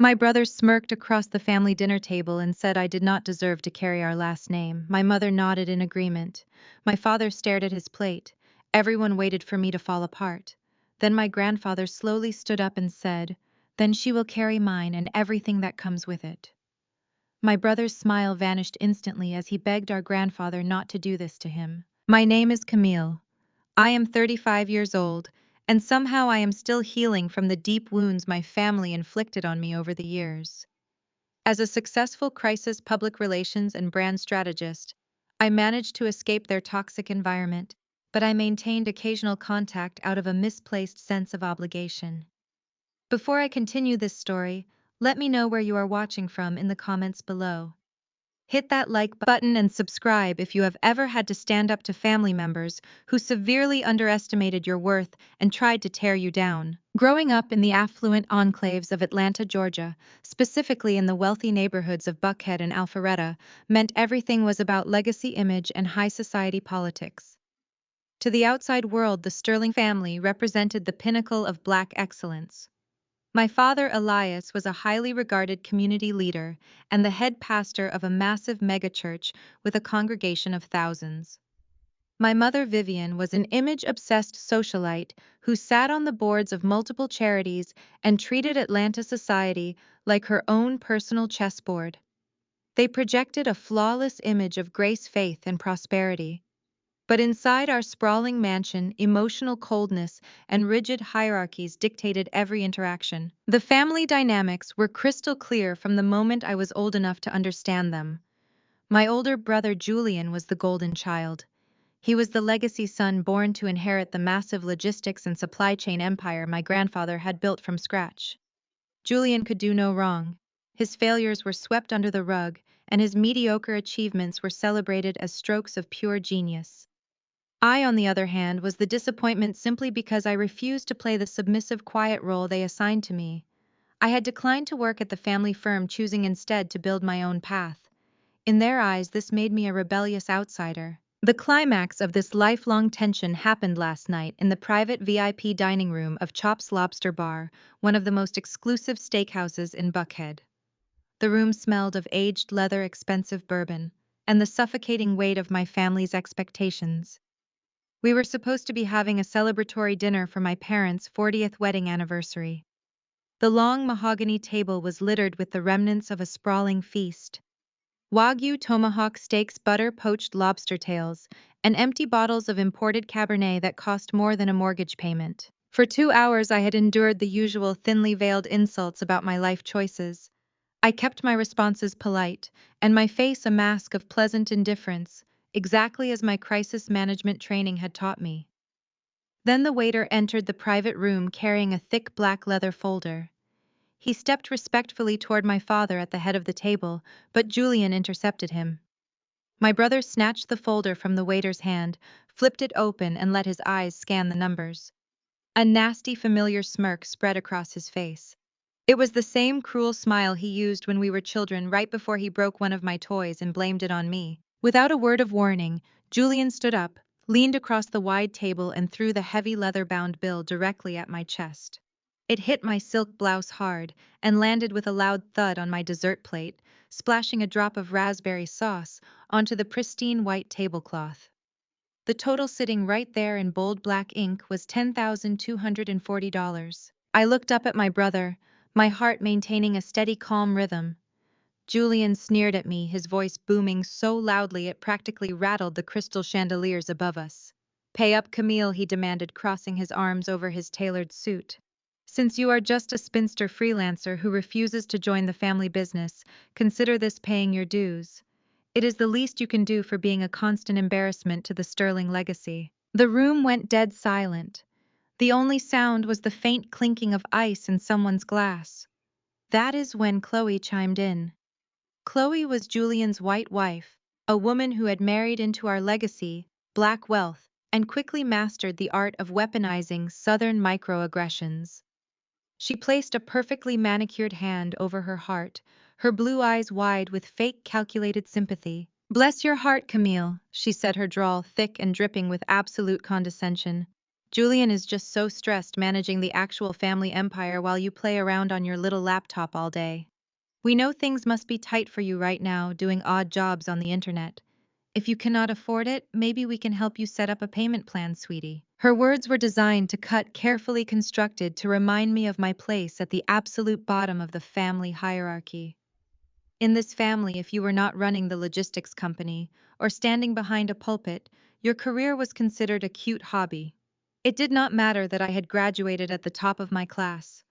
My brother smirked across the family dinner table and said I did not deserve to carry our last name. My mother nodded in agreement. My father stared at his plate. Everyone waited for me to fall apart. Then my grandfather slowly stood up and said, "Then she will carry mine and everything that comes with it." My brother's smile vanished instantly as he begged our grandfather not to do this to him. My name is Camille. I am 35 years old, and somehow I am still healing from the deep wounds my family inflicted on me over the years. As a successful crisis public relations and brand strategist, I managed to escape their toxic environment, but I maintained occasional contact out of a misplaced sense of obligation. Before I continue this story, let me know where you are watching from in the comments below. Hit that like button and subscribe if you have ever had to stand up to family members who severely underestimated your worth and tried to tear you down. Growing up in the affluent enclaves of Atlanta, Georgia, specifically in the wealthy neighborhoods of Buckhead and Alpharetta, meant everything was about legacy image and high society politics. To the outside world, the Sterling family represented the pinnacle of Black excellence. My father, Elias, was a highly regarded community leader and the head pastor of a massive megachurch with a congregation of thousands. My mother, Vivian, was an image-obsessed socialite who sat on the boards of multiple charities and treated Atlanta society like her own personal chessboard. They projected a flawless image of grace, faith, and prosperity. But inside our sprawling mansion, emotional coldness and rigid hierarchies dictated every interaction. The family dynamics were crystal clear from the moment I was old enough to understand them. My older brother Julian was the golden child. He was the legacy son born to inherit the massive logistics and supply chain empire my grandfather had built from scratch. Julian could do no wrong. His failures were swept under the rug, and his mediocre achievements were celebrated as strokes of pure genius. I, on the other hand, was the disappointment simply because I refused to play the submissive, quiet role they assigned to me. I had declined to work at the family firm, choosing instead to build my own path. In their eyes, this made me a rebellious outsider. The climax of this lifelong tension happened last night in the private VIP dining room of Chop's Lobster Bar, one of the most exclusive steakhouses in Buckhead. The room smelled of aged leather, expensive bourbon, and the suffocating weight of my family's expectations. We were supposed to be having a celebratory dinner for my parents' 40th wedding anniversary. The long mahogany table was littered with the remnants of a sprawling feast. Wagyu tomahawk steaks, butter poached lobster tails, and empty bottles of imported Cabernet that cost more than a mortgage payment. For 2 hours I had endured the usual thinly veiled insults about my life choices. I kept my responses polite, and my face a mask of pleasant indifference, exactly as my crisis management training had taught me. Then the waiter entered the private room carrying a thick black leather folder. He stepped respectfully toward my father at the head of the table, but Julian intercepted him. My brother snatched the folder from the waiter's hand, flipped it open, and let his eyes scan the numbers. A nasty, familiar smirk spread across his face. It was the same cruel smile he used when we were children, right before he broke one of my toys and blamed it on me. Without a word of warning, Julian stood up, leaned across the wide table, and threw the heavy leather-bound bill directly at my chest. It hit my silk blouse hard and landed with a loud thud on my dessert plate, splashing a drop of raspberry sauce onto the pristine white tablecloth. The total sitting right there in bold black ink was $10,240. I looked up at my brother, my heart maintaining a steady, calm rhythm. Julian sneered at me, his voice booming so loudly it practically rattled the crystal chandeliers above us. "Pay up, Camille," he demanded, crossing his arms over his tailored suit. "Since you are just a spinster freelancer who refuses to join the family business, consider this paying your dues. It is the least you can do for being a constant embarrassment to the Sterling legacy." The room went dead silent. The only sound was the faint clinking of ice in someone's glass. That is when Chloe chimed in. Chloe was Julian's white wife, a woman who had married into our legacy, black wealth, and quickly mastered the art of weaponizing Southern microaggressions. She placed a perfectly manicured hand over her heart, her blue eyes wide with fake calculated sympathy. "Bless your heart, Camille," she said, her drawl thick and dripping with absolute condescension. Julian is just so stressed managing the actual family empire while you play around on your little laptop all day. We know things must be tight for you right now, doing odd jobs on the internet. If you cannot afford it, maybe we can help you set up a payment plan, sweetie. Her words were designed to cut, carefully constructed to remind me of my place at the absolute bottom of the family hierarchy. In this family, if you were not running the logistics company or standing behind a pulpit, your career was considered a cute hobby. It did not matter that I had graduated at the top of my class.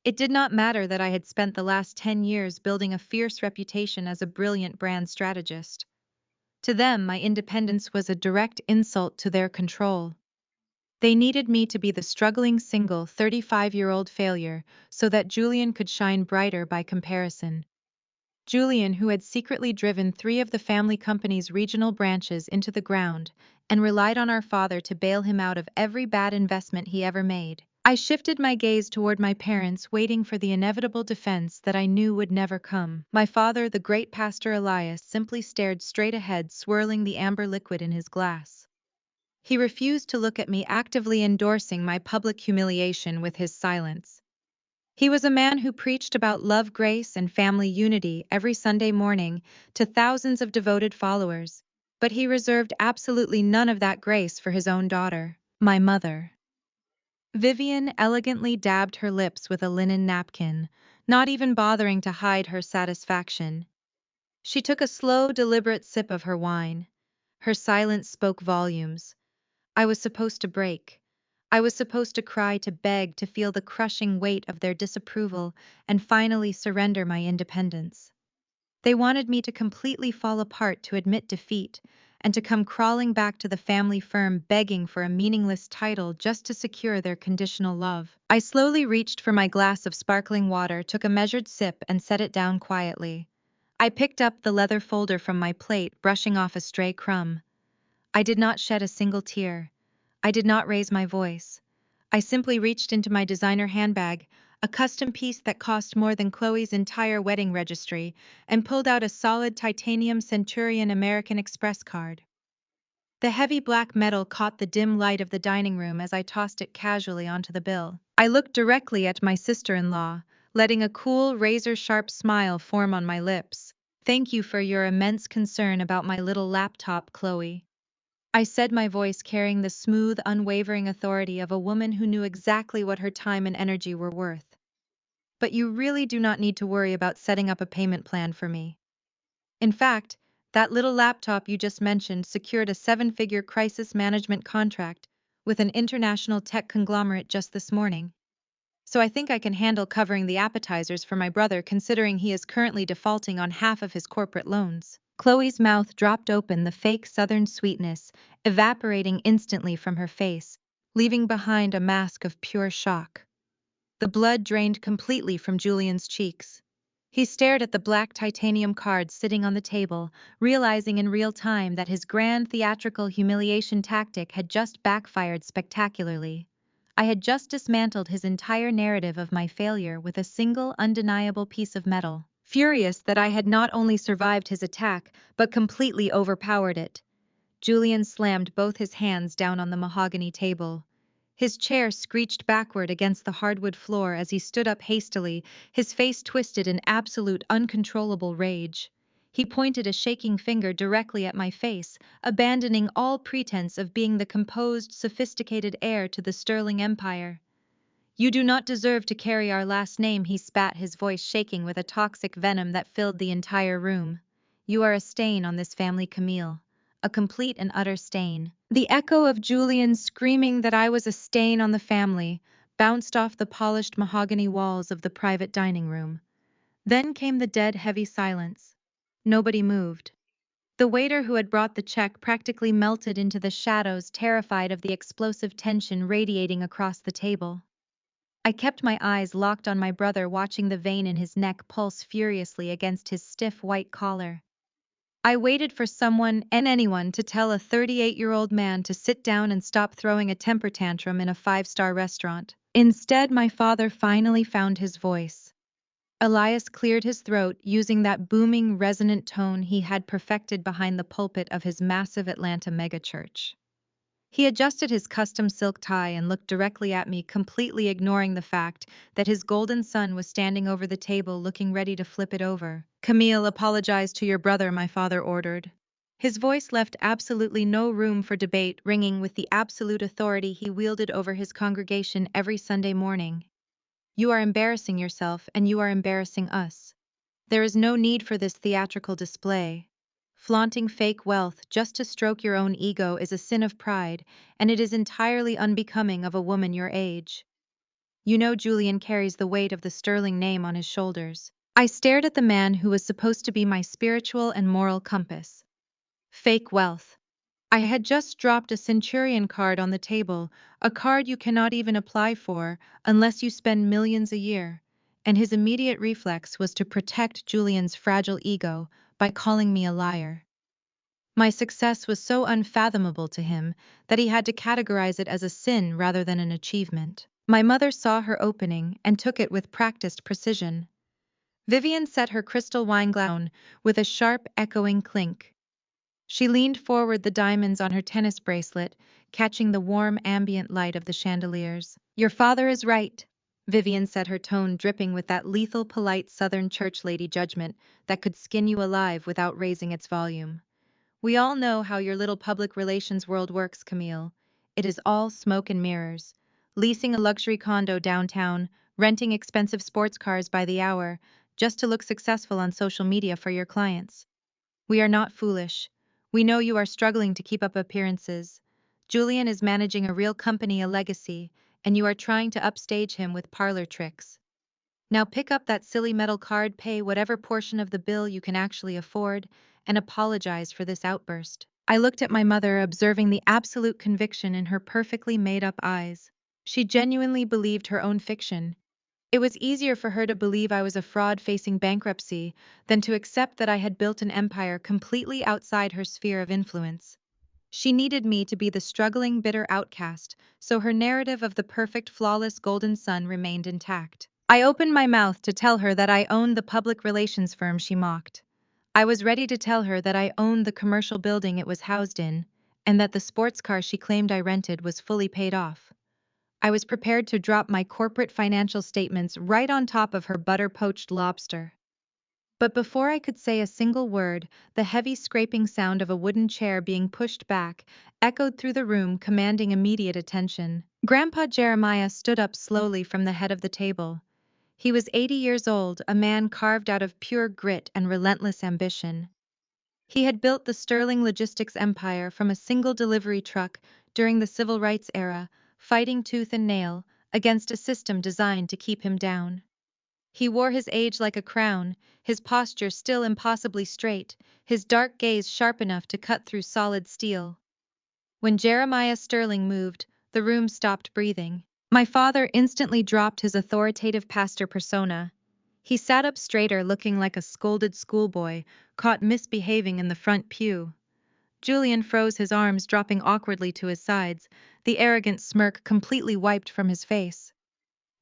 It did not matter that I had spent the last 10 years building a fierce reputation as a brilliant brand strategist. To them, my independence was a direct insult to their control. They needed me to be the struggling single 35-year-old failure so that Julian could shine brighter by comparison. Julian, who had secretly driven 3 of the family company's regional branches into the ground and relied on our father to bail him out of every bad investment he ever made. I shifted my gaze toward my parents, waiting for the inevitable defense that I knew would never come. My father, the great Pastor Elias, simply stared straight ahead, swirling the amber liquid in his glass. He refused to look at me, actively endorsing my public humiliation with his silence. He was a man who preached about love, grace, and family unity every Sunday morning to thousands of devoted followers, but he reserved absolutely none of that grace for his own daughter, my mother. Vivian elegantly dabbed her lips with a linen napkin, not even bothering to hide her satisfaction. She took a slow, deliberate sip of her wine. Her silence spoke volumes. I was supposed to break. I was supposed to cry, to beg, to feel the crushing weight of their disapproval, and finally surrender my independence. They wanted me to completely fall apart, to admit defeat, and to come crawling back to the family firm begging for a meaningless title just to secure their conditional love. I slowly reached for my glass of sparkling water, took a measured sip, and set it down quietly. I picked up the leather folder from my plate, brushing off a stray crumb. I did not shed a single tear. I did not raise my voice. I simply reached into my designer handbag, a custom piece that cost more than Chloe's entire wedding registry, and pulled out a solid titanium Centurion American Express card. The heavy black metal caught the dim light of the dining room as I tossed it casually onto the bill. I looked directly at my sister-in-law, letting a cool, razor-sharp smile form on my lips. "Thank you for your immense concern about my little laptop, Chloe," I said, my voice carrying the smooth, unwavering authority of a woman who knew exactly what her time and energy were worth. "But you really do not need to worry about setting up a payment plan for me. In fact, that little laptop you just mentioned secured a 7-figure crisis management contract with an international tech conglomerate just this morning. So I think I can handle covering the appetizers for my brother, considering he is currently defaulting on half of his corporate loans." Chloe's mouth dropped open, the fake southern sweetness evaporating instantly from her face, leaving behind a mask of pure shock. The blood drained completely from Julian's cheeks. He stared at the black titanium card sitting on the table, realizing in real time that his grand theatrical humiliation tactic had just backfired spectacularly. I had just dismantled his entire narrative of my failure with a single undeniable piece of metal. Furious that I had not only survived his attack, but completely overpowered it, Julian slammed both his hands down on the mahogany table. His chair screeched backward against the hardwood floor as he stood up hastily, his face twisted in absolute uncontrollable rage. He pointed a shaking finger directly at my face, abandoning all pretense of being the composed, sophisticated heir to the Sterling Empire. "You do not deserve to carry our last name," he spat, his voice shaking with a toxic venom that filled the entire room. "You are a stain on this family, Camille. A complete and utter stain." The echo of Julian screaming that I was a stain on the family bounced off the polished mahogany walls of the private dining room. Then came the dead, heavy silence. Nobody moved. The waiter who had brought the check practically melted into the shadows, terrified of the explosive tension radiating across the table. I kept my eyes locked on my brother, watching the vein in his neck pulse furiously against his stiff white collar. I waited for someone and anyone to tell a 38-year-old man to sit down and stop throwing a temper tantrum in a 5-star restaurant. Instead, my father finally found his voice. Elias cleared his throat, using that booming, resonant tone he had perfected behind the pulpit of his massive Atlanta megachurch. He adjusted his custom silk tie and looked directly at me, completely ignoring the fact that his golden son was standing over the table looking ready to flip it over. "Camille, apologize to your brother," my father ordered. His voice left absolutely no room for debate, ringing with the absolute authority he wielded over his congregation every Sunday morning. "You are embarrassing yourself, and you are embarrassing us. There is no need for this theatrical display. Flaunting fake wealth just to stroke your own ego is a sin of pride, and it is entirely unbecoming of a woman your age. You know Julian carries the weight of the sterling name on his shoulders." I stared at the man who was supposed to be my spiritual and moral compass. Fake wealth. I had just dropped a Centurion card on the table, a card you cannot even apply for unless you spend millions a year, and his immediate reflex was to protect Julian's fragile ego by calling me a liar. My success was so unfathomable to him that he had to categorize it as a sin rather than an achievement. My mother saw her opening and took it with practiced precision. Vivian set her crystal wineglass down with a sharp, echoing clink. She leaned forward, the diamonds on her tennis bracelet catching the warm ambient light of the chandeliers. "Your father is right," Vivian said, her tone dripping with that lethal, polite Southern church lady judgment that could skin you alive without raising its volume. "We all know how your little public relations world works, Camille. It is all smoke and mirrors. Leasing a luxury condo downtown, renting expensive sports cars by the hour, just to look successful on social media for your clients. We are not foolish. We know you are struggling to keep up appearances. Julian is managing a real company, a legacy, and you are trying to upstage him with parlor tricks. Now pick up that silly metal card, pay whatever portion of the bill you can actually afford, and apologize for this outburst." I looked at my mother, observing the absolute conviction in her perfectly made-up eyes. She genuinely believed her own fiction. It was easier for her to believe I was a fraud facing bankruptcy than to accept that I had built an empire completely outside her sphere of influence. She needed me to be the struggling, bitter outcast, so her narrative of the perfect, flawless golden son remained intact. I opened my mouth to tell her that I owned the public relations firm she mocked. I was ready to tell her that I owned the commercial building it was housed in, and that the sports car she claimed I rented was fully paid off. I was prepared to drop my corporate financial statements right on top of her butter-poached lobster. But before I could say a single word, the heavy scraping sound of a wooden chair being pushed back echoed through the room, commanding immediate attention. Grandpa Jeremiah stood up slowly from the head of the table. He was 80 years old, a man carved out of pure grit and relentless ambition. He had built the sterling logistics empire from a single delivery truck during the civil rights era, fighting tooth and nail against a system designed to keep him down. He wore his age like a crown, his posture still impossibly straight, his dark gaze sharp enough to cut through solid steel. When Jeremiah Sterling moved, the room stopped breathing. My father instantly dropped his authoritative pastor persona. He sat up straighter, looking like a scolded schoolboy caught misbehaving in the front pew. Julian froze, his arms dropping awkwardly to his sides, the arrogant smirk completely wiped from his face.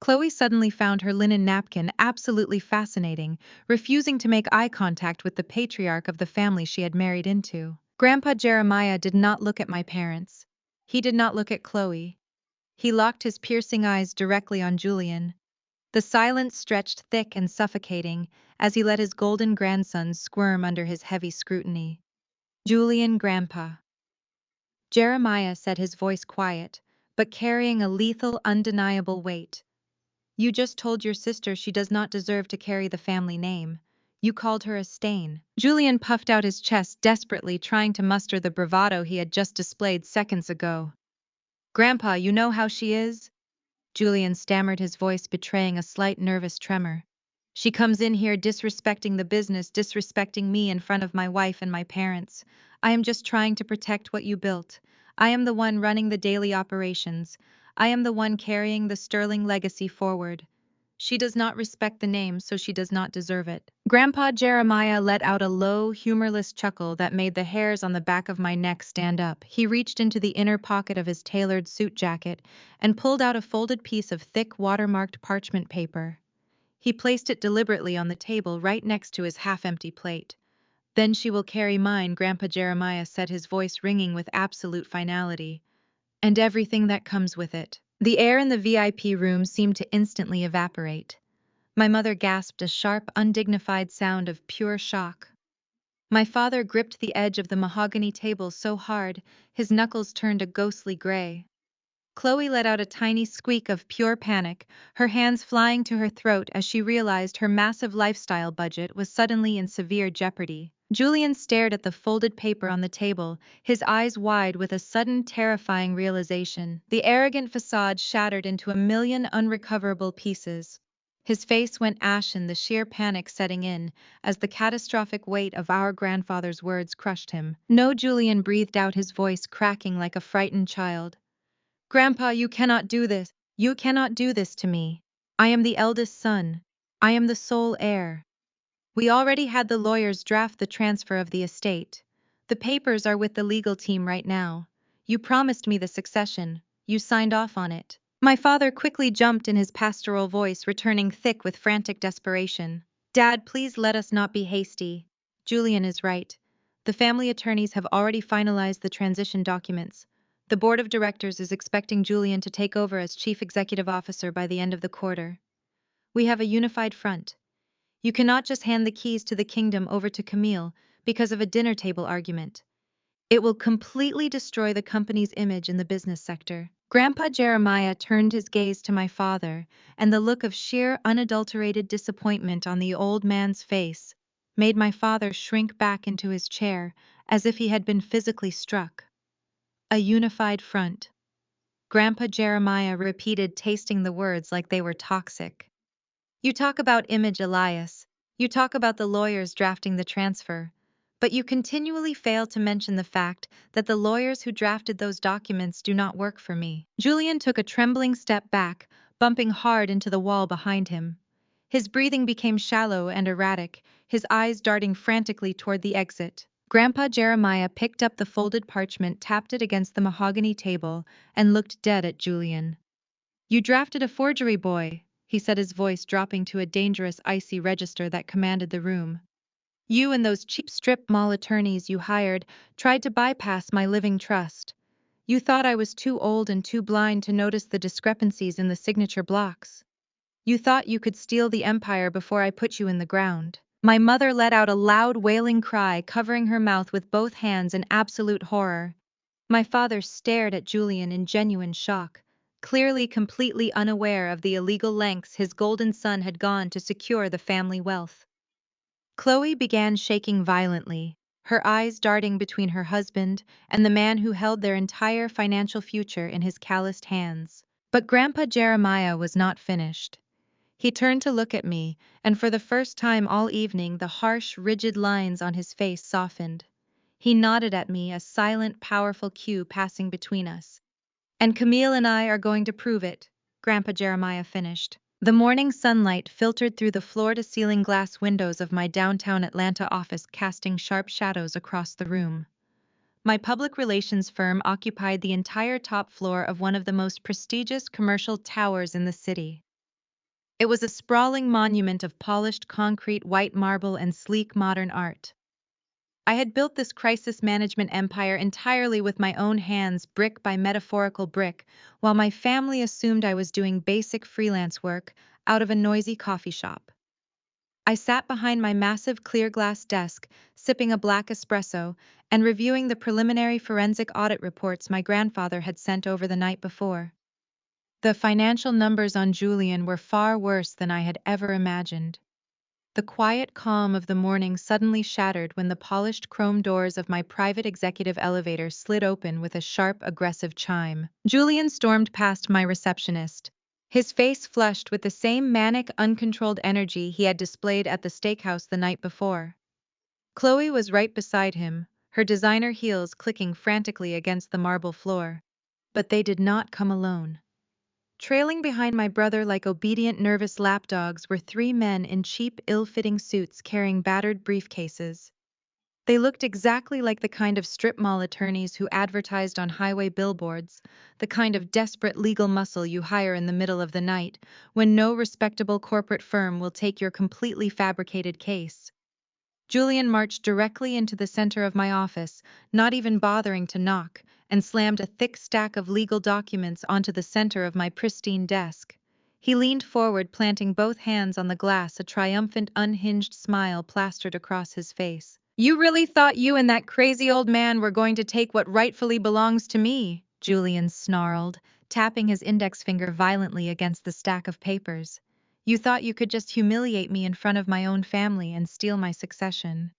Chloe suddenly found her linen napkin absolutely fascinating, refusing to make eye contact with the patriarch of the family she had married into. Grandpa Jeremiah did not look at my parents. He did not look at Chloe. He locked his piercing eyes directly on Julian. The silence stretched thick and suffocating as he let his golden grandson squirm under his heavy scrutiny. "Julian, Grandpa." Jeremiah said, his voice quiet, but carrying a lethal, undeniable weight. "You just told your sister she does not deserve to carry the family name. You called her a stain." Julian puffed out his chest, desperately trying to muster the bravado he had just displayed seconds ago. "Grandpa, you know how she is?" Julian stammered, his voice betraying a slight nervous tremor. "She comes in here disrespecting the business, disrespecting me in front of my wife and my parents. I am just trying to protect what you built. I am the one running the daily operations. I am the one carrying the sterling legacy forward. She does not respect the name, so she does not deserve it." Grandpa Jeremiah let out a low, humorless chuckle that made the hairs on the back of my neck stand up. He reached into the inner pocket of his tailored suit jacket and pulled out a folded piece of thick, watermarked parchment paper. He placed it deliberately on the table right next to his half-empty plate. "Then she will carry mine," Grandpa Jeremiah said, his voice ringing with absolute finality. and everything that comes with it. The air in the VIP room seemed to instantly evaporate. My mother gasped a sharp, undignified sound of pure shock. My father gripped the edge of the mahogany table so hard, his knuckles turned a ghostly gray. Chloe let out a tiny squeak of pure panic, her hands flying to her throat as she realized her massive lifestyle budget was suddenly in severe jeopardy. Julian stared at the folded paper on the table, his eyes wide with a sudden terrifying realization. The arrogant facade shattered into a million unrecoverable pieces. His face went ashen, the sheer panic setting in as the catastrophic weight of our grandfather's words crushed him. No, Julian breathed out, his voice cracking like a frightened child. Grandpa, you cannot do this. You cannot do this to me. I am the eldest son. I am the sole heir. We already had the lawyers draft the transfer of the estate. The papers are with the legal team right now. You promised me the succession. You signed off on it. My father quickly jumped in, his pastoral voice returning thick with frantic desperation. Dad, please let us not be hasty. Julian is right. The family attorneys have already finalized the transition documents. The board of directors is expecting Julian to take over as chief executive officer by the end of the quarter. We have a unified front. You cannot just hand the keys to the kingdom over to Camille because of a dinner table argument. It will completely destroy the company's image in the business sector. Grandpa Jeremiah turned his gaze to my father, and the look of sheer, unadulterated disappointment on the old man's face made my father shrink back into his chair as if he had been physically struck. A unified front. Grandpa Jeremiah repeated, tasting the words like they were toxic. You talk about image, Elias. You talk about the lawyers drafting the transfer. But you continually fail to mention the fact that the lawyers who drafted those documents do not work for me. Julian took a trembling step back, bumping hard into the wall behind him. His breathing became shallow and erratic, his eyes darting frantically toward the exit. Grandpa Jeremiah picked up the folded parchment, tapped it against the mahogany table, and looked dead at Julian. You drafted a forgery, boy, he said, his voice dropping to a dangerous, icy register that commanded the room. You and those cheap strip mall attorneys you hired tried to bypass my living trust. You thought I was too old and too blind to notice the discrepancies in the signature blocks. You thought you could steal the empire before I put you in the ground. My mother let out a loud, wailing cry, covering her mouth with both hands in absolute horror. My father stared at Julian in genuine shock, clearly completely unaware of the illegal lengths his golden son had gone to secure the family wealth. Chloe began shaking violently, her eyes darting between her husband and the man who held their entire financial future in his calloused hands. But Grandpa Jeremiah was not finished. He turned to look at me, and for the first time all evening the harsh, rigid lines on his face softened. He nodded at me, a silent, powerful cue passing between us. And Camille and I are going to prove it, Grandpa Jeremiah finished. The morning sunlight filtered through the floor-to-ceiling glass windows of my downtown Atlanta office, casting sharp shadows across the room. My public relations firm occupied the entire top floor of one of the most prestigious commercial towers in the city. It was a sprawling monument of polished concrete, white marble, and sleek modern art. I had built this crisis management empire entirely with my own hands, brick by metaphorical brick, while my family assumed I was doing basic freelance work out of a noisy coffee shop. I sat behind my massive clear glass desk, sipping a black espresso and reviewing the preliminary forensic audit reports my grandfather had sent over the night before. The financial numbers on Julian were far worse than I had ever imagined. The quiet calm of the morning suddenly shattered when the polished chrome doors of my private executive elevator slid open with a sharp, aggressive chime. Julian stormed past my receptionist, his face flushed with the same manic, uncontrolled energy he had displayed at the steakhouse the night before. Chloe was right beside him, her designer heels clicking frantically against the marble floor. But they did not come alone. Trailing behind my brother like obedient, nervous lapdogs were three men in cheap, ill-fitting suits carrying battered briefcases. They looked exactly like the kind of strip mall attorneys who advertised on highway billboards, the kind of desperate legal muscle you hire in the middle of the night when no respectable corporate firm will take your completely fabricated case. Julian marched directly into the center of my office, not even bothering to knock, and slammed a thick stack of legal documents onto the center of my pristine desk. He leaned forward, planting both hands on the glass, a triumphant, unhinged smile plastered across his face. "You really thought you and that crazy old man were going to take what rightfully belongs to me?" Julian snarled, tapping his index finger violently against the stack of papers. "You thought you could just humiliate me in front of my own family and steal my succession.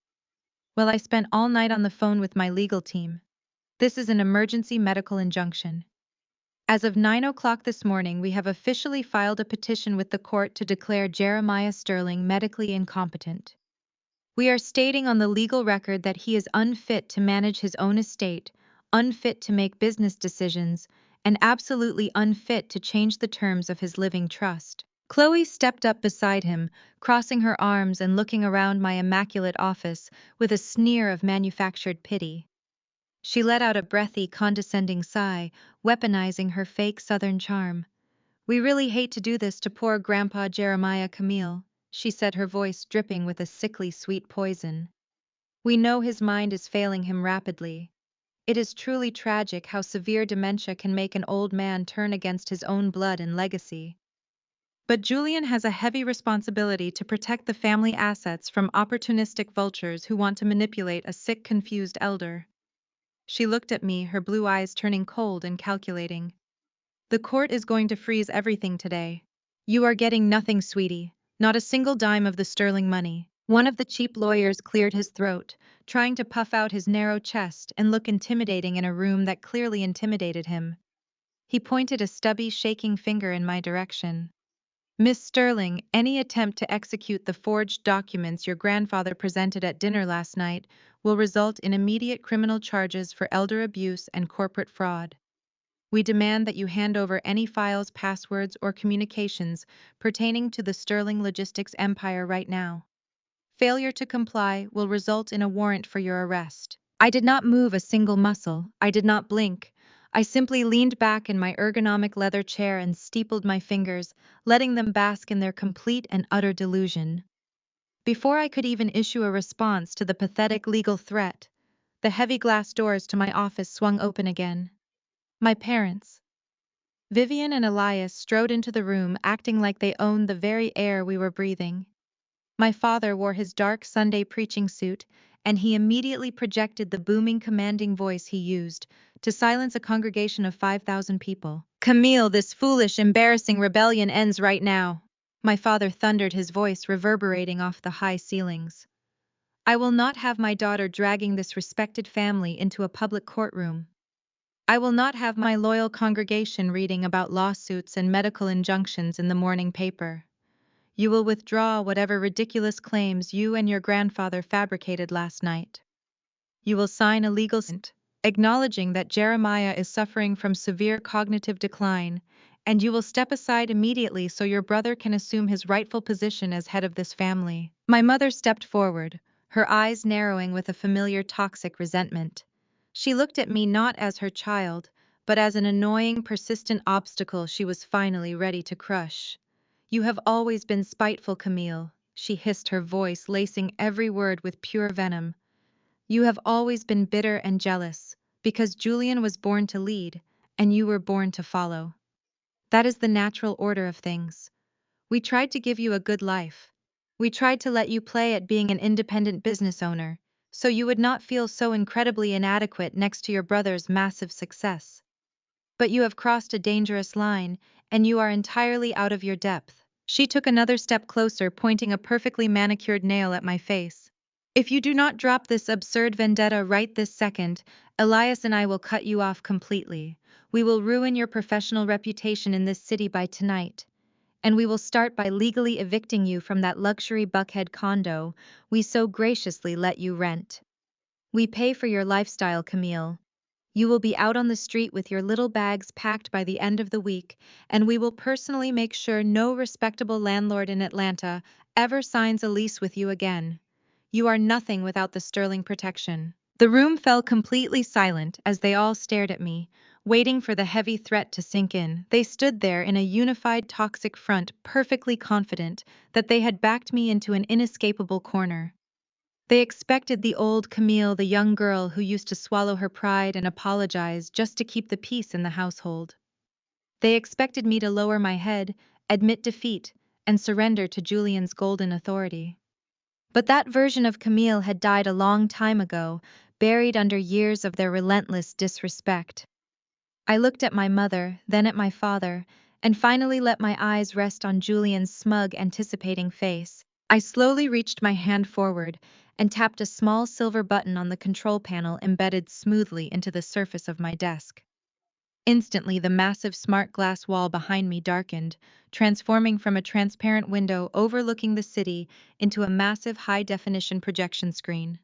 Well, I spent all night on the phone with my legal team. This is an emergency medical injunction. As of 9 o'clock this morning, we have officially filed a petition with the court to declare Jeremiah Sterling medically incompetent. We are stating on the legal record that he is unfit to manage his own estate, unfit to make business decisions, and absolutely unfit to change the terms of his living trust." Chloe stepped up beside him, crossing her arms and looking around my immaculate office with a sneer of manufactured pity. She let out a breathy, condescending sigh, weaponizing her fake Southern charm. "We really hate to do this to poor Grandpa Jeremiah, Camille," she said, her voice dripping with a sickly sweet poison. "We know his mind is failing him rapidly. It is truly tragic how severe dementia can make an old man turn against his own blood and legacy. But Julian has a heavy responsibility to protect the family assets from opportunistic vultures who want to manipulate a sick, confused elder." She looked at me, her blue eyes turning cold and calculating. "The court is going to freeze everything today. You are getting nothing, sweetie. Not a single dime of the Sterling money." One of the cheap lawyers cleared his throat, trying to puff out his narrow chest and look intimidating in a room that clearly intimidated him. He pointed a stubby, shaking finger in my direction. "Miss Sterling, any attempt to execute the forged documents your grandfather presented at dinner last night will result in immediate criminal charges for elder abuse and corporate fraud. We demand that you hand over any files, passwords, or communications pertaining to the Sterling Logistics empire right now. Failure to comply will result in a warrant for your arrest." I did not move a single muscle. I did not blink. I simply leaned back in my ergonomic leather chair and steepled my fingers, letting them bask in their complete and utter delusion. Before I could even issue a response to the pathetic legal threat, the heavy glass doors to my office swung open again. My parents, Vivian and Elias, strode into the room, acting like they owned the very air we were breathing. My father wore his dark Sunday preaching suit, and he immediately projected the booming, commanding voice he used to silence a congregation of 5,000 people. "Camille, this foolish, embarrassing rebellion ends right now." My father thundered, his voice reverberating off the high ceilings. "I will not have my daughter dragging this respected family into a public courtroom. I will not have my loyal congregation reading about lawsuits and medical injunctions in the morning paper. You will withdraw whatever ridiculous claims you and your grandfather fabricated last night. You will sign a legal statement acknowledging that Jeremiah is suffering from severe cognitive decline, and you will step aside immediately so your brother can assume his rightful position as head of this family." My mother stepped forward, her eyes narrowing with a familiar toxic resentment. She looked at me not as her child, but as an annoying, persistent obstacle she was finally ready to crush. "You have always been spiteful, Camille," she hissed, her voice lacing every word with pure venom. "You have always been bitter and jealous, because Julian was born to lead, and you were born to follow. That is the natural order of things. We tried to give you a good life. We tried to let you play at being an independent business owner, so you would not feel so incredibly inadequate next to your brother's massive success. But you have crossed a dangerous line, and you are entirely out of your depth." She took another step closer, pointing a perfectly manicured nail at my face. "If you do not drop this absurd vendetta right this second, Elias and I will cut you off completely. We will ruin your professional reputation in this city by tonight. And we will start by legally evicting you from that luxury Buckhead condo we so graciously let you rent. We pay for your lifestyle, Camille. You will be out on the street with your little bags packed by the end of the week, and we will personally make sure no respectable landlord in Atlanta ever signs a lease with you again. You are nothing without the Sterling protection." The room fell completely silent as they all stared at me, waiting for the heavy threat to sink in. They stood there in a unified toxic front, perfectly confident that they had backed me into an inescapable corner. They expected the old Camille, the young girl who used to swallow her pride and apologize just to keep the peace in the household. They expected me to lower my head, admit defeat, and surrender to Julian's golden authority. But that version of Camille had died a long time ago, buried under years of their relentless disrespect. I looked at my mother, then at my father, and finally let my eyes rest on Julian's smug, anticipating face. I slowly reached my hand forward and tapped a small silver button on the control panel embedded smoothly into the surface of my desk. Instantly, the massive smart glass wall behind me darkened, transforming from a transparent window overlooking the city into a massive high-definition projection screen.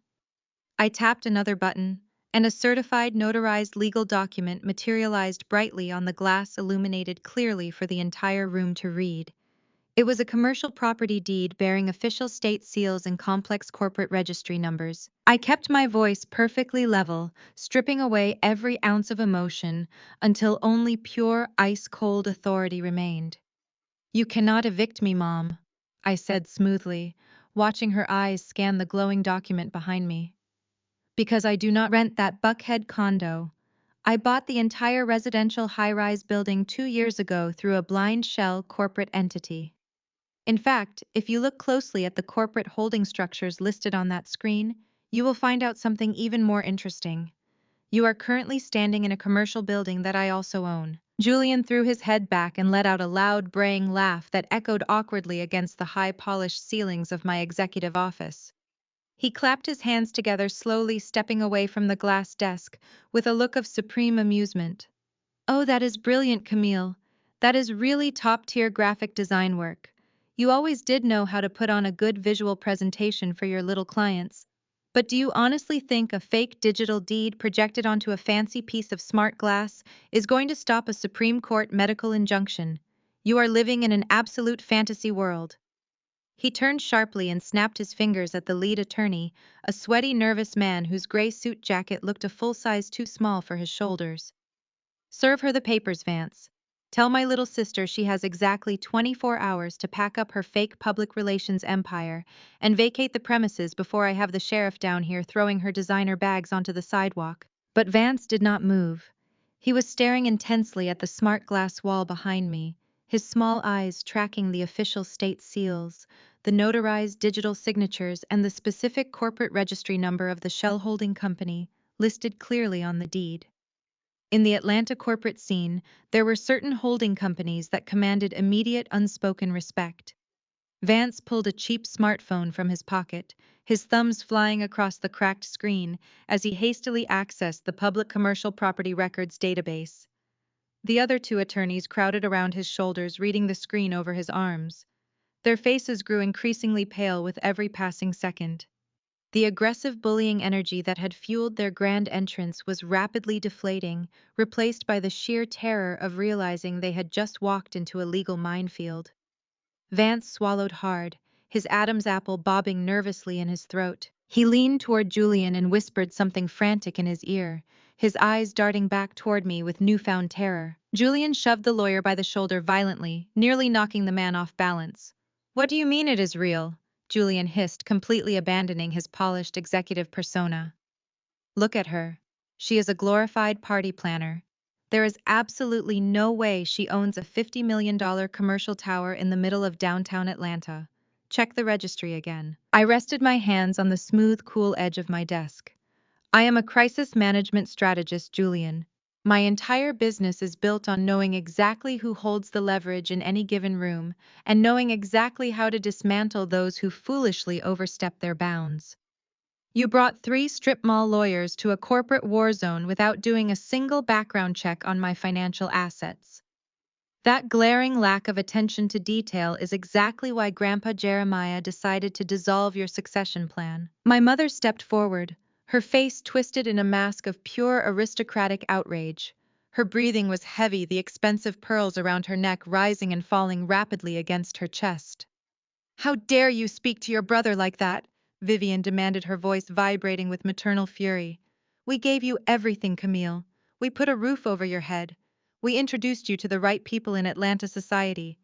I tapped another button, and a certified notarized legal document materialized brightly on the glass, illuminated clearly for the entire room to read. It was a commercial property deed bearing official state seals and complex corporate registry numbers. I kept my voice perfectly level, stripping away every ounce of emotion until only pure ice-cold authority remained. "You cannot evict me, Mom," I said smoothly, watching her eyes scan the glowing document behind me. "Because I do not rent that Buckhead condo. I bought the entire residential high-rise building 2 years ago through a blind shell corporate entity. In fact, if you look closely at the corporate holding structures listed on that screen, you will find out something even more interesting. You are currently standing in a commercial building that I also own." Julian threw his head back and let out a loud, braying laugh that echoed awkwardly against the high-polished ceilings of my executive office. He clapped his hands together, slowly stepping away from the glass desk, with a look of supreme amusement. "Oh, that is brilliant, Camille. That is really top-tier graphic design work. You always did know how to put on a good visual presentation for your little clients. But do you honestly think a fake digital deed projected onto a fancy piece of smart glass is going to stop a Supreme Court medical injunction? You are living in an absolute fantasy world." He turned sharply and snapped his fingers at the lead attorney, a sweaty, nervous man whose gray suit jacket looked a full size too small for his shoulders. "Serve her the papers, Vance. Tell my little sister she has exactly 24 hours to pack up her fake public relations empire and vacate the premises before I have the sheriff down here throwing her designer bags onto the sidewalk." But Vance did not move. He was staring intensely at the smart glass wall behind me, his small eyes tracking the official state seals, the notarized digital signatures, and the specific corporate registry number of the shell holding company, listed clearly on the deed. In the Atlanta corporate scene, there were certain holding companies that commanded immediate unspoken respect. Vance pulled a cheap smartphone from his pocket, his thumbs flying across the cracked screen as he hastily accessed the public commercial property records database. The other two attorneys crowded around his shoulders, reading the screen over his arms. Their faces grew increasingly pale with every passing second. The aggressive bullying energy that had fueled their grand entrance was rapidly deflating, replaced by the sheer terror of realizing they had just walked into a legal minefield. Vance swallowed hard, his Adam's apple bobbing nervously in his throat. He leaned toward Julian and whispered something frantic in his ear, his eyes darting back toward me with newfound terror. Julian shoved the lawyer by the shoulder violently, nearly knocking the man off balance. "What do you mean it is real?" Julian hissed, completely abandoning his polished executive persona. "Look at her. She is a glorified party planner. There is absolutely no way she owns a $50 million commercial tower in the middle of downtown Atlanta. Check the registry again." I rested my hands on the smooth, cool edge of my desk. "I am a crisis management strategist, Julian. My entire business is built on knowing exactly who holds the leverage in any given room and knowing exactly how to dismantle those who foolishly overstep their bounds. You brought 3 strip mall lawyers to a corporate war zone without doing a single background check on my financial assets. That glaring lack of attention to detail is exactly why Grandpa Jeremiah decided to dissolve your succession plan." My mother stepped forward, her face twisted in a mask of pure aristocratic outrage. Her breathing was heavy, the expensive pearls around her neck rising and falling rapidly against her chest. "How dare you speak to your brother like that?" Vivian demanded, her voice vibrating with maternal fury. "We gave you everything, Camille. We put a roof over your head. We introduced you to the right people in Atlanta society.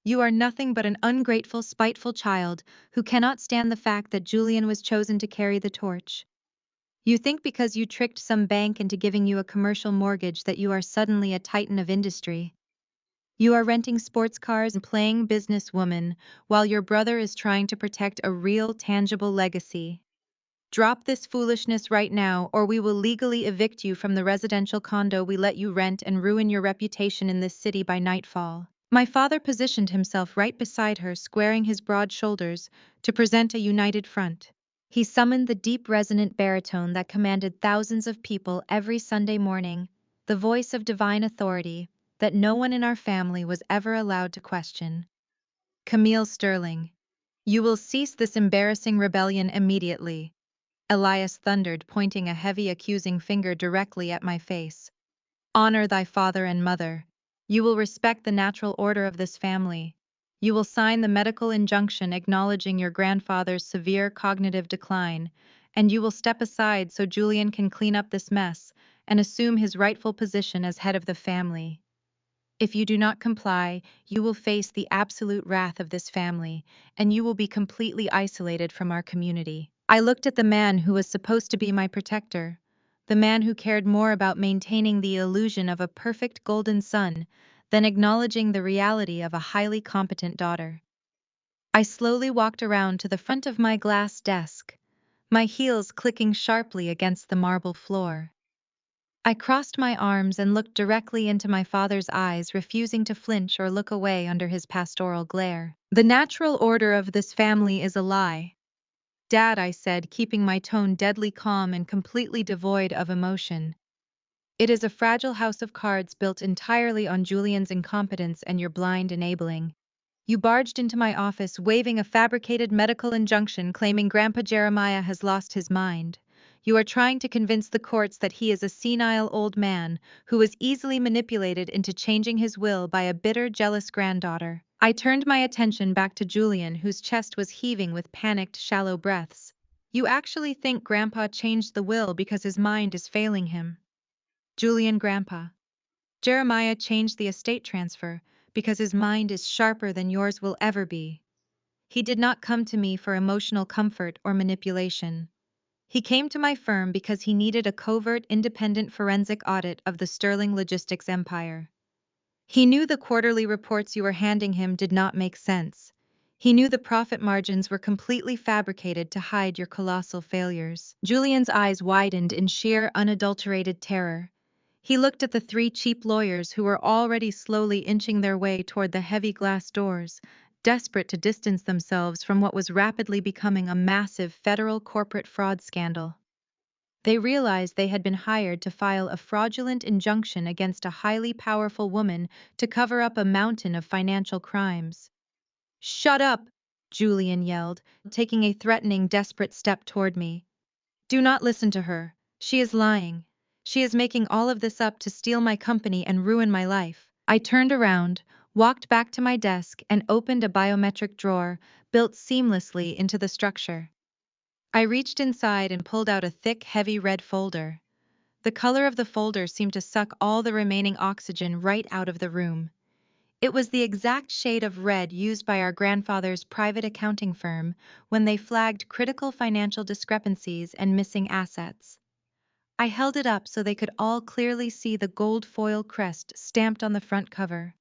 You are nothing but an ungrateful, spiteful child who cannot stand the fact that Julian was chosen to carry the torch. You think because you tricked some bank into giving you a commercial mortgage that you are suddenly a titan of industry. You are renting sports cars and playing businesswoman while your brother is trying to protect a real, tangible legacy. Drop this foolishness right now, or we will legally evict you from the residential condo we let you rent and ruin your reputation in this city by nightfall. My father positioned himself right beside her, squaring his broad shoulders to present a united front. He summoned the deep, resonant baritone that commanded thousands of people every Sunday morning, the voice of divine authority that no one in our family was ever allowed to question. Camille Sterling, you will cease this embarrassing rebellion immediately. Elias thundered, pointing a heavy, accusing finger directly at my face. Honor thy father and mother. You will respect the natural order of this family. You will sign the medical injunction acknowledging your grandfather's severe cognitive decline, and you will step aside so Julian can clean up this mess and assume his rightful position as head of the family. If you do not comply, you will face the absolute wrath of this family, and you will be completely isolated from our community. I looked at the man who was supposed to be my protector, the man who cared more about maintaining the illusion of a perfect golden son than acknowledging the reality of a highly competent daughter. I slowly walked around to the front of my glass desk, my heels clicking sharply against the marble floor. I crossed my arms and looked directly into my father's eyes, refusing to flinch or look away under his pastoral glare. The natural order of this family is a lie. Dad, I said, keeping my tone deadly calm and completely devoid of emotion. It is a fragile house of cards built entirely on Julian's incompetence and your blind enabling. You barged into my office waving a fabricated medical injunction claiming Grandpa Jeremiah has lost his mind. You are trying to convince the courts that he is a senile old man who was easily manipulated into changing his will by a bitter, jealous granddaughter. I turned my attention back to Julian, whose chest was heaving with panicked, shallow breaths. You actually think Grandpa changed the will because his mind is failing him? Julian, Grandpa. Jeremiah changed the estate transfer because his mind is sharper than yours will ever be. He did not come to me for emotional comfort or manipulation. He came to my firm because he needed a covert, independent forensic audit of the Sterling logistics empire. He knew the quarterly reports you were handing him did not make sense. He knew the profit margins were completely fabricated to hide your colossal failures. Julian's eyes widened in sheer, unadulterated terror. He looked at the three cheap lawyers who were already slowly inching their way toward the heavy glass doors, desperate to distance themselves from what was rapidly becoming a massive federal corporate fraud scandal. They realized they had been hired to file a fraudulent injunction against a highly powerful woman to cover up a mountain of financial crimes. "Shut up!" Julian yelled, taking a threatening, desperate step toward me. "Do not listen to her. She is lying. She is making all of this up to steal my company and ruin my life." I turned around, walked back to my desk, and opened a biometric drawer built seamlessly into the structure. I reached inside and pulled out a thick, heavy red folder. The color of the folder seemed to suck all the remaining oxygen right out of the room. It was the exact shade of red used by our grandfather's private accounting firm when they flagged critical financial discrepancies and missing assets. I held it up so they could all clearly see the gold foil crest stamped on the front cover.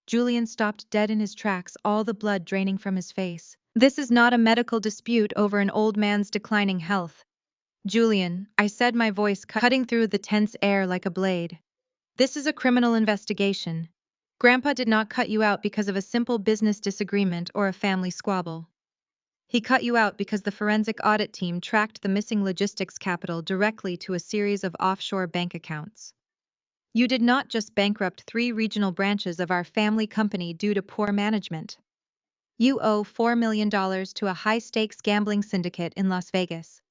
Julian stopped dead in his tracks, all the blood draining from his face. "This is not a medical dispute over an old man's declining health. Julian," I said, my voice cutting through the tense air like a blade. "This is a criminal investigation. Grandpa did not cut you out because of a simple business disagreement or a family squabble. He cut you out because the forensic audit team tracked the missing logistics capital directly to a series of offshore bank accounts. You did not just bankrupt 3 regional branches of our family company due to poor management. You owe $4 million to a high-stakes gambling syndicate in Las Vegas.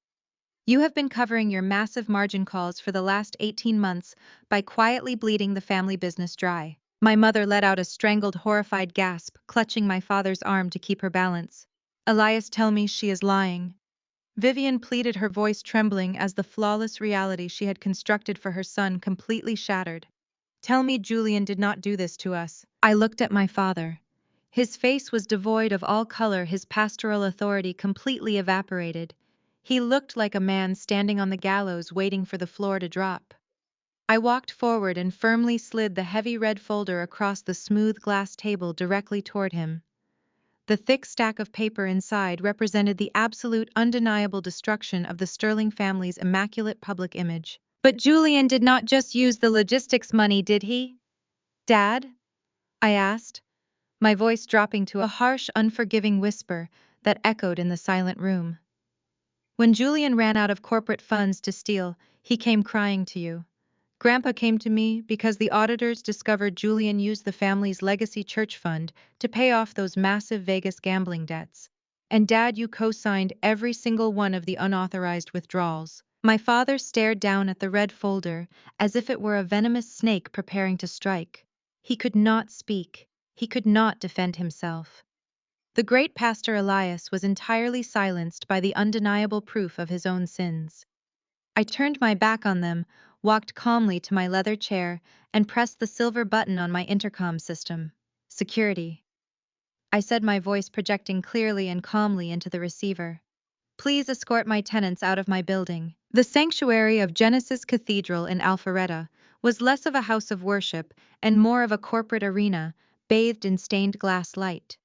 You have been covering your massive margin calls for the last 18 months by quietly bleeding the family business dry." My mother let out a strangled, horrified gasp, clutching my father's arm to keep her balance. "Elias, tell me she is lying." Vivian pleaded, her voice trembling as the flawless reality she had constructed for her son completely shattered. "Tell me Julian did not do this to us." I looked at my father. His face was devoid of all color, his pastoral authority completely evaporated. He looked like a man standing on the gallows waiting for the floor to drop. I walked forward and firmly slid the heavy red folder across the smooth glass table directly toward him. The thick stack of paper inside represented the absolute, undeniable destruction of the Sterling family's immaculate public image. But Julian did not just use the logistics money, did he? Dad? I asked, my voice dropping to a harsh, unforgiving whisper that echoed in the silent room. When Julian ran out of corporate funds to steal, he came crying to you. Grandpa came to me because the auditors discovered Julian used the family's legacy church fund to pay off those massive Vegas gambling debts. And Dad, you co-signed every single one of the unauthorized withdrawals. My father stared down at the red folder as if it were a venomous snake preparing to strike. He could not speak. He could not defend himself. The great Pastor Elias was entirely silenced by the undeniable proof of his own sins. I turned my back on them, walked calmly to my leather chair, and pressed the silver button on my intercom system. Security. I said, my voice projecting clearly and calmly into the receiver. Please escort my tenants out of my building. The sanctuary of Genesis Cathedral in Alpharetta was less of a house of worship and more of a corporate arena, bathed in stained glass light.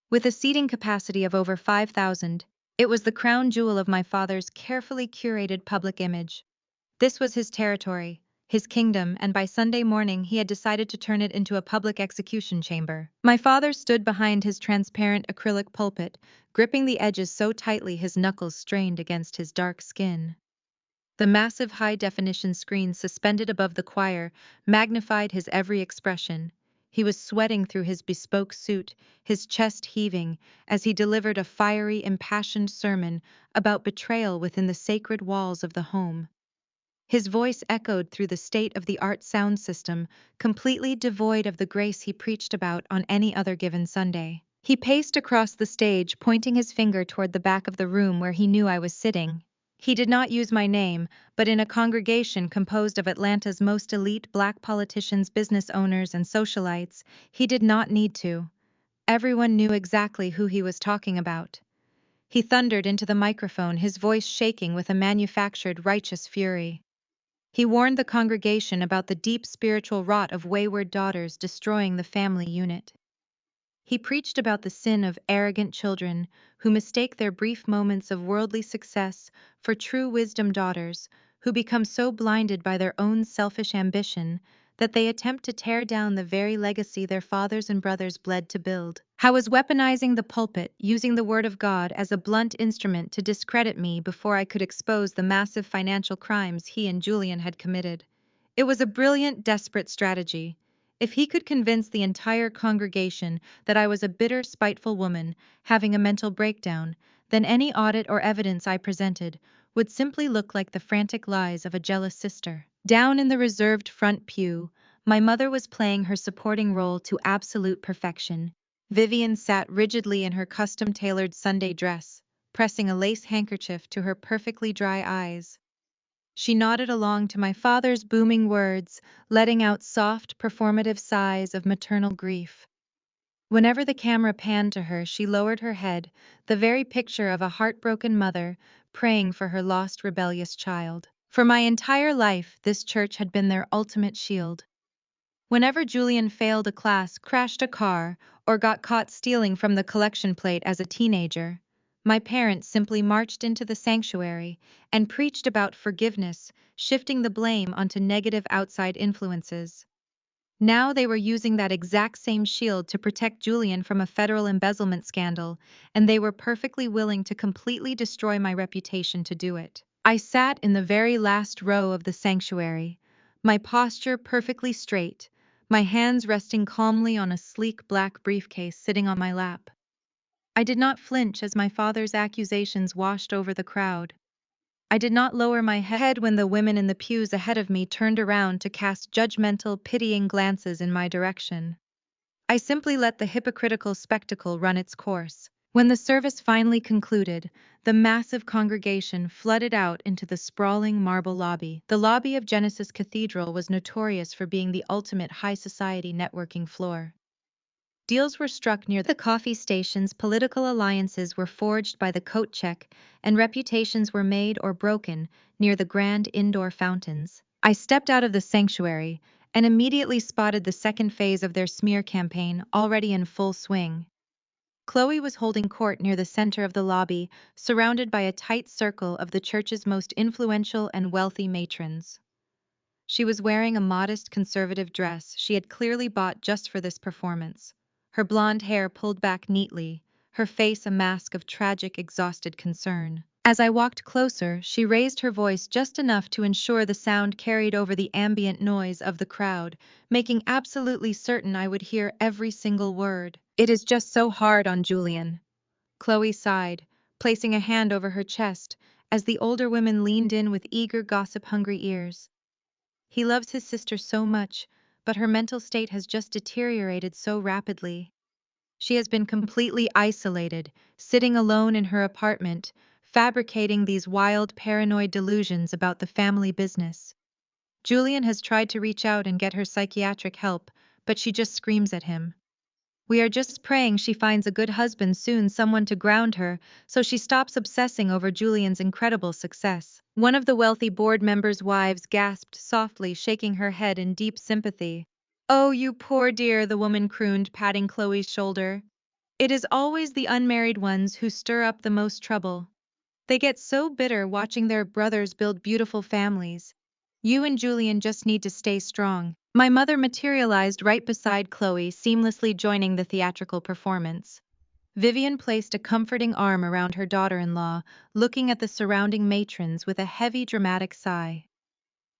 With a seating capacity of over 5,000, it was the crown jewel of my father's carefully curated public image. This was his territory, his kingdom, and by Sunday morning he had decided to turn it into a public execution chamber. My father stood behind his transparent acrylic pulpit, gripping the edges so tightly his knuckles strained against his dark skin. The massive high-definition screen suspended above the choir magnified his every expression. He was sweating through his bespoke suit, his chest heaving, as he delivered a fiery, impassioned sermon about betrayal within the sacred walls of the home. His voice echoed through the state-of-the-art sound system, completely devoid of the grace he preached about on any other given Sunday. He paced across the stage, pointing his finger toward the back of the room where he knew I was sitting. He did not use my name, but in a congregation composed of Atlanta's most elite Black politicians, business owners, and socialites, he did not need to. Everyone knew exactly who he was talking about. He thundered into the microphone, his voice shaking with a manufactured righteous fury. He warned the congregation about the deep spiritual rot of wayward daughters destroying the family unit. He preached about the sin of arrogant children who mistake their brief moments of worldly success for true wisdom, daughters who become so blinded by their own selfish ambition that they attempt to tear down the very legacy their fathers and brothers bled to build. How was weaponizing the pulpit, using the word of God as a blunt instrument to discredit me before I could expose the massive financial crimes he and Julian had committed. It was a brilliant, desperate strategy. If he could convince the entire congregation that I was a bitter, spiteful woman having a mental breakdown, then any audit or evidence I presented would simply look like the frantic lies of a jealous sister. Down in the reserved front pew, my mother was playing her supporting role to absolute perfection. Vivian sat rigidly in her custom-tailored Sunday dress, pressing a lace handkerchief to her perfectly dry eyes. She nodded along to my father's booming words, letting out soft, performative sighs of maternal grief. Whenever the camera panned to her, she lowered her head, the very picture of a heartbroken mother praying for her lost rebellious child. For my entire life, this church had been their ultimate shield. Whenever Julian failed a class, crashed a car, or got caught stealing from the collection plate as a teenager, my parents simply marched into the sanctuary and preached about forgiveness, shifting the blame onto negative outside influences. Now they were using that exact same shield to protect Julian from a federal embezzlement scandal, and they were perfectly willing to completely destroy my reputation to do it. I sat in the very last row of the sanctuary, my posture perfectly straight, my hands resting calmly on a sleek black briefcase sitting on my lap. I did not flinch as my father's accusations washed over the crowd. I did not lower my head when the women in the pews ahead of me turned around to cast judgmental, pitying glances in my direction. I simply let the hypocritical spectacle run its course. When the service finally concluded, the massive congregation flooded out into the sprawling marble lobby. The lobby of Genesis Cathedral was notorious for being the ultimate high society networking floor. Deals were struck near the coffee stations, political alliances were forged by the coat check, and reputations were made or broken near the grand indoor fountains. I stepped out of the sanctuary and immediately spotted the second phase of their smear campaign already in full swing. Chloe was holding court near the center of the lobby, surrounded by a tight circle of the church's most influential and wealthy matrons. She was wearing a modest conservative dress she had clearly bought just for this performance, her blonde hair pulled back neatly, her face a mask of tragic, exhausted concern. As I walked closer, she raised her voice just enough to ensure the sound carried over the ambient noise of the crowd, making absolutely certain I would hear every single word. "It is just so hard on Julian," Chloe sighed, placing a hand over her chest as the older women leaned in with eager, gossip-hungry ears. "He loves his sister so much, but her mental state has just deteriorated so rapidly. She has been completely isolated, sitting alone in her apartment, fabricating these wild, paranoid delusions about the family business. Julian has tried to reach out and get her psychiatric help, but she just screams at him. We are just praying she finds a good husband soon, someone to ground her, so she stops obsessing over Julian's incredible success." One of the wealthy board members' wives gasped softly, shaking her head in deep sympathy. "Oh, you poor dear," the woman crooned, patting Chloe's shoulder. "It is always the unmarried ones who stir up the most trouble. They get so bitter watching their brothers build beautiful families. You and Julian just need to stay strong." My mother materialized right beside Chloe, seamlessly joining the theatrical performance. Vivian placed a comforting arm around her daughter-in-law, looking at the surrounding matrons with a heavy, dramatic sigh.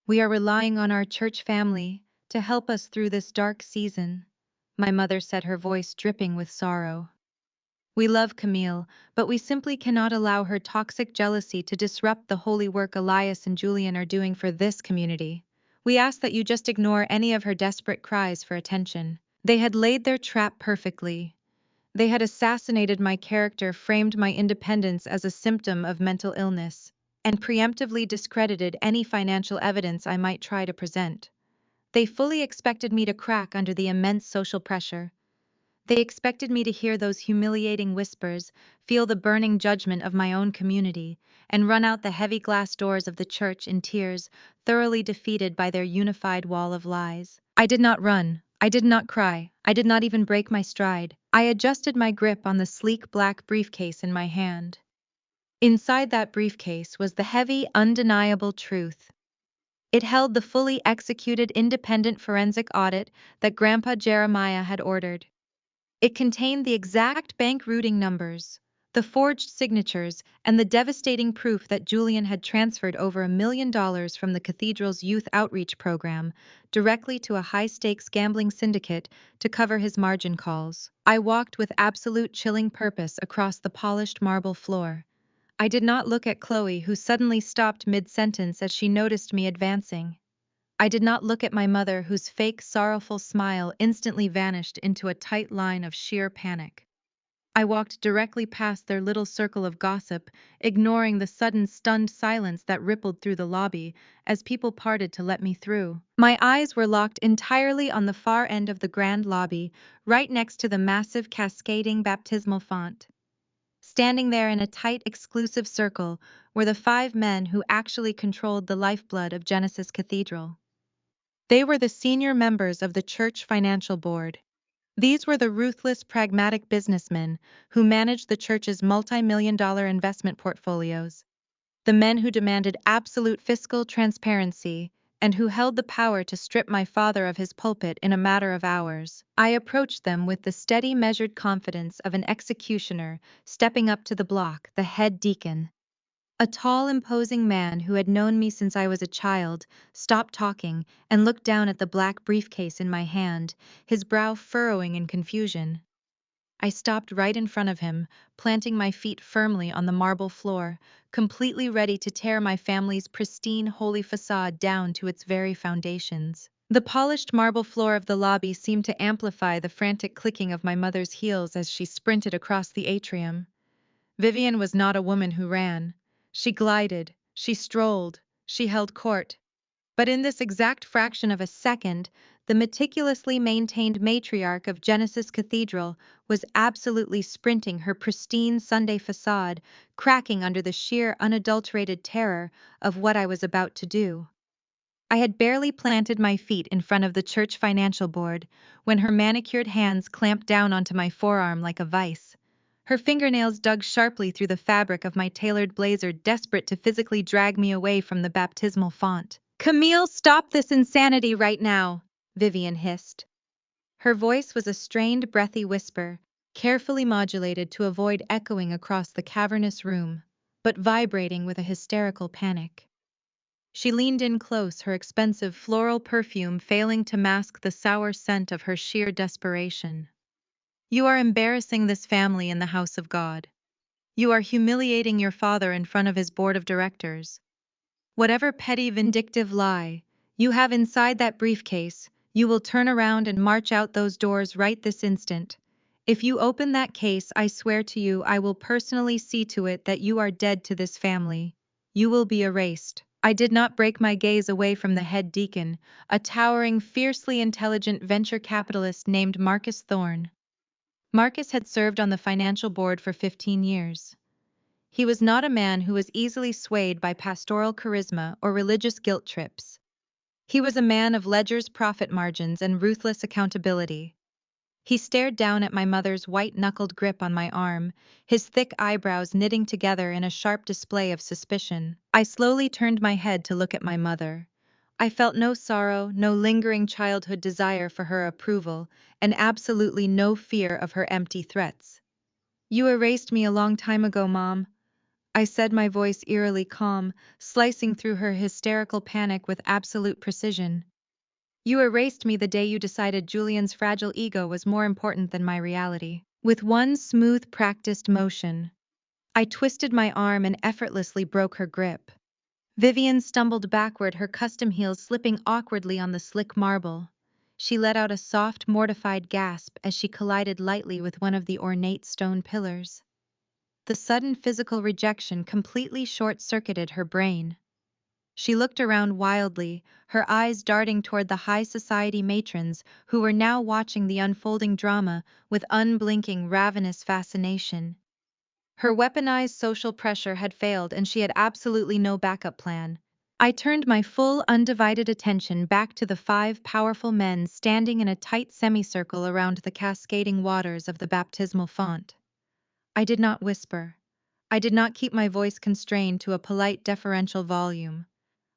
"We are relying on our church family to help us through this dark season," my mother said, her voice dripping with sorrow. "We love Camille, but we simply cannot allow her toxic jealousy to disrupt the holy work Elias and Julian are doing for this community. We ask that you just ignore any of her desperate cries for attention." They had laid their trap perfectly. They had assassinated my character, framed my independence as a symptom of mental illness, and preemptively discredited any financial evidence I might try to present. They fully expected me to crack under the immense social pressure. They expected me to hear those humiliating whispers, feel the burning judgment of my own community, and run out the heavy glass doors of the church in tears, thoroughly defeated by their unified wall of lies. I did not run. I did not cry. I did not even break my stride. I adjusted my grip on the sleek black briefcase in my hand. Inside that briefcase was the heavy, undeniable truth. It held the fully executed independent forensic audit that Grandpa Jeremiah had ordered. It contained the exact bank routing numbers, the forged signatures, and the devastating proof that Julian had transferred over $1 million from the cathedral's youth outreach program directly to a high-stakes gambling syndicate to cover his margin calls. I walked with absolute chilling purpose across the polished marble floor. I did not look at Chloe, who suddenly stopped mid-sentence as she noticed me advancing. I did not look at my mother, whose fake, sorrowful smile instantly vanished into a tight line of sheer panic. I walked directly past their little circle of gossip, ignoring the sudden stunned silence that rippled through the lobby as people parted to let me through. My eyes were locked entirely on the far end of the grand lobby, right next to the massive cascading baptismal font. Standing there in a tight, exclusive circle were the 5 men who actually controlled the lifeblood of Genesis Cathedral. They were the senior members of the church financial board. These were the ruthless, pragmatic businessmen who managed the church's multi-million-dollar investment portfolios, the men who demanded absolute fiscal transparency and who held the power to strip my father of his pulpit in a matter of hours. I approached them with the steady, measured confidence of an executioner stepping up to the block, the head deacon. A tall, imposing man who had known me since I was a child stopped talking and looked down at the black briefcase in my hand, his brow furrowing in confusion. I stopped right in front of him, planting my feet firmly on the marble floor, completely ready to tear my family's pristine, holy facade down to its very foundations. The polished marble floor of the lobby seemed to amplify the frantic clicking of my mother's heels as she sprinted across the atrium. Vivian was not a woman who ran. She glided, she strolled, she held court. But in this exact fraction of a second, the meticulously maintained matriarch of Genesis Cathedral was absolutely sprinting her pristine Sunday facade, cracking under the sheer unadulterated terror of what I was about to do. I had barely planted my feet in front of the church financial board when her manicured hands clamped down onto my forearm like a vice. Her fingernails dug sharply through the fabric of my tailored blazer, desperate to physically drag me away from the baptismal font. "Camille, stop this insanity right now," Vivian hissed. Her voice was a strained, breathy whisper, carefully modulated to avoid echoing across the cavernous room, but vibrating with a hysterical panic. She leaned in close, her expensive floral perfume failing to mask the sour scent of her sheer desperation. "You are embarrassing this family in the house of God. You are humiliating your father in front of his board of directors. Whatever petty vindictive lie you have inside that briefcase, you will turn around and march out those doors right this instant. If you open that case, I swear to you, I will personally see to it that you are dead to this family. You will be erased." I did not break my gaze away from the head deacon, a towering, fiercely intelligent venture capitalist named Marcus Thorne. Marcus had served on the financial board for 15 years. He was not a man who was easily swayed by pastoral charisma or religious guilt trips. He was a man of ledgers, profit margins, and ruthless accountability. He stared down at my mother's white-knuckled grip on my arm, his thick eyebrows knitting together in a sharp display of suspicion. I slowly turned my head to look at my mother. I felt no sorrow, no lingering childhood desire for her approval, and absolutely no fear of her empty threats. "You erased me a long time ago, Mom," I said, my voice eerily calm, slicing through her hysterical panic with absolute precision. "You erased me the day you decided Julian's fragile ego was more important than my reality." With one smooth, practiced motion, I twisted my arm and effortlessly broke her grip. Vivian stumbled backward, her custom heels slipping awkwardly on the slick marble. She let out a soft, mortified gasp as she collided lightly with one of the ornate stone pillars. The sudden physical rejection completely short-circuited her brain. She looked around wildly, her eyes darting toward the high society matrons who were now watching the unfolding drama with unblinking, ravenous fascination. Her weaponized social pressure had failed, and she had absolutely no backup plan. I turned my full, undivided attention back to the 5 powerful men standing in a tight semicircle around the cascading waters of the baptismal font. I did not whisper. I did not keep my voice constrained to a polite, deferential volume.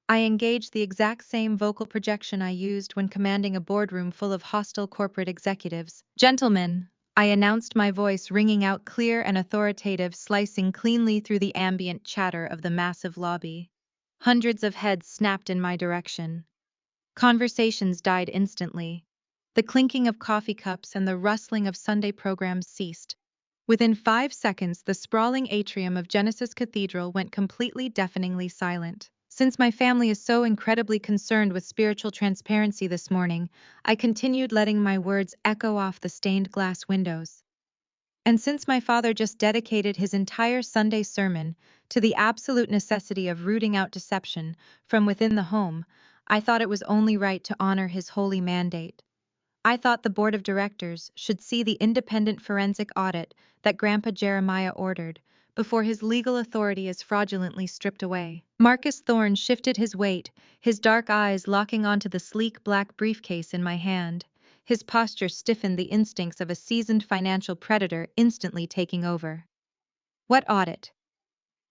I engaged the exact same vocal projection I used when commanding a boardroom full of hostile corporate executives. "Gentlemen," I announced, my voice ringing out clear and authoritative, slicing cleanly through the ambient chatter of the massive lobby. Hundreds of heads snapped in my direction. Conversations died instantly. The clinking of coffee cups and the rustling of Sunday programs ceased. Within 5 seconds, the sprawling atrium of Genesis Cathedral went completely, deafeningly silent. Since my family is so incredibly concerned with spiritual transparency this morning, I continued, letting my words echo off the stained glass windows. And since my father just dedicated his entire Sunday sermon to the absolute necessity of rooting out deception from within the home, I thought it was only right to honor his holy mandate. I thought the board of directors should see the independent forensic audit that Grandpa Jeremiah ordered before his legal authority is fraudulently stripped away. Marcus Thorne shifted his weight, his dark eyes locking onto the sleek black briefcase in my hand. His posture stiffened, the instincts of a seasoned financial predator instantly taking over. "What audit?"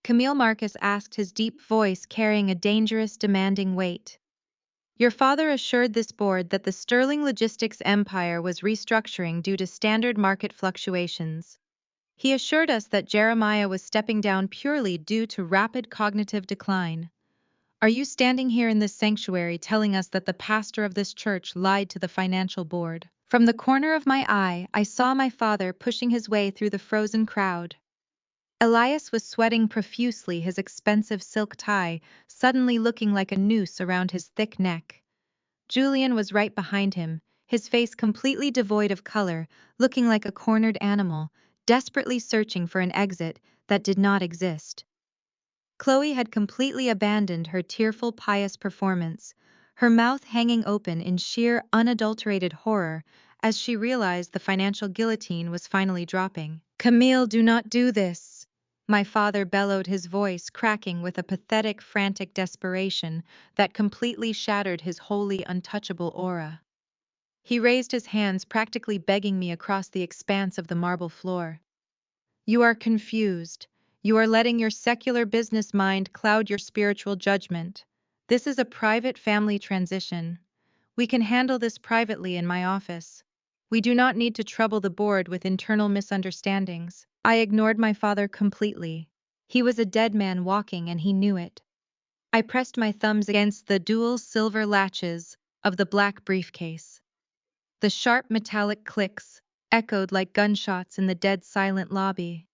Camille Marcus asked, his deep voice carrying a dangerous, demanding weight. "Your father assured this board that the Sterling Logistics empire was restructuring due to standard market fluctuations. He assured us that Jeremiah was stepping down purely due to rapid cognitive decline. Are you standing here in this sanctuary telling us that the pastor of this church lied to the financial board?" From the corner of my eye, I saw my father pushing his way through the frozen crowd. Elias was sweating profusely, his expensive silk tie suddenly looking like a noose around his thick neck. Julian was right behind him, his face completely devoid of color, looking like a cornered animal, desperately searching for an exit that did not exist. Chloe had completely abandoned her tearful, pious performance, her mouth hanging open in sheer, unadulterated horror as she realized the financial guillotine was finally dropping. "Camille, do not do this!" My father bellowed, his voice cracking with a pathetic, frantic desperation that completely shattered his wholly untouchable aura. He raised his hands, practically begging me across the expanse of the marble floor. "You are confused. You are letting your secular business mind cloud your spiritual judgment. This is a private family transition. We can handle this privately in my office. We do not need to trouble the board with internal misunderstandings." I ignored my father completely. He was a dead man walking, and he knew it. I pressed my thumbs against the dual silver latches of the black briefcase. The sharp metallic clicks echoed like gunshots in the dead silent lobby.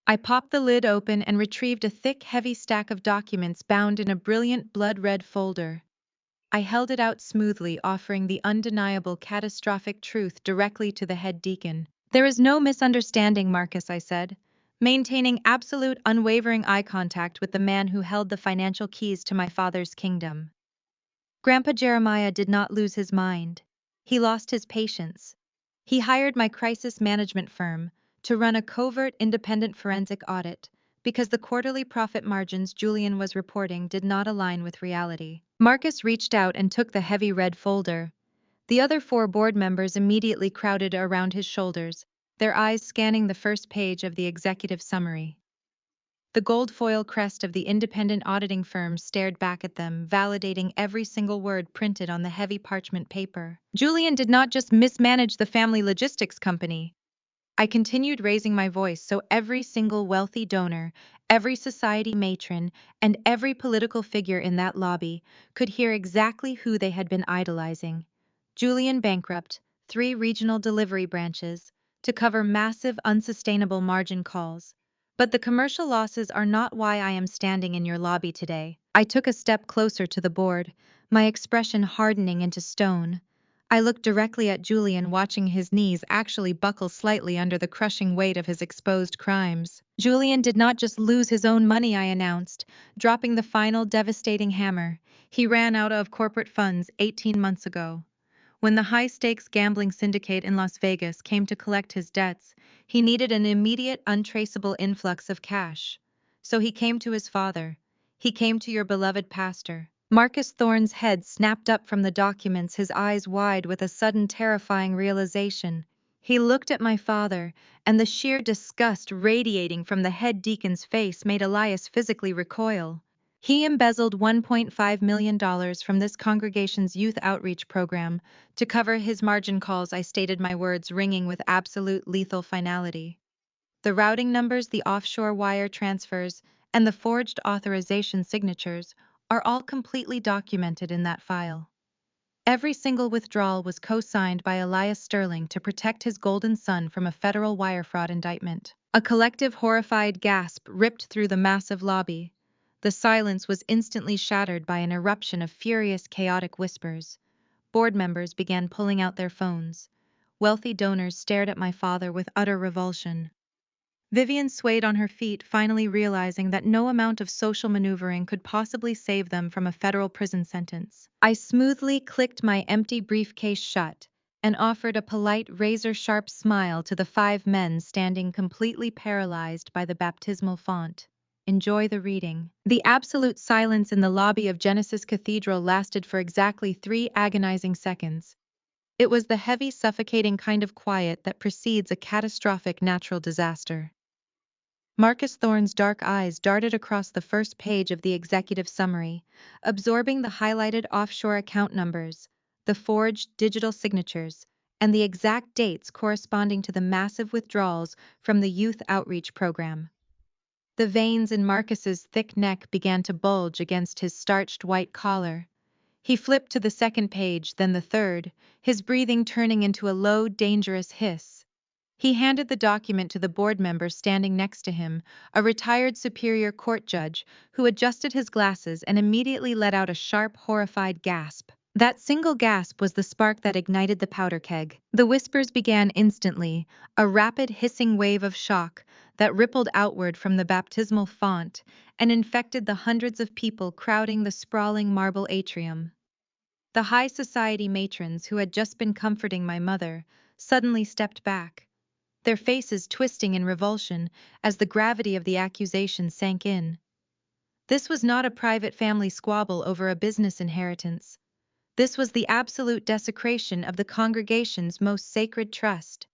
I popped the lid open and retrieved a thick, heavy stack of documents bound in a brilliant blood-red folder. I held it out smoothly, offering the undeniable catastrophic truth directly to the head deacon. "There is no misunderstanding, Marcus," I said, maintaining absolute, unwavering eye contact with the man who held the financial keys to my father's kingdom. Grandpa Jeremiah did not lose his mind. He lost his patience. He hired my crisis management firm to run a covert independent forensic audit because the quarterly profit margins Julian was reporting did not align with reality. Marcus reached out and took the heavy red folder. The other 4 board members immediately crowded around his shoulders, their eyes scanning the first page of the executive summary. The gold foil crest of the independent auditing firm stared back at them, validating every single word printed on the heavy parchment paper. Julian did not just mismanage the family logistics company. I continued, raising my voice so every single wealthy donor, every society matron, and every political figure in that lobby could hear exactly who they had been idolizing. Julian bankrupt 3 regional delivery branches to cover massive, unsustainable margin calls. But the commercial losses are not why I am standing in your lobby today. I took a step closer to the board, my expression hardening into stone. I looked directly at Julian, watching his knees actually buckle slightly under the crushing weight of his exposed crimes. Julian did not just lose his own money, I announced, dropping the final devastating hammer. He ran out of corporate funds 18 months ago. When the high-stakes gambling syndicate in Las Vegas came to collect his debts, he needed an immediate, untraceable influx of cash. So he came to his father. He came to your beloved pastor. Marcus Thorne's head snapped up from the documents, his eyes wide with a sudden terrifying realization. He looked at my father, and the sheer disgust radiating from the head deacon's face made Elias physically recoil. He embezzled $1.5 million from this congregation's youth outreach program to cover his margin calls. I stated, my words ringing with absolute lethal finality. The routing numbers, the offshore wire transfers, and the forged authorization signatures are all completely documented in that file. Every single withdrawal was co-signed by Elias Sterling to protect his golden son from a federal wire fraud indictment. A collective horrified gasp ripped through the massive lobby. The silence was instantly shattered by an eruption of furious, chaotic whispers. Board members began pulling out their phones. Wealthy donors stared at my father with utter revulsion. Vivian swayed on her feet, finally realizing that no amount of social maneuvering could possibly save them from a federal prison sentence. I smoothly clicked my empty briefcase shut and offered a polite, razor-sharp smile to the 5 men standing completely paralyzed by the baptismal font. Enjoy the reading. The absolute silence in the lobby of Genesis Cathedral lasted for exactly 3 agonizing seconds. It was the heavy, suffocating kind of quiet that precedes a catastrophic natural disaster. Marcus Thorne's dark eyes darted across the first page of the executive summary, absorbing the highlighted offshore account numbers, the forged digital signatures, and the exact dates corresponding to the massive withdrawals from the youth outreach program. The veins in Marcus's thick neck began to bulge against his starched white collar. He flipped to the second page, then the third, his breathing turning into a low, dangerous hiss. He handed the document to the board member standing next to him, a retired Superior Court judge who adjusted his glasses and immediately let out a sharp, horrified gasp. That single gasp was the spark that ignited the powder keg. The whispers began instantly, a rapid, hissing wave of shock that rippled outward from the baptismal font and infected the hundreds of people crowding the sprawling marble atrium. The high society matrons who had just been comforting my mother suddenly stepped back, their faces twisting in revulsion as the gravity of the accusation sank in. This was not a private family squabble over a business inheritance. This was the absolute desecration of the congregation's most sacred trust.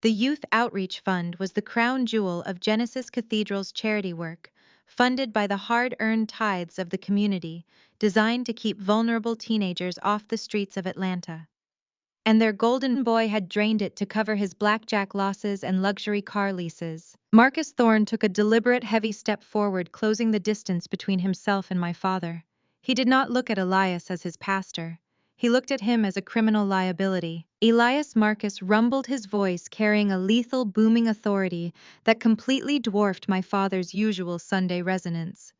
The Youth Outreach Fund was the crown jewel of Genesis Cathedral's charity work, funded by the hard-earned tithes of the community, designed to keep vulnerable teenagers off the streets of Atlanta. And their golden boy had drained it to cover his blackjack losses and luxury car leases. Marcus Thorne took a deliberate heavy step forward, closing the distance between himself and my father. He did not look at Elias as his pastor. He looked at him as a criminal liability. Elias Marcus rumbled his voice, carrying a lethal, booming authority that completely dwarfed my father's usual Sunday resonance.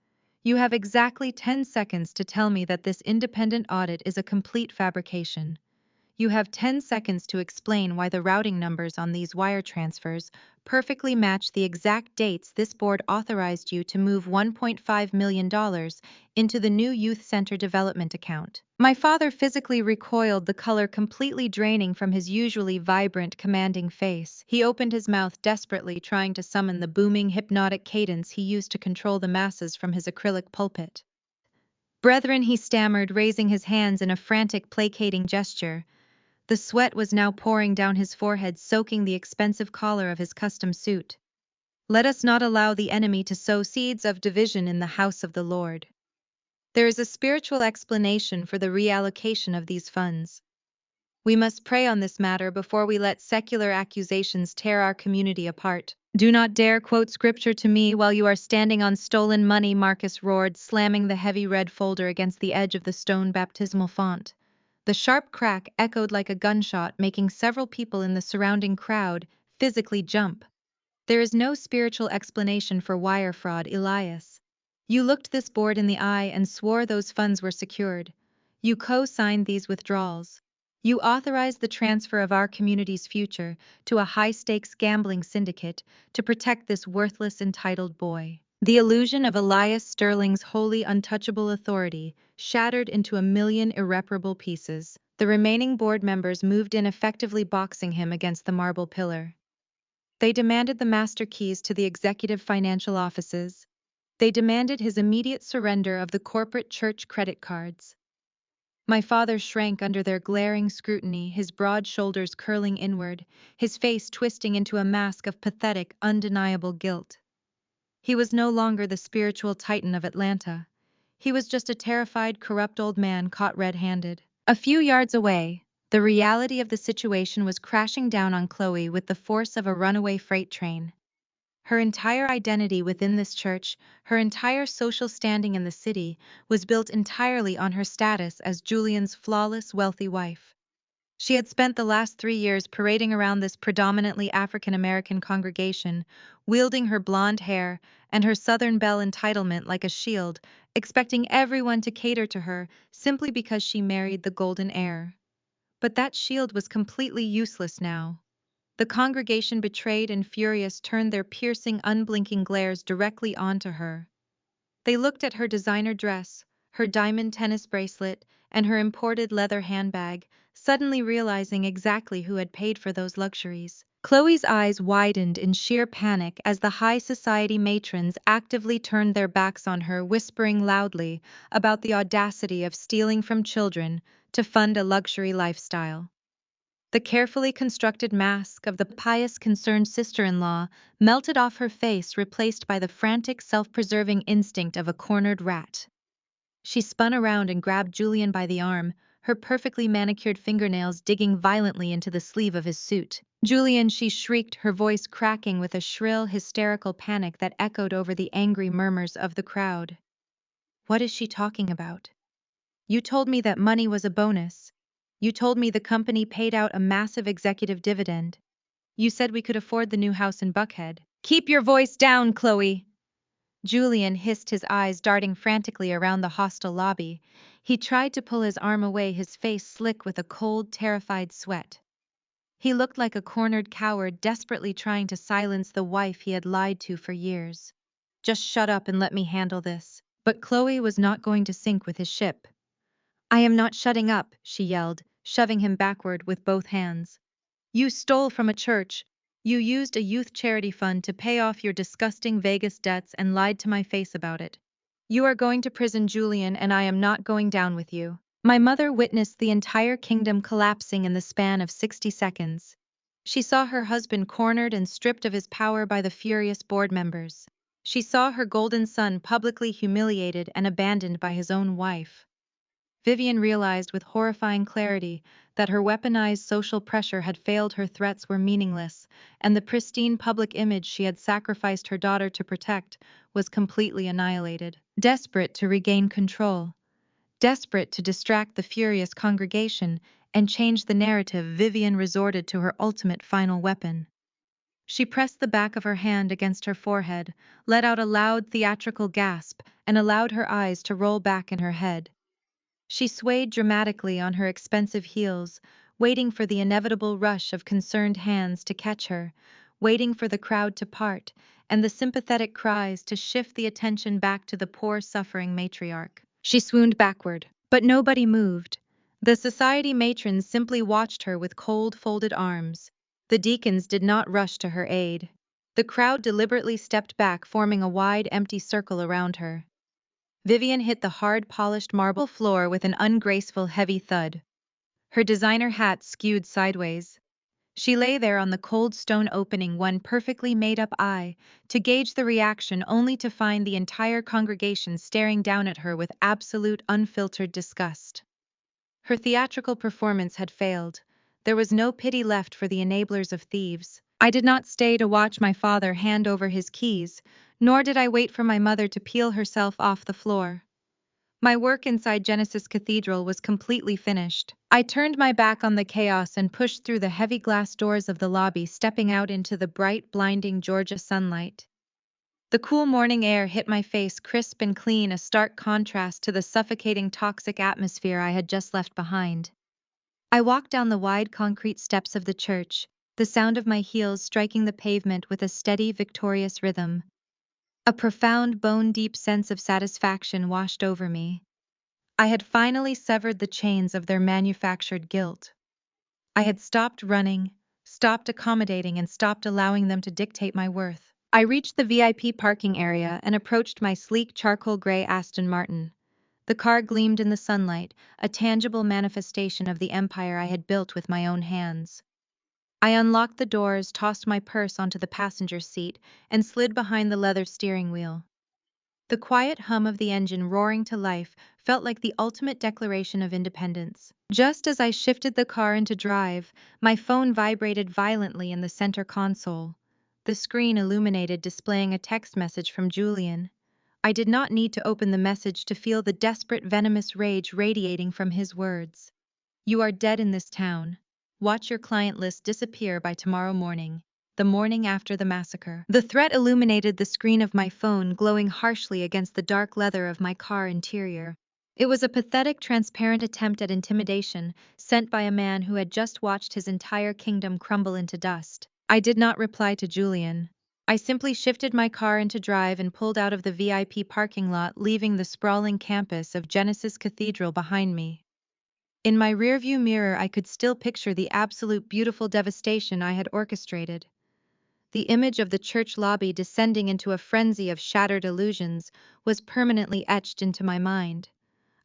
You have exactly 10 seconds to tell me that this independent audit is a complete fabrication. You have 10 seconds to explain why the routing numbers on these wire transfers perfectly match the exact dates this board authorized you to move $1.5 million into the new Youth Center development account. My father physically recoiled, the color completely draining from his usually vibrant, commanding face. He opened his mouth desperately, trying to summon the booming, hypnotic cadence he used to control the masses from his acrylic pulpit. Brethren, he stammered, raising his hands in a frantic, placating gesture. The sweat was now pouring down his forehead, soaking the expensive collar of his custom suit. Let us not allow the enemy to sow seeds of division in the house of the Lord. There is a spiritual explanation for the reallocation of these funds. We must pray on this matter before we let secular accusations tear our community apart. Do not dare quote scripture to me while you are standing on stolen money, Marcus roared, slamming the heavy red folder against the edge of the stone baptismal font. The sharp crack echoed like a gunshot, making several people in the surrounding crowd physically jump. There is no spiritual explanation for wire fraud, Elias. You looked this board in the eye and swore those funds were secured. You co-signed these withdrawals. You authorized the transfer of our community's future to a high-stakes gambling syndicate to protect this worthless, entitled boy. The illusion of Elias Sterling's wholly untouchable authority shattered into a million irreparable pieces. The remaining board members moved in, effectively boxing him against the marble pillar. They demanded the master keys to the executive financial offices. They demanded his immediate surrender of the corporate church credit cards. My father shrank under their glaring scrutiny, his broad shoulders curling inward, his face twisting into a mask of pathetic, undeniable guilt. He was no longer the spiritual titan of Atlanta. He was just a terrified, corrupt old man caught red-handed. A few yards away, the reality of the situation was crashing down on Chloe with the force of a runaway freight train. Her entire identity within this church, her entire social standing in the city, was built entirely on her status as Julian's flawless, wealthy wife. She had spent the last 3 years parading around this predominantly African-American congregation, wielding her blonde hair and her Southern belle entitlement like a shield, expecting everyone to cater to her simply because she married the golden heir. But that shield was completely useless now. The congregation, betrayed and furious, turned their piercing, unblinking glares directly onto her. They looked at her designer dress, her diamond tennis bracelet, and her imported leather handbag, suddenly realizing exactly who had paid for those luxuries. Chloe's eyes widened in sheer panic as the high society matrons actively turned their backs on her, whispering loudly about the audacity of stealing from children to fund a luxury lifestyle. The carefully constructed mask of the pious, concerned sister-in-law melted off her face, replaced by the frantic, self-preserving instinct of a cornered rat. She spun around and grabbed Julian by the arm, her perfectly manicured fingernails digging violently into the sleeve of his suit. "Julian," she shrieked, her voice cracking with a shrill, hysterical panic that echoed over the angry murmurs of the crowd. "What is she talking about? You told me that money was a bonus. You told me the company paid out a massive executive dividend. You said we could afford the new house in Buckhead." "Keep your voice down, Chloe!" Julian hissed, his eyes darting frantically around the hostile lobby. He tried to pull his arm away, his face slick with a cold, terrified sweat. He looked like a cornered coward desperately trying to silence the wife he had lied to for years. "Just shut up and let me handle this." But Chloe was not going to sink with his ship. I am not shutting up, she yelled, shoving him backward with both hands. You stole from a church. You used a youth charity fund to pay off your disgusting Vegas debts and lied to my face about it. You are going to prison, Julian, and I am not going down with you. My mother witnessed the entire kingdom collapsing in the span of 60 seconds. She saw her husband cornered and stripped of his power by the furious board members. She saw her golden son publicly humiliated and abandoned by his own wife. Vivian realized with horrifying clarity that her weaponized social pressure had failed. Her threats were meaningless, and the pristine public image she had sacrificed her daughter to protect was completely annihilated. Desperate to regain control, desperate to distract the furious congregation and change the narrative, Vivian resorted to her ultimate final weapon. She pressed the back of her hand against her forehead, let out a loud theatrical gasp, and allowed her eyes to roll back in her head. She swayed dramatically on her expensive heels, waiting for the inevitable rush of concerned hands to catch her, waiting for the crowd to part, and the sympathetic cries to shift the attention back to the poor suffering matriarch. She swooned backward, but nobody moved. The society matrons simply watched her with cold folded arms. The deacons did not rush to her aid. The crowd deliberately stepped back, forming a wide, empty circle around her. Vivian hit the hard, polished marble floor with an ungraceful, heavy thud. Her designer hat skewed sideways. She lay there on the cold stone, opening one perfectly made-up eye to gauge the reaction, only to find the entire congregation staring down at her with absolute, unfiltered disgust. Her theatrical performance had failed. There was no pity left for the enablers of thieves. I did not stay to watch my father hand over his keys, nor did I wait for my mother to peel herself off the floor. My work inside Genesis Cathedral was completely finished. I turned my back on the chaos and pushed through the heavy glass doors of the lobby, stepping out into the bright, blinding Georgia sunlight. The cool morning air hit my face, crisp and clean, a stark contrast to the suffocating, toxic atmosphere I had just left behind. I walked down the wide concrete steps of the church, the sound of my heels striking the pavement with a steady, victorious rhythm. A profound, bone-deep sense of satisfaction washed over me. I had finally severed the chains of their manufactured guilt. I had stopped running, stopped accommodating, and stopped allowing them to dictate my worth. I reached the VIP parking area and approached my sleek charcoal gray Aston Martin. The car gleamed in the sunlight, a tangible manifestation of the empire I had built with my own hands. I unlocked the doors, tossed my purse onto the passenger seat, and slid behind the leather steering wheel. The quiet hum of the engine roaring to life felt like the ultimate declaration of independence. Just as I shifted the car into drive, my phone vibrated violently in the center console. The screen illuminated, displaying a text message from Julian. I did not need to open the message to feel the desperate, venomous rage radiating from his words. You are dead in this town. Watch your client list disappear by tomorrow morning, the morning after the massacre. The threat illuminated the screen of my phone, glowing harshly against the dark leather of my car interior. It was a pathetic, transparent attempt at intimidation, sent by a man who had just watched his entire kingdom crumble into dust. I did not reply to Julian. I simply shifted my car into drive and pulled out of the VIP parking lot, leaving the sprawling campus of Genesis Cathedral behind me. In my rearview mirror, I could still picture the absolute beautiful devastation I had orchestrated. The image of the church lobby descending into a frenzy of shattered illusions was permanently etched into my mind.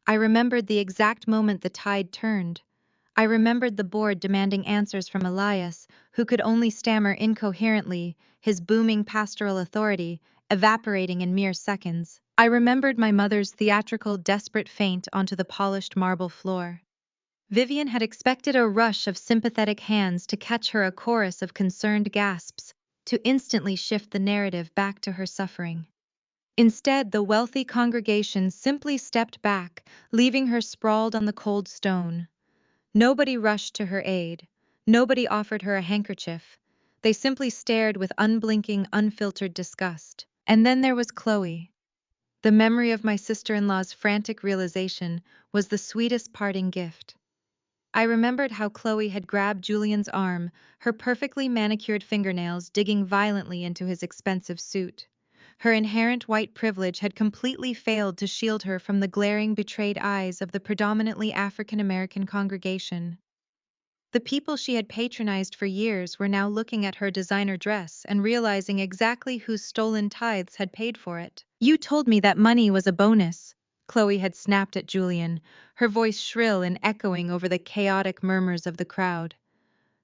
I remembered the exact moment the tide turned. I remembered the board demanding answers from Elias, who could only stammer incoherently, his booming pastoral authority evaporating in mere seconds. I remembered my mother's theatrical, desperate faint onto the polished marble floor. Vivian had expected a rush of sympathetic hands to catch her, a chorus of concerned gasps, to instantly shift the narrative back to her suffering. Instead, the wealthy congregation simply stepped back, leaving her sprawled on the cold stone. Nobody rushed to her aid. Nobody offered her a handkerchief. They simply stared with unblinking, unfiltered disgust. And then there was Chloe. The memory of my sister-in-law's frantic realization was the sweetest parting gift. I remembered how Chloe had grabbed Julian's arm, her perfectly manicured fingernails digging violently into his expensive suit. Her inherent white privilege had completely failed to shield her from the glaring, betrayed eyes of the predominantly African American congregation. The people she had patronized for years were now looking at her designer dress and realizing exactly whose stolen tithes had paid for it. "You told me that money was a bonus," Chloe had snapped at Julian, her voice shrill and echoing over the chaotic murmurs of the crowd.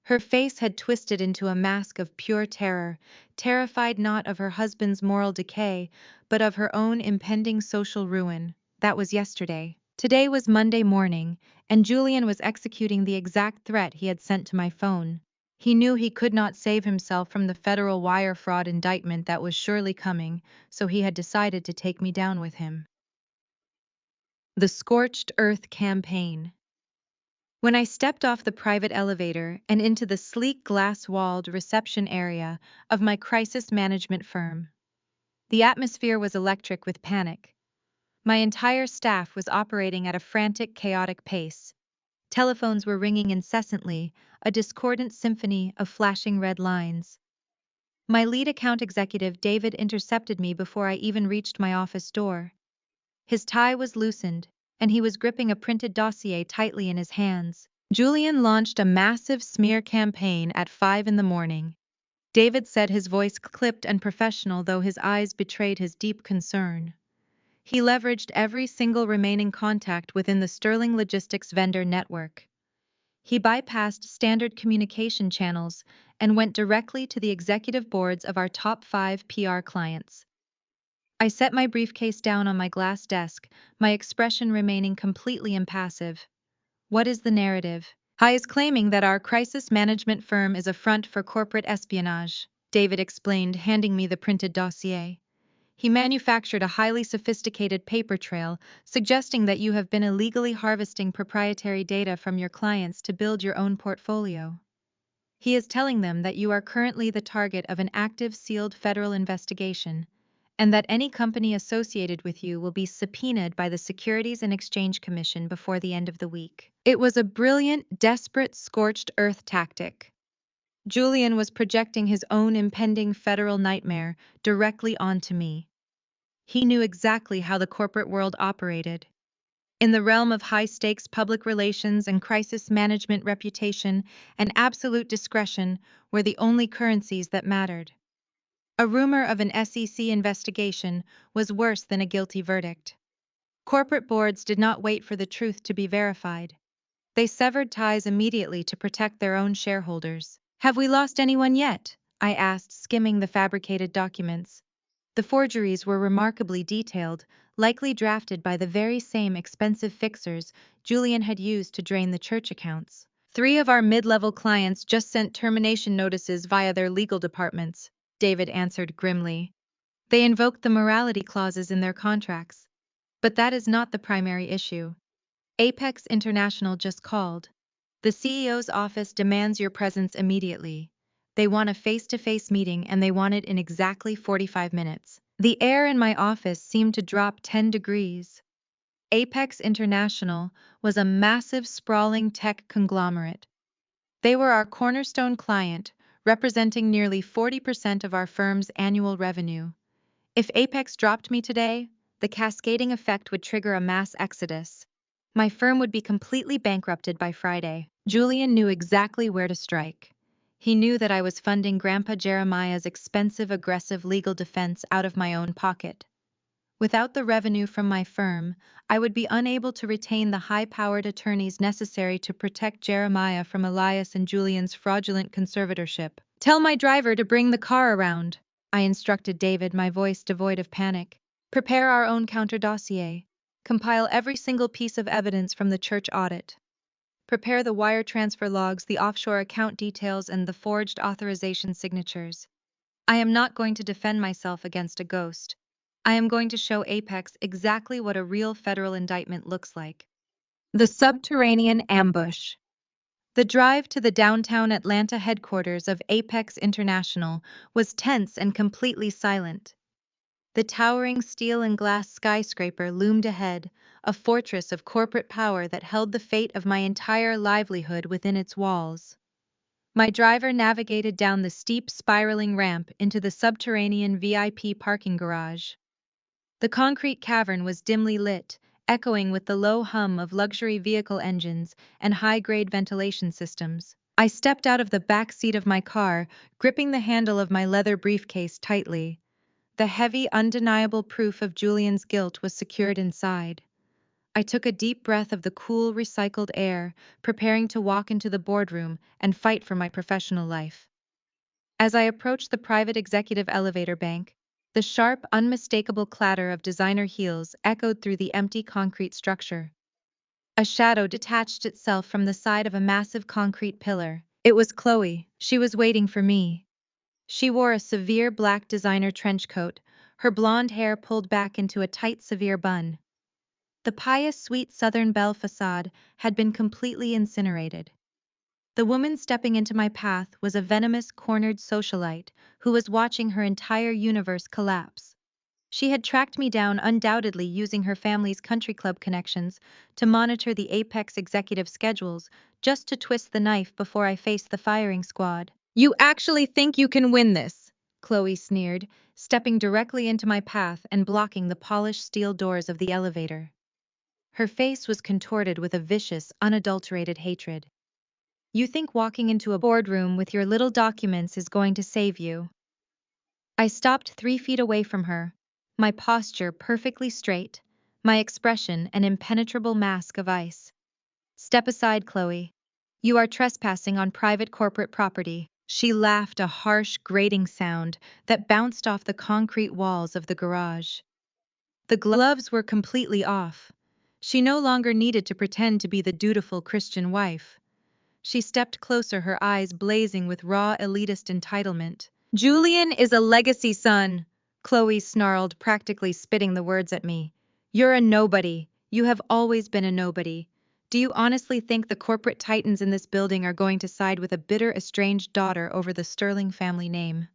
Her face had twisted into a mask of pure terror, terrified not of her husband's moral decay, but of her own impending social ruin. That was yesterday. Today was Monday morning, and Julian was executing the exact threat he had sent to my phone. He knew he could not save himself from the federal wire fraud indictment that was surely coming, so he had decided to take me down with him. The Scorched Earth Campaign. When I stepped off the private elevator and into the sleek glass-walled reception area of my crisis management firm, the atmosphere was electric with panic. My entire staff was operating at a frantic, chaotic pace. Telephones were ringing incessantly, a discordant symphony of flashing red lines. My lead account executive, David, intercepted me before I even reached my office door. His tie was loosened, and he was gripping a printed dossier tightly in his hands. Julian launched a massive smear campaign at 5 in the morning. David said, his voice clipped and professional, though his eyes betrayed his deep concern. He leveraged every single remaining contact within the Sterling Logistics vendor network. He bypassed standard communication channels and went directly to the executive boards of our top 5 PR clients. I set my briefcase down on my glass desk, my expression remaining completely impassive. What is the narrative? He is claiming that our crisis management firm is a front for corporate espionage, David explained, handing me the printed dossier. He manufactured a highly sophisticated paper trail, suggesting that you have been illegally harvesting proprietary data from your clients to build your own portfolio. He is telling them that you are currently the target of an active sealed federal investigation, and that any company associated with you will be subpoenaed by the Securities and Exchange Commission before the end of the week. It was a brilliant, desperate, scorched earth tactic. Julian was projecting his own impending federal nightmare directly onto me. He knew exactly how the corporate world operated. In the realm of high-stakes public relations and crisis management, reputation and absolute discretion were the only currencies that mattered. A rumor of an SEC investigation was worse than a guilty verdict. Corporate boards did not wait for the truth to be verified. They severed ties immediately to protect their own shareholders. "Have we lost anyone yet?" I asked, skimming the fabricated documents. The forgeries were remarkably detailed, likely drafted by the very same expensive fixers Julian had used to drain the church accounts. 3 of our mid-level clients just sent termination notices via their legal departments, David answered grimly. They invoked the morality clauses in their contracts. But that is not the primary issue. Apex International just called. The CEO's office demands your presence immediately. They want a face-to-face meeting, and they want it in exactly 45 minutes. The air in my office seemed to drop 10 degrees. Apex International was a massive, sprawling tech conglomerate. They were our cornerstone client, representing nearly 40% of our firm's annual revenue. If Apex dropped me today, the cascading effect would trigger a mass exodus. My firm would be completely bankrupted by Friday. Julian knew exactly where to strike. He knew that I was funding Grandpa Jeremiah's expensive, aggressive legal defense out of my own pocket. Without the revenue from my firm, I would be unable to retain the high-powered attorneys necessary to protect Jeremiah from Elias and Julian's fraudulent conservatorship. "Tell my driver to bring the car around," I instructed David, my voice devoid of panic. "Prepare our own counter dossier. Compile every single piece of evidence from the church audit. Prepare the wire transfer logs, the offshore account details, and the forged authorization signatures. I am not going to defend myself against a ghost. I am going to show Apex exactly what a real federal indictment looks like." The subterranean ambush. The drive to the downtown Atlanta headquarters of Apex International was tense and completely silent. The towering steel and glass skyscraper loomed ahead, a fortress of corporate power that held the fate of my entire livelihood within its walls. My driver navigated down the steep spiraling ramp into the subterranean VIP parking garage. The concrete cavern was dimly lit, echoing with the low hum of luxury vehicle engines and high-grade ventilation systems. I stepped out of the back seat of my car, gripping the handle of my leather briefcase tightly. The heavy, undeniable proof of Julian's guilt was secured inside. I took a deep breath of the cool, recycled air, preparing to walk into the boardroom and fight for my professional life. As I approached the private executive elevator bank, the sharp, unmistakable clatter of designer heels echoed through the empty concrete structure. A shadow detached itself from the side of a massive concrete pillar. It was Chloe. She was waiting for me. She wore a severe black designer trench coat, her blonde hair pulled back into a tight, severe bun. The pious, sweet Southern belle facade had been completely incinerated. The woman stepping into my path was a venomous, cornered socialite who was watching her entire universe collapse. She had tracked me down, undoubtedly using her family's country club connections to monitor the Apex executive schedules, just to twist the knife before I faced the firing squad. "You actually think you can win this?" Chloe sneered, stepping directly into my path and blocking the polished steel doors of the elevator. Her face was contorted with a vicious, unadulterated hatred. "You think walking into a boardroom with your little documents is going to save you?" I stopped 3 feet away from her, my posture perfectly straight, my expression an impenetrable mask of ice. "Step aside, Chloe. You are trespassing on private corporate property." She laughed, a harsh, grating sound that bounced off the concrete walls of the garage. The gloves were completely off. She no longer needed to pretend to be the dutiful Christian wife. She stepped closer, her eyes blazing with raw elitist entitlement. "Julian is a legacy son," Chloe snarled, practically spitting the words at me. "You're a nobody. You have always been a nobody. Do you honestly think the corporate titans in this building are going to side with a bitter, estranged daughter over the sterling family name?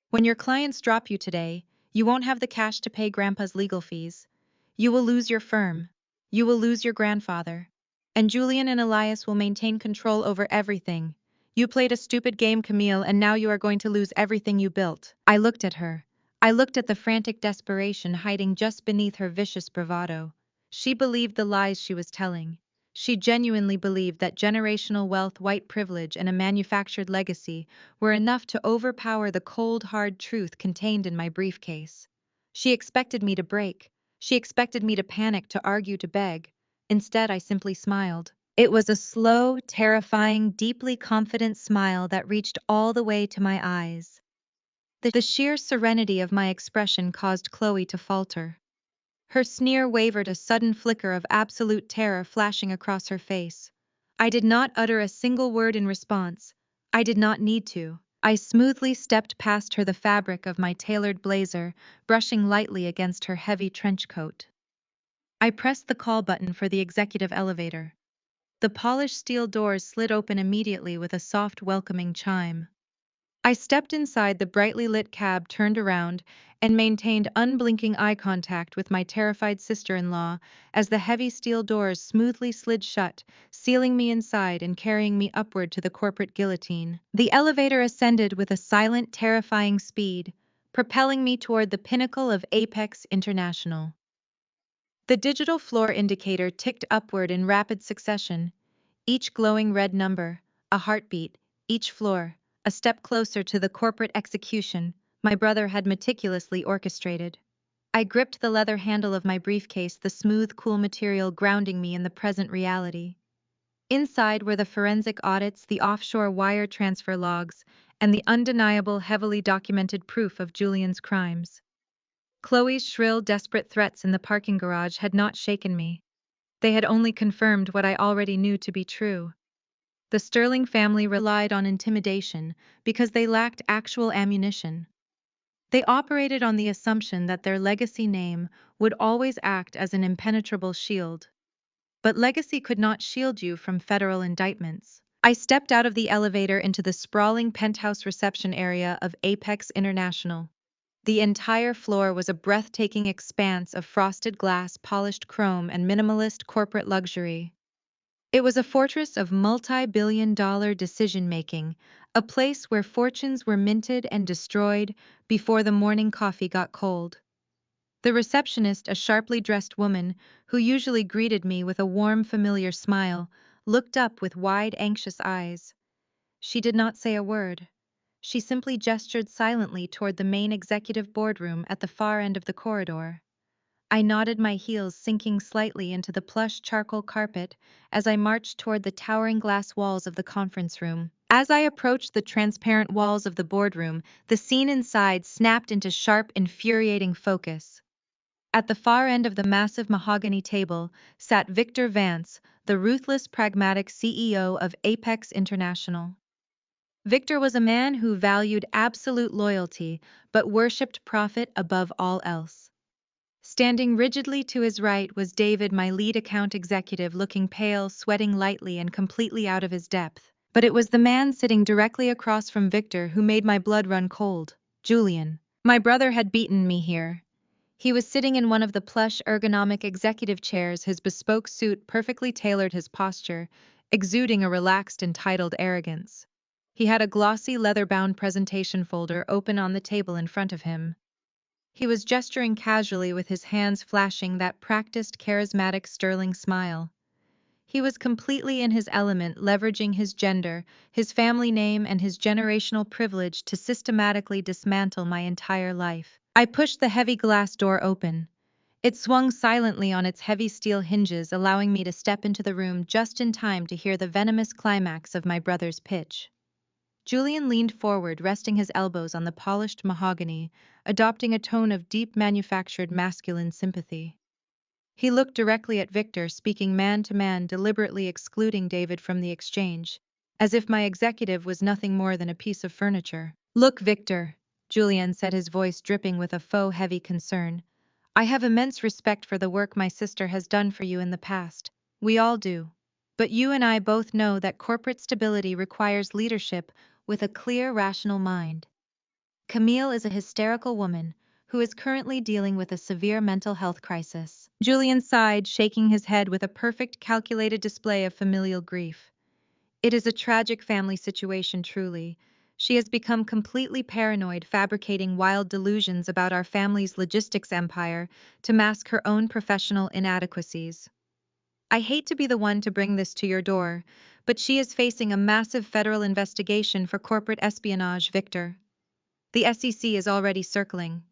When your clients drop you today, you won't have the cash to pay Grandpa's legal fees. You will lose your firm. You will lose your grandfather. And Julian and Elias will maintain control over everything. You played a stupid game, Camille, and now you are going to lose everything you built." I looked at her. I looked at the frantic desperation hiding just beneath her vicious bravado. She believed the lies she was telling. She genuinely believed that generational wealth, white privilege, and a manufactured legacy were enough to overpower the cold, hard truth contained in my briefcase. She expected me to break. She expected me to panic, to argue, to beg. Instead, I simply smiled. It was a slow, terrifying, deeply confident smile that reached all the way to my eyes. The sheer serenity of my expression caused Chloe to falter. Her sneer wavered, a sudden flicker of absolute terror flashing across her face. I did not utter a single word in response. I did not need to. I smoothly stepped past her, the fabric of my tailored blazer brushing lightly against her heavy trench coat. I pressed the call button for the executive elevator. The polished steel doors slid open immediately with a soft, welcoming chime. I stepped inside the brightly lit cab, turned around, and maintained unblinking eye contact with my terrified sister-in-law as the heavy steel doors smoothly slid shut, sealing me inside and carrying me upward to the corporate guillotine. The elevator ascended with a silent, terrifying speed, propelling me toward the pinnacle of Apex International. The digital floor indicator ticked upward in rapid succession, each glowing red number, a heartbeat, each floor, a step closer to the corporate execution my brother had meticulously orchestrated. I gripped the leather handle of my briefcase, the smooth, cool material grounding me in the present reality. Inside were the forensic audits, the offshore wire transfer logs, and the undeniable, heavily documented proof of Julian's crimes. Chloe's shrill, desperate threats in the parking garage had not shaken me. They had only confirmed what I already knew to be true. The Sterling family relied on intimidation because they lacked actual ammunition. They operated on the assumption that their legacy name would always act as an impenetrable shield. But legacy could not shield you from federal indictments. I stepped out of the elevator into the sprawling penthouse reception area of Apex International. The entire floor was a breathtaking expanse of frosted glass, polished chrome, and minimalist corporate luxury. It was a fortress of multi-billion-dollar decision-making, a place where fortunes were minted and destroyed before the morning coffee got cold. The receptionist, a sharply dressed woman who usually greeted me with a warm, familiar smile, looked up with wide, anxious eyes. She did not say a word. She simply gestured silently toward the main executive boardroom at the far end of the corridor. I nodded, my heels sinking slightly into the plush charcoal carpet as I marched toward the towering glass walls of the conference room. As I approached the transparent walls of the boardroom, the scene inside snapped into sharp, infuriating focus. At the far end of the massive mahogany table sat Victor Vance, the ruthless, pragmatic CEO of Apex International. Victor was a man who valued absolute loyalty but worshipped profit above all else. Standing rigidly to his right was David, my lead account executive, looking pale, sweating lightly, and completely out of his depth. But it was the man sitting directly across from Victor who made my blood run cold. Julian. My brother had beaten me here. He was sitting in one of the plush, ergonomic executive chairs, his bespoke suit perfectly tailored his posture, exuding a relaxed, entitled arrogance. He had a glossy, leather-bound presentation folder open on the table in front of him. He was gesturing casually with his hands flashing that practiced, charismatic, sterling smile. He was completely in his element, leveraging his gender, his family name, and his generational privilege to systematically dismantle my entire life. I pushed the heavy glass door open. It swung silently on its heavy steel hinges, allowing me to step into the room just in time to hear the venomous climax of my brother's pitch. Julian leaned forward, resting his elbows on the polished mahogany, adopting a tone of deep, manufactured masculine sympathy. He looked directly at Victor, speaking man to man, deliberately excluding David from the exchange, as if my executive was nothing more than a piece of furniture. "Look, Victor," Julian said, his voice dripping with a faux heavy concern. "I have immense respect for the work my sister has done for you in the past. We all do. But you and I both know that corporate stability requires leadership with a clear, rational mind. Camille is a hysterical woman who is currently dealing with a severe mental health crisis." Julian sighed, shaking his head with a perfect, calculated display of familial grief. "It is a tragic family situation, truly. She has become completely paranoid, fabricating wild delusions about our family's logistics empire to mask her own professional inadequacies. I hate to be the one to bring this to your door, but she is facing a massive federal investigation for corporate espionage, Victor. The SEC is already circling.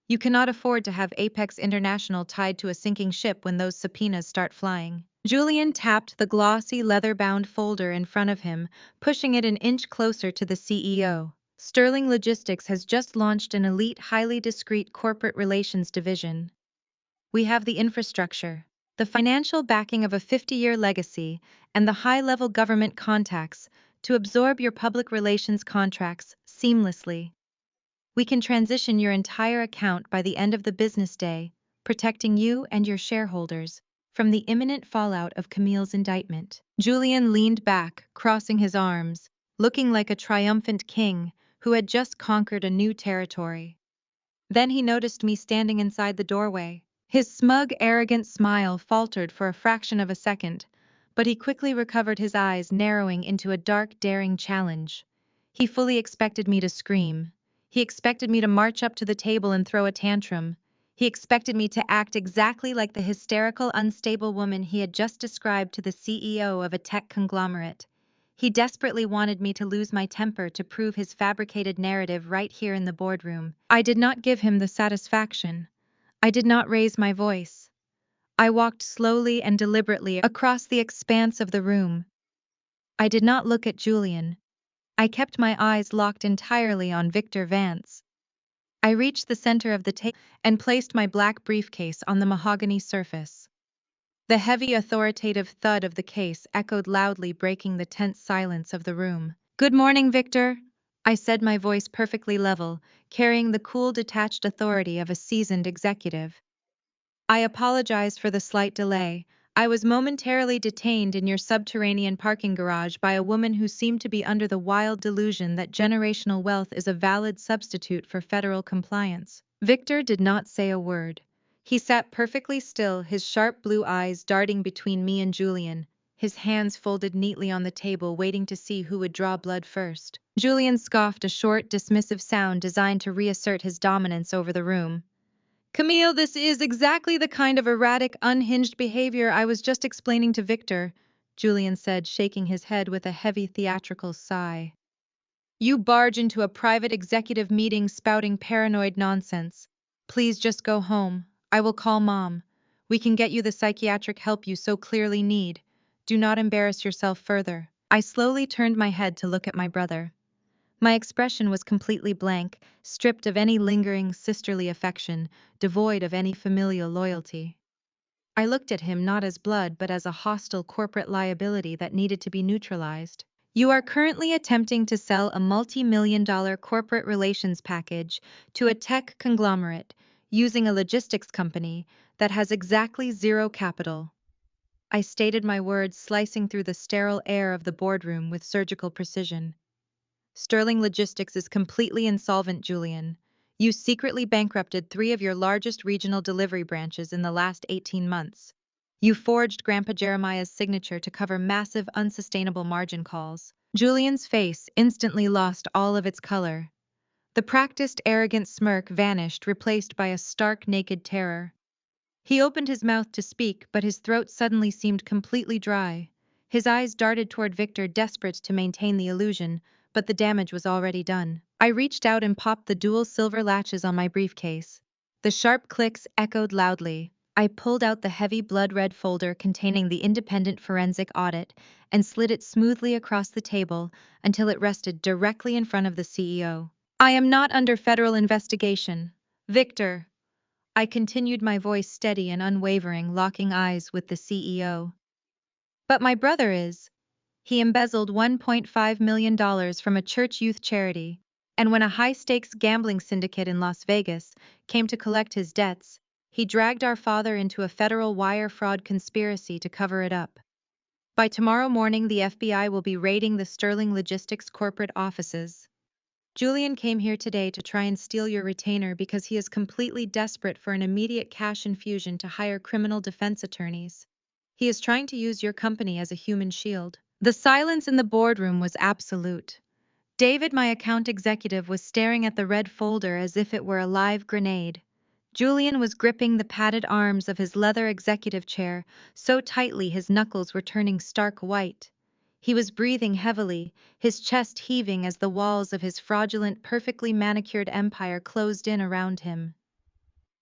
You cannot afford to have Apex International tied to a sinking ship when those subpoenas start flying." Julian tapped the glossy, leather-bound folder in front of him, pushing it an inch closer to the CEO. "Sterling Logistics has just launched an elite, highly discreet corporate relations division. We have the infrastructure, the financial backing of a 50-year legacy, and the high-level government contacts to absorb your public relations contracts seamlessly. We can transition your entire account by the end of the business day, protecting you and your shareholders from the imminent fallout of Camille's indictment." Julian leaned back, crossing his arms, looking like a triumphant king who had just conquered a new territory. Then he noticed me standing inside the doorway. His smug, arrogant smile faltered for a fraction of a second, but he quickly recovered, his eyes narrowing into a dark, daring challenge. He fully expected me to scream. He expected me to march up to the table and throw a tantrum. He expected me to act exactly like the hysterical, unstable woman he had just described to the CEO of a tech conglomerate. He desperately wanted me to lose my temper to prove his fabricated narrative right here in the boardroom. I did not give him the satisfaction. I did not raise my voice. I walked slowly and deliberately across the expanse of the room. I did not look at Julian. I kept my eyes locked entirely on Victor Vance. I reached the center of the table and placed my black briefcase on the mahogany surface. The heavy, authoritative thud of the case echoed loudly, breaking the tense silence of the room. "Good morning, Victor," I said, my voice perfectly level, carrying the cool, detached authority of a seasoned executive. "I apologize for the slight delay. I was momentarily detained in your subterranean parking garage by a woman who seemed to be under the wild delusion that generational wealth is a valid substitute for federal compliance." Victor did not say a word. He sat perfectly still, his sharp blue eyes darting between me and Julian, his hands folded neatly on the table, waiting to see who would draw blood first. Julian scoffed, a short, dismissive sound designed to reassert his dominance over the room. Camille, this is exactly the kind of erratic, unhinged behavior I was just explaining to Victor, Julian said, shaking his head with a heavy theatrical sigh. You barge into a private executive meeting spouting paranoid nonsense. Please just go home. I will call Mom. We can get you the psychiatric help you so clearly need. Do not embarrass yourself further. I slowly turned my head to look at my brother. My expression was completely blank, stripped of any lingering sisterly affection, devoid of any familial loyalty. I looked at him not as blood but as a hostile corporate liability that needed to be neutralized. You are currently attempting to sell a multi-million-dollar corporate relations package to a tech conglomerate using a logistics company that has exactly zero capital. I stated my words, slicing through the sterile air of the boardroom with surgical precision. Sterling Logistics is completely insolvent, Julian. You secretly bankrupted 3 of your largest regional delivery branches in the last 18 months. You forged Grandpa Jeremiah's signature to cover massive, unsustainable margin calls. Julian's face instantly lost all of its color. The practiced, arrogant smirk vanished, replaced by a stark, naked terror. He opened his mouth to speak, but his throat suddenly seemed completely dry. His eyes darted toward Victor, desperate to maintain the illusion, but the damage was already done. I reached out and popped the dual silver latches on my briefcase. The sharp clicks echoed loudly. I pulled out the heavy blood-red folder containing the independent forensic audit and slid it smoothly across the table until it rested directly in front of the CEO. I am not under federal investigation. Victor. I continued, my voice steady and unwavering, locking eyes with the CEO. But my brother is. He embezzled $1.5 million from a church youth charity, and when a high-stakes gambling syndicate in Las Vegas came to collect his debts, he dragged our father into a federal wire fraud conspiracy to cover it up. By tomorrow morning, the FBI will be raiding the Sterling Logistics corporate offices. Julian came here today to try and steal your retainer because he is completely desperate for an immediate cash infusion to hire criminal defense attorneys. He is trying to use your company as a human shield. The silence in the boardroom was absolute. David, my account executive, was staring at the red folder as if it were a live grenade. Julian was gripping the padded arms of his leather executive chair so tightly his knuckles were turning stark white. He was breathing heavily, his chest heaving as the walls of his fraudulent, perfectly manicured empire closed in around him.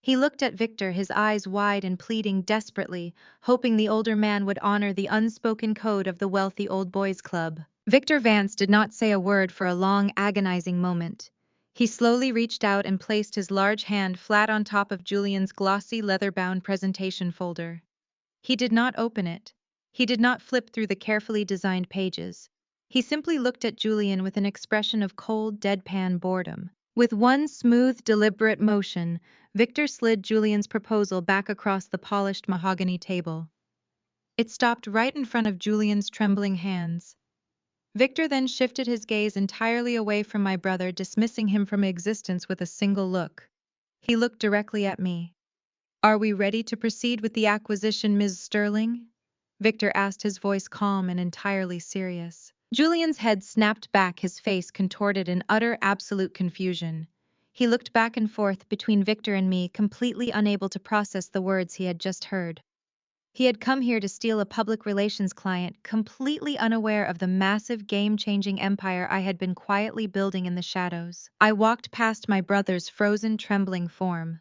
He looked at Victor, his eyes wide and pleading desperately, hoping the older man would honor the unspoken code of the wealthy old boys club. Victor Vance did not say a word for a long, agonizing moment. He slowly reached out and placed his large hand flat on top of Julian's glossy, leather-bound presentation folder. He did not open it. He did not flip through the carefully designed pages. He simply looked at Julian with an expression of cold, deadpan boredom. With one smooth, deliberate motion, Victor slid Julian's proposal back across the polished mahogany table. It stopped right in front of Julian's trembling hands. Victor then shifted his gaze entirely away from my brother, dismissing him from existence with a single look. He looked directly at me. Are we ready to proceed with the acquisition, Ms. Sterling? Victor asked, his voice calm and entirely serious. Julian's head snapped back, his face contorted in utter, absolute confusion. He looked back and forth between Victor and me, completely unable to process the words he had just heard. He had come here to steal a public relations client, completely unaware of the massive, game-changing empire I had been quietly building in the shadows. I walked past my brother's frozen, trembling form.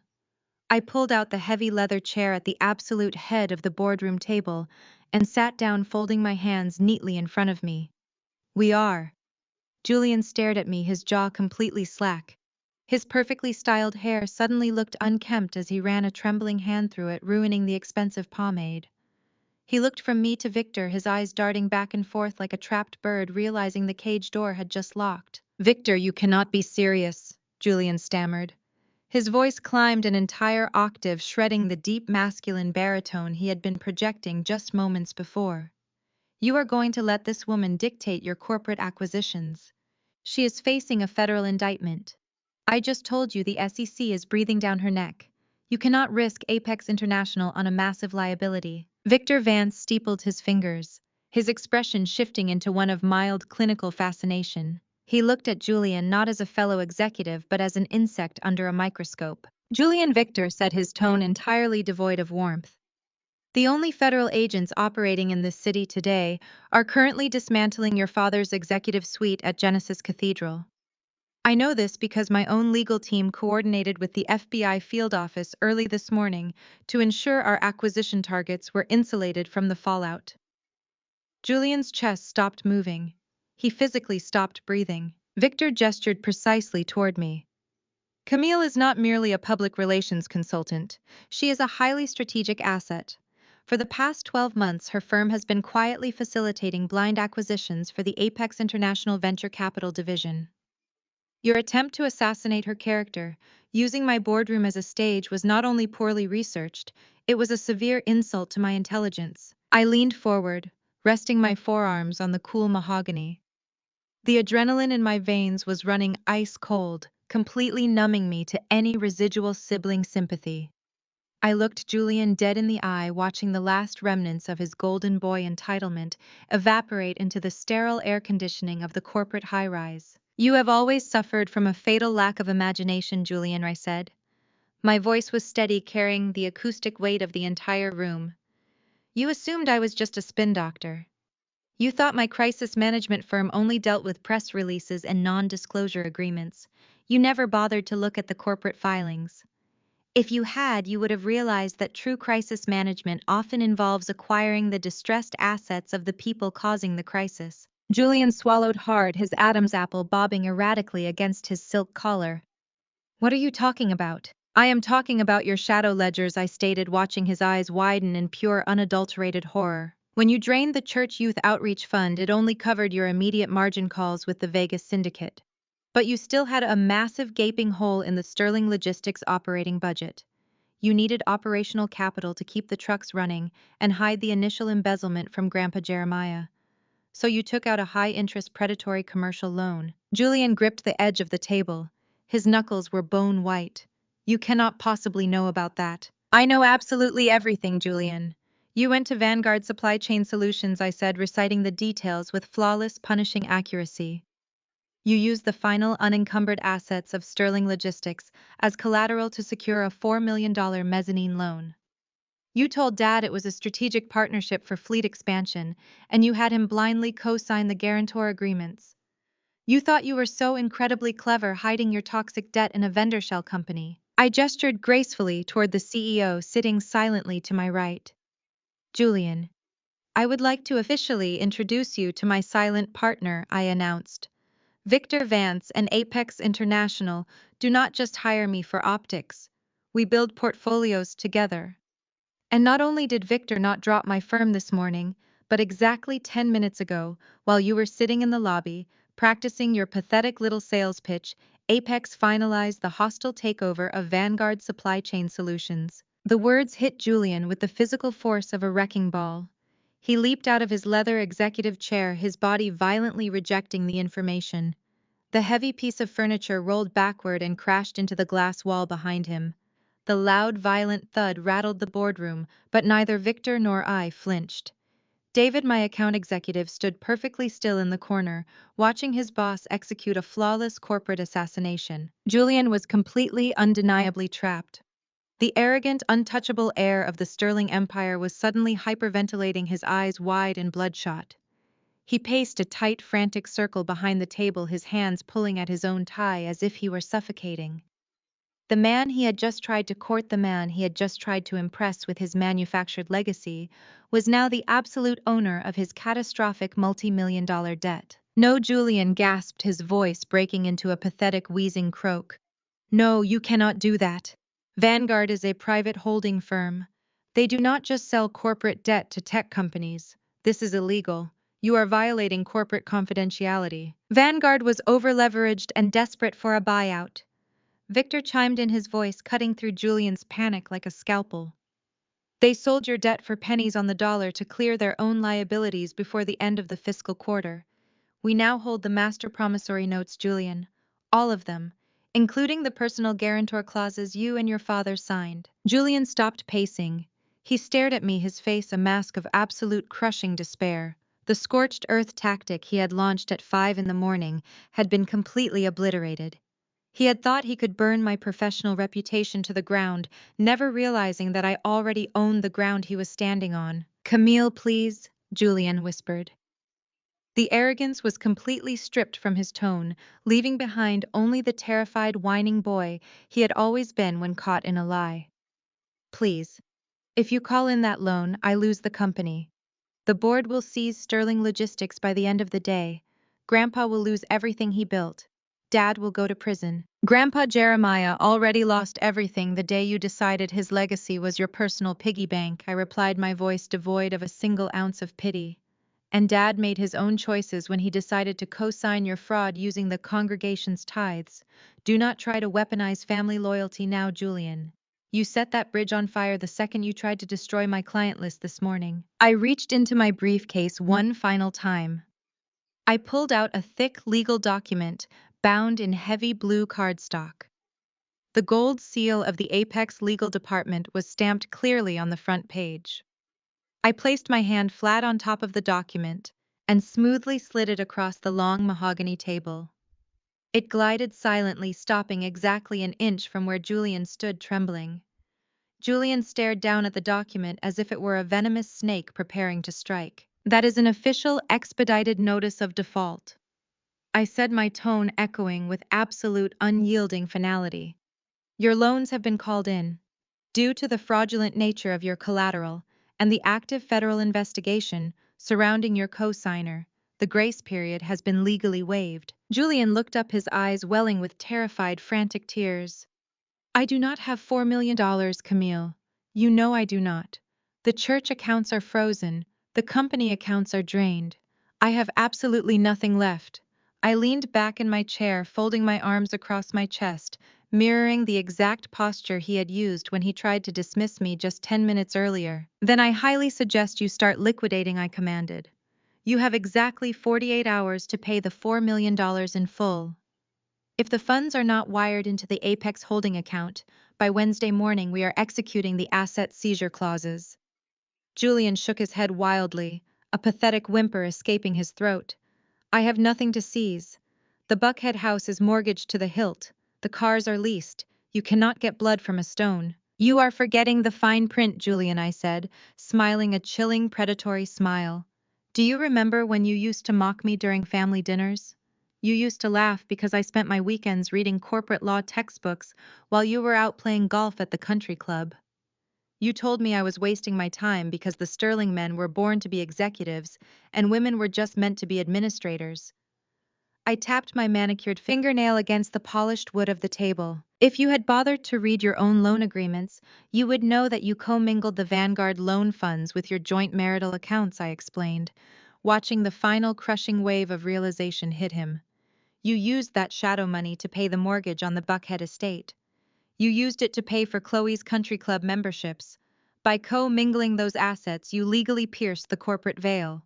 I pulled out the heavy leather chair at the absolute head of the boardroom table and sat down, folding my hands neatly in front of me. We are. Julian stared at me, his jaw completely slack. His perfectly styled hair suddenly looked unkempt as he ran a trembling hand through it, ruining the expensive pomade. He looked from me to Victor, his eyes darting back and forth like a trapped bird, realizing the cage door had just locked. Victor, you cannot be serious, Julian stammered. His voice climbed an entire octave, shredding the deep masculine baritone he had been projecting just moments before. You are going to let this woman dictate your corporate acquisitions. She is facing a federal indictment. I just told you the SEC is breathing down her neck. You cannot risk Apex International on a massive liability. Victor Vance steepled his fingers. his expression shifting into one of mild clinical fascination. He looked at Julian not as a fellow executive but as an insect under a microscope. Julian Victor, said, his tone entirely devoid of warmth. The only federal agents operating in this city today are currently dismantling your father's executive suite at Genesis Cathedral. I know this because my own legal team coordinated with the FBI field office early this morning to ensure our acquisition targets were insulated from the fallout. Julian's chest stopped moving. He physically stopped breathing. Victor gestured precisely toward me. Camille is not merely a public relations consultant. She is a highly strategic asset. For the past 12 months, her firm has been quietly facilitating blind acquisitions for the Apex International Venture Capital Division. Your attempt to assassinate her character, using my boardroom as a stage, was not only poorly researched, it was a severe insult to my intelligence. I leaned forward, resting my forearms on the cool mahogany. The adrenaline in my veins was running ice cold, completely numbing me to any residual sibling sympathy. I looked Julian dead in the eye, watching the last remnants of his golden boy entitlement evaporate into the sterile air conditioning of the corporate high-rise. You have always suffered from a fatal lack of imagination, Julian, I said. My voice was steady, carrying the acoustic weight of the entire room. You assumed I was just a spin doctor. You thought my crisis management firm only dealt with press releases and non-disclosure agreements. You never bothered to look at the corporate filings. If you had, you would have realized that true crisis management often involves acquiring the distressed assets of the people causing the crisis. Julian swallowed hard, his Adam's apple bobbing erratically against his silk collar. What are you talking about? I am talking about your shadow ledgers, I stated, watching his eyes widen in pure, unadulterated horror. When you drained the Church Youth Outreach Fund, it only covered your immediate margin calls with the Vegas syndicate. But you still had a massive gaping hole in the Sterling Logistics operating budget. You needed operational capital to keep the trucks running and hide the initial embezzlement from Grandpa Jeremiah. So you took out a high-interest predatory commercial loan. Julian gripped the edge of the table. His knuckles were bone white. You cannot possibly know about that. I know absolutely everything, Julian. You went to Vanguard Supply Chain Solutions, I said, reciting the details with flawless, punishing accuracy. You used the final unencumbered assets of Sterling Logistics as collateral to secure a $4 million mezzanine loan. You told Dad it was a strategic partnership for fleet expansion, and you had him blindly co-sign the guarantor agreements. You thought you were so incredibly clever, hiding your toxic debt in a vendor shell company. I gestured gracefully toward the CEO sitting silently to my right. Julian, I would like to officially introduce you to my silent partner, I announced. Victor Vance and Apex International do not just hire me for optics. We build portfolios together. And not only did Victor not drop my firm this morning, but exactly 10 minutes ago, while you were sitting in the lobby, practicing your pathetic little sales pitch, Apex finalized the hostile takeover of Vanguard Supply Chain Solutions. The words hit Julian with the physical force of a wrecking ball. He leaped out of his leather executive chair, his body violently rejecting the information. The heavy piece of furniture rolled backward and crashed into the glass wall behind him. The loud, violent thud rattled the boardroom, but neither Victor nor I flinched. David, my account executive, stood perfectly still in the corner, watching his boss execute a flawless corporate assassination. Julian was completely, undeniably trapped. The arrogant, untouchable air of the Sterling Empire was suddenly hyperventilating, his eyes wide and bloodshot. He paced a tight, frantic circle behind the table, his hands pulling at his own tie as if he were suffocating. The man he had just tried to court, the man he had just tried to impress with his manufactured legacy, was now the absolute owner of his catastrophic multi-million-dollar debt. No, Julian gasped, his voice breaking into a pathetic, wheezing croak. No, you cannot do that. Vanguard is a private holding firm. They do not just sell corporate debt to tech companies. This is illegal. You are violating corporate confidentiality. Vanguard was over-leveraged and desperate for a buyout. Victor chimed in, his voice cutting through Julian's panic like a scalpel. They sold your debt for pennies on the dollar to clear their own liabilities before the end of the fiscal quarter. We now hold the master promissory notes, Julian. All of them, including the personal guarantor clauses you and your father signed. Julian stopped pacing. He stared at me, his face a mask of absolute crushing despair. The scorched earth tactic he had launched at 5 in the morning had been completely obliterated. He had thought he could burn my professional reputation to the ground, never realizing that I already owned the ground he was standing on. "Camille, please," Julian whispered. The arrogance was completely stripped from his tone, leaving behind only the terrified, whining boy he had always been when caught in a lie. "Please. If you call in that loan, I lose the company. The board will seize Sterling Logistics by the end of the day. Grandpa will lose everything he built. Dad will go to prison. Grandpa Jeremiah already lost everything the day you decided his legacy was your personal piggy bank," I replied, my voice devoid of a single ounce of pity. "And Dad made his own choices when he decided to co-sign your fraud using the congregation's tithes. Do not try to weaponize family loyalty now, Julian. You set that bridge on fire the second you tried to destroy my client list this morning." I reached into my briefcase one final time. I pulled out a thick legal document bound in heavy blue cardstock. The gold seal of the Apex Legal Department was stamped clearly on the front page. I placed my hand flat on top of the document and smoothly slid it across the long mahogany table. It glided silently, stopping exactly an inch from where Julian stood, trembling. Julian stared down at the document as if it were a venomous snake preparing to strike. "That is an official, expedited notice of default," I said, my tone echoing with absolute, unyielding finality. "Your loans have been called in. Due to the fraudulent nature of your collateral and the active federal investigation surrounding your co-signer, the grace period has been legally waived." Julian looked up, his eyes welling with terrified, frantic tears. "I do not have $4 million, Camille. You know I do not. The church accounts are frozen. The company accounts are drained. I have absolutely nothing left." I leaned back in my chair, folding my arms across my chest, mirroring the exact posture he had used when he tried to dismiss me just 10 minutes earlier. "Then I highly suggest you start liquidating," I commanded. "You have exactly 48 hours to pay the $4 million in full. If the funds are not wired into the Apex holding account, by Wednesday morning we are executing the asset seizure clauses." Julian shook his head wildly, a pathetic whimper escaping his throat. "I have nothing to seize. The Buckhead house is mortgaged to the hilt. The cars are leased. You cannot get blood from a stone." "You are forgetting the fine print, Julian," I said, smiling a chilling, predatory smile. "Do you remember when you used to mock me during family dinners? You used to laugh because I spent my weekends reading corporate law textbooks while you were out playing golf at the country club. You told me I was wasting my time because the Sterling men were born to be executives and women were just meant to be administrators." I tapped my manicured fingernail against the polished wood of the table. "If you had bothered to read your own loan agreements, you would know that you commingled the Vanguard loan funds with your joint marital accounts," I explained, watching the final crushing wave of realization hit him. "You used that shadow money to pay the mortgage on the Buckhead estate. You used it to pay for Chloe's country club memberships. By co-mingling those assets, you legally pierced the corporate veil."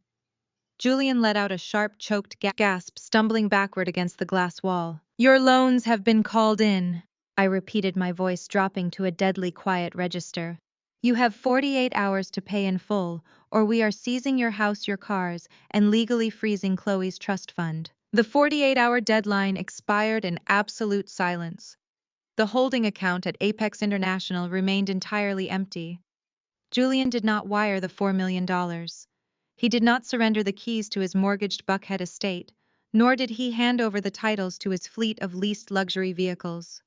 Julian let out a sharp, choked gasp, stumbling backward against the glass wall. "Your loans have been called in," I repeated, my voice dropping to a deadly quiet register. "You have 48 hours to pay in full, or we are seizing your house, your cars, and legally freezing Chloe's trust fund." The 48-hour deadline expired in absolute silence. The holding account at Apex International remained entirely empty. Julian did not wire the $4 million. He did not surrender the keys to his mortgaged Buckhead estate, nor did he hand over the titles to his fleet of leased luxury vehicles.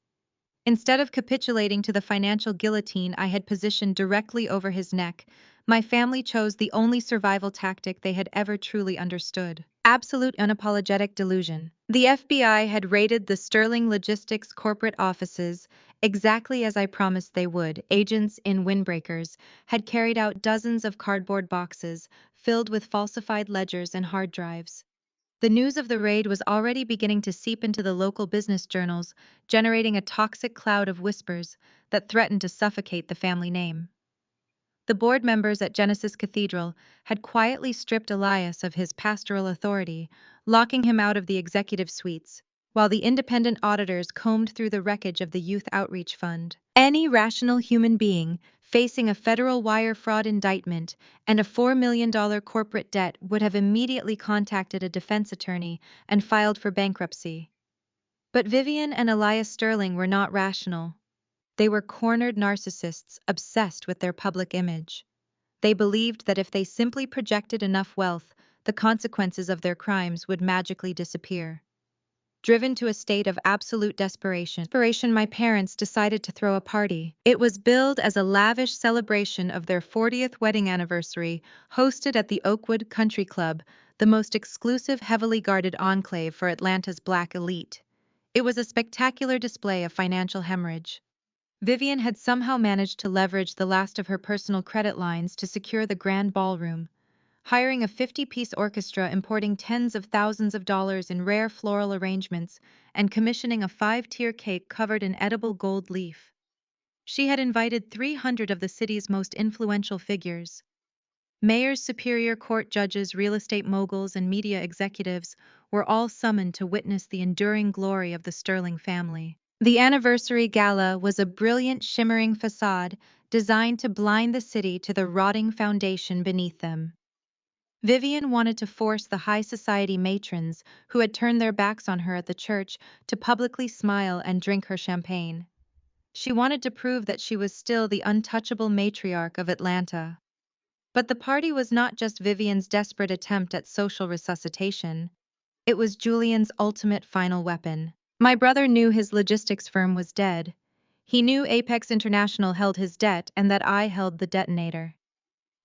Instead of capitulating to the financial guillotine I had positioned directly over his neck, my family chose the only survival tactic they had ever truly understood: absolute unapologetic delusion. The FBI had raided the Sterling Logistics corporate offices exactly as I promised they would. Agents in windbreakers had carried out dozens of cardboard boxes filled with falsified ledgers and hard drives. The news of the raid was already beginning to seep into the local business journals, generating a toxic cloud of whispers that threatened to suffocate the family name. The board members at Genesis Cathedral had quietly stripped Elias of his pastoral authority, locking him out of the executive suites, while the independent auditors combed through the wreckage of the Youth Outreach Fund. Any rational human being facing a federal wire fraud indictment and a $4 million corporate debt, would have immediately contacted a defense attorney and filed for bankruptcy. But Vivian and Elias Sterling were not rational. They were cornered narcissists obsessed with their public image. They believed that if they simply projected enough wealth, the consequences of their crimes would magically disappear. Driven to a state of absolute desperation, my parents decided to throw a party. It was billed as a lavish celebration of their 40th wedding anniversary, hosted at the Oakwood Country Club, the most exclusive, heavily guarded enclave for Atlanta's black elite. It was a spectacular display of financial hemorrhage. Vivian had somehow managed to leverage the last of her personal credit lines to secure the grand ballroom, hiring a 50-piece orchestra, importing tens of thousands of dollars in rare floral arrangements, and commissioning a 5-tier cake covered in edible gold leaf. She had invited 300 of the city's most influential figures. Mayors, superior court judges, real estate moguls, and media executives were all summoned to witness the enduring glory of the Sterling family. The anniversary gala was a brilliant, shimmering facade designed to blind the city to the rotting foundation beneath them. Vivian wanted to force the high society matrons who had turned their backs on her at the church to publicly smile and drink her champagne. She wanted to prove that she was still the untouchable matriarch of Atlanta. But the party was not just Vivian's desperate attempt at social resuscitation. It was Julian's ultimate final weapon. My brother knew his logistics firm was dead. He knew Apex International held his debt and that I held the detonator.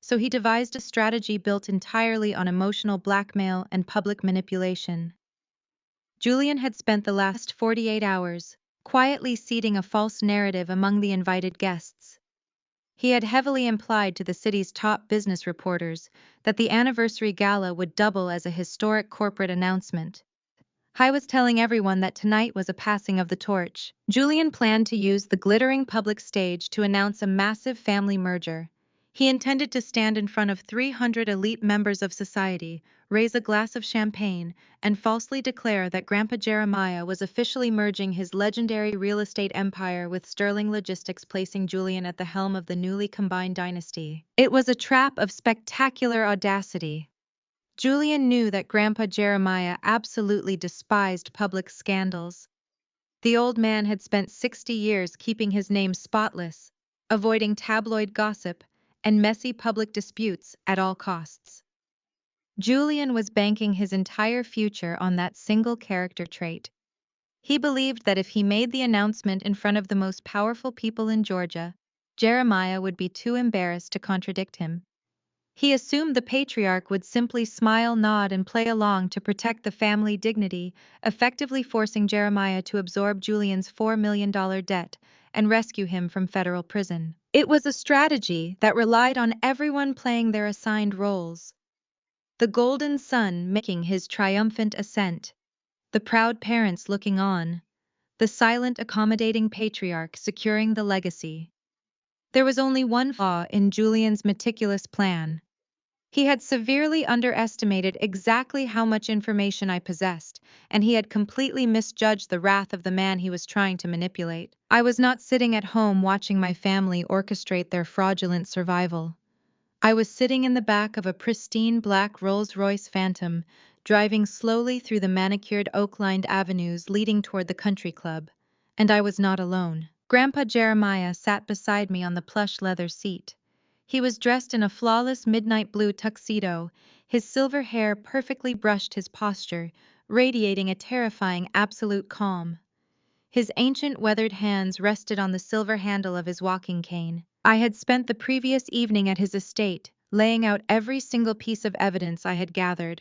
So he devised a strategy built entirely on emotional blackmail and public manipulation. Julian had spent the last 48 hours quietly seeding a false narrative among the invited guests. He had heavily implied to the city's top business reporters that the anniversary gala would double as a historic corporate announcement. I was telling everyone that tonight was a passing of the torch. Julian planned to use the glittering public stage to announce a massive family merger. He intended to stand in front of 300 elite members of society, raise a glass of champagne, and falsely declare that Grandpa Jeremiah was officially merging his legendary real estate empire with Sterling Logistics, placing Julian at the helm of the newly combined dynasty. It was a trap of spectacular audacity. Julian knew that Grandpa Jeremiah absolutely despised public scandals. The old man had spent 60 years keeping his name spotless, avoiding tabloid gossip and messy public disputes at all costs. Julian was banking his entire future on that single character trait. He believed that if he made the announcement in front of the most powerful people in Georgia, Jeremiah would be too embarrassed to contradict him. He assumed the patriarch would simply smile, nod, and play along to protect the family dignity, effectively forcing Jeremiah to absorb Julian's $4 million debt and rescue him from federal prison. It was a strategy that relied on everyone playing their assigned roles. The golden son making his triumphant ascent, the proud parents looking on, the silent, accommodating patriarch securing the legacy. There was only one flaw in Julian's meticulous plan. He had severely underestimated exactly how much information I possessed, and he had completely misjudged the wrath of the man he was trying to manipulate. I was not sitting at home watching my family orchestrate their fraudulent survival. I was sitting in the back of a pristine black Rolls-Royce Phantom, driving slowly through the manicured oak-lined avenues leading toward the country club. And I was not alone. Grandpa Jeremiah sat beside me on the plush leather seat. He was dressed in a flawless midnight blue tuxedo, his silver hair perfectly brushed, his posture radiating a terrifying absolute calm. His ancient weathered hands rested on the silver handle of his walking cane. I had spent the previous evening at his estate, laying out every single piece of evidence I had gathered.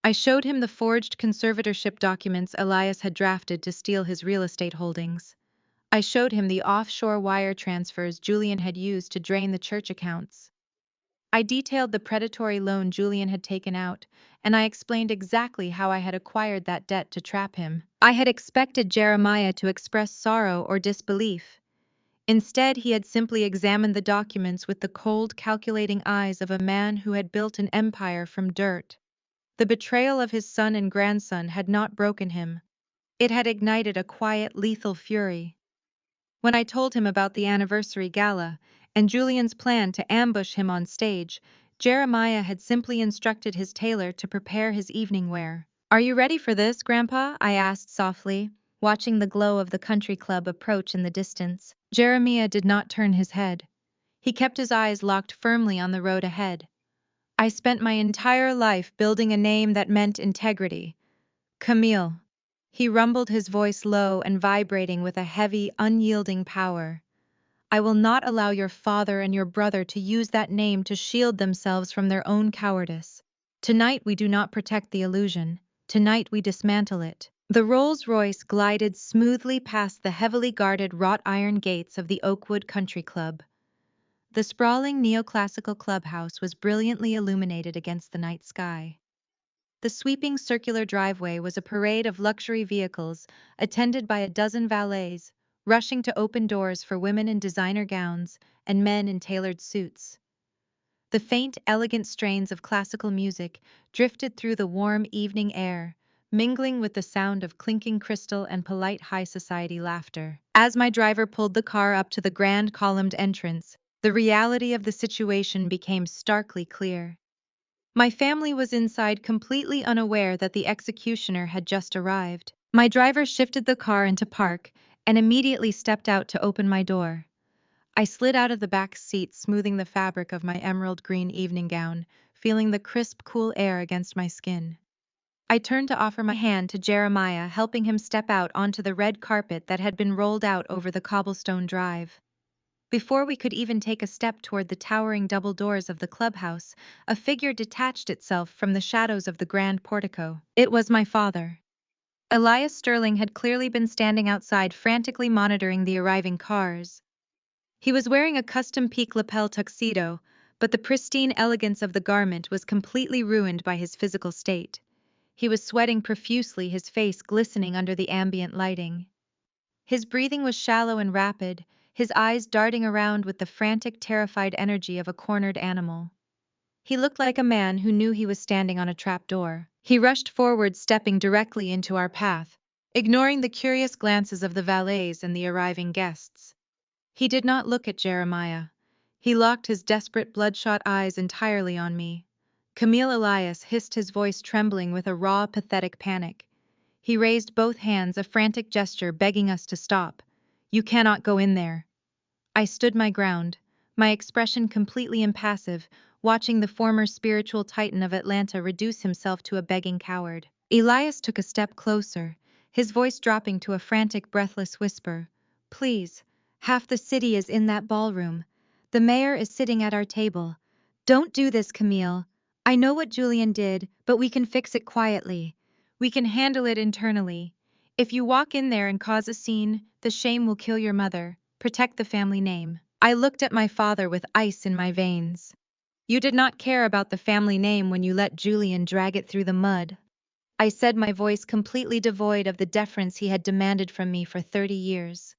I showed him the forged conservatorship documents Elias had drafted to steal his real estate holdings. I showed him the offshore wire transfers Julian had used to drain the church accounts. I detailed the predatory loan Julian had taken out, and I explained exactly how I had acquired that debt to trap him. I had expected Jeremiah to express sorrow or disbelief. Instead, he had simply examined the documents with the cold, calculating eyes of a man who had built an empire from dirt. The betrayal of his son and grandson had not broken him. It had ignited a quiet, lethal fury. When I told him about the anniversary gala, and Julian's plan to ambush him on stage, Jeremiah had simply instructed his tailor to prepare his evening wear. "Are you ready for this, Grandpa?" I asked softly, watching the glow of the country club approach in the distance. Jeremiah did not turn his head. He kept his eyes locked firmly on the road ahead. "I spent my entire life building a name that meant integrity. Camille." He rumbled, his voice low and vibrating with a heavy, unyielding power. "I will not allow your father and your brother to use that name to shield themselves from their own cowardice. Tonight we do not protect the illusion. Tonight we dismantle it." The Rolls-Royce glided smoothly past the heavily guarded wrought iron gates of the Oakwood Country Club. The sprawling neoclassical clubhouse was brilliantly illuminated against the night sky. The sweeping circular driveway was a parade of luxury vehicles, attended by a dozen valets, rushing to open doors for women in designer gowns and men in tailored suits. The faint, elegant strains of classical music drifted through the warm evening air, mingling with the sound of clinking crystal and polite high society laughter. As my driver pulled the car up to the grand columned entrance, the reality of the situation became starkly clear. My family was inside, completely unaware that the executioner had just arrived. My driver shifted the car into park and immediately stepped out to open my door. I slid out of the back seat, smoothing the fabric of my emerald green evening gown, feeling the crisp, cool air against my skin. I turned to offer my hand to Jeremiah, helping him step out onto the red carpet that had been rolled out over the cobblestone drive. Before we could even take a step toward the towering double doors of the clubhouse, a figure detached itself from the shadows of the grand portico. It was my father. Elias Sterling had clearly been standing outside, frantically monitoring the arriving cars. He was wearing a custom peak lapel tuxedo, but the pristine elegance of the garment was completely ruined by his physical state. He was sweating profusely, his face glistening under the ambient lighting. His breathing was shallow and rapid, his eyes darting around with the frantic, terrified energy of a cornered animal. He looked like a man who knew he was standing on a trap door. He rushed forward, stepping directly into our path, ignoring the curious glances of the valets and the arriving guests. He did not look at Jeremiah. He locked his desperate, bloodshot eyes entirely on me. "Camille!" Elias hissed, his voice trembling with a raw, pathetic panic. He raised both hands, a frantic gesture begging us to stop. "You cannot go in there." I stood my ground, my expression completely impassive, watching the former spiritual titan of Atlanta reduce himself to a begging coward. Elias took a step closer, his voice dropping to a frantic, breathless whisper. "Please, half the city is in that ballroom. The mayor is sitting at our table. Don't do this, Camille. I know what Julian did, but we can fix it quietly. We can handle it internally. If you walk in there and cause a scene, the shame will kill your mother. Protect the family name." I looked at my father with ice in my veins. "You did not care about the family name when you let Julian drag it through the mud," I said, my voice completely devoid of the deference he had demanded from me for 30 years.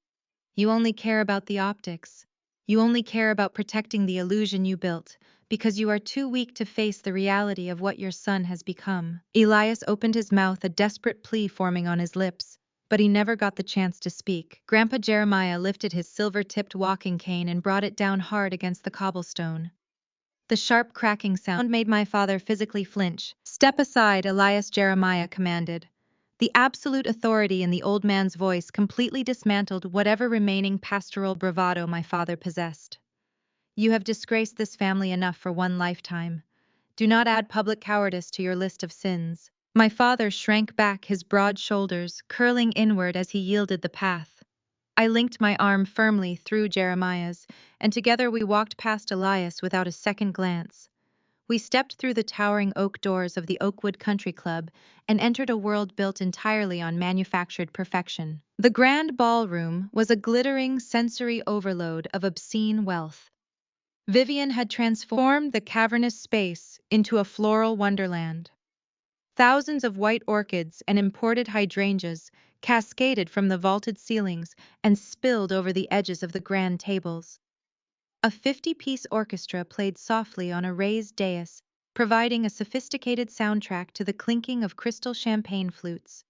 "You only care about the optics. You only care about protecting the illusion you built, because you are too weak to face the reality of what your son has become." Elias opened his mouth, a desperate plea forming on his lips, but he never got the chance to speak. Grandpa Jeremiah lifted his silver-tipped walking cane and brought it down hard against the cobblestone. The sharp cracking sound made my father physically flinch. "Step aside," Elias Jeremiah commanded. The absolute authority in the old man's voice completely dismantled whatever remaining pastoral bravado my father possessed. "You have disgraced this family enough for one lifetime. Do not add public cowardice to your list of sins." My father shrank back, his broad shoulders curling inward as he yielded the path. I linked my arm firmly through Jeremiah's, and together we walked past Elias without a second glance. We stepped through the towering oak doors of the Oakwood Country Club and entered a world built entirely on manufactured perfection. The grand ballroom was a glittering sensory overload of obscene wealth. Vivian had transformed the cavernous space into a floral wonderland. Thousands of white orchids and imported hydrangeas cascaded from the vaulted ceilings and spilled over the edges of the grand tables. A 50-piece orchestra played softly on a raised dais, providing a sophisticated soundtrack to the clinking of crystal champagne flutes.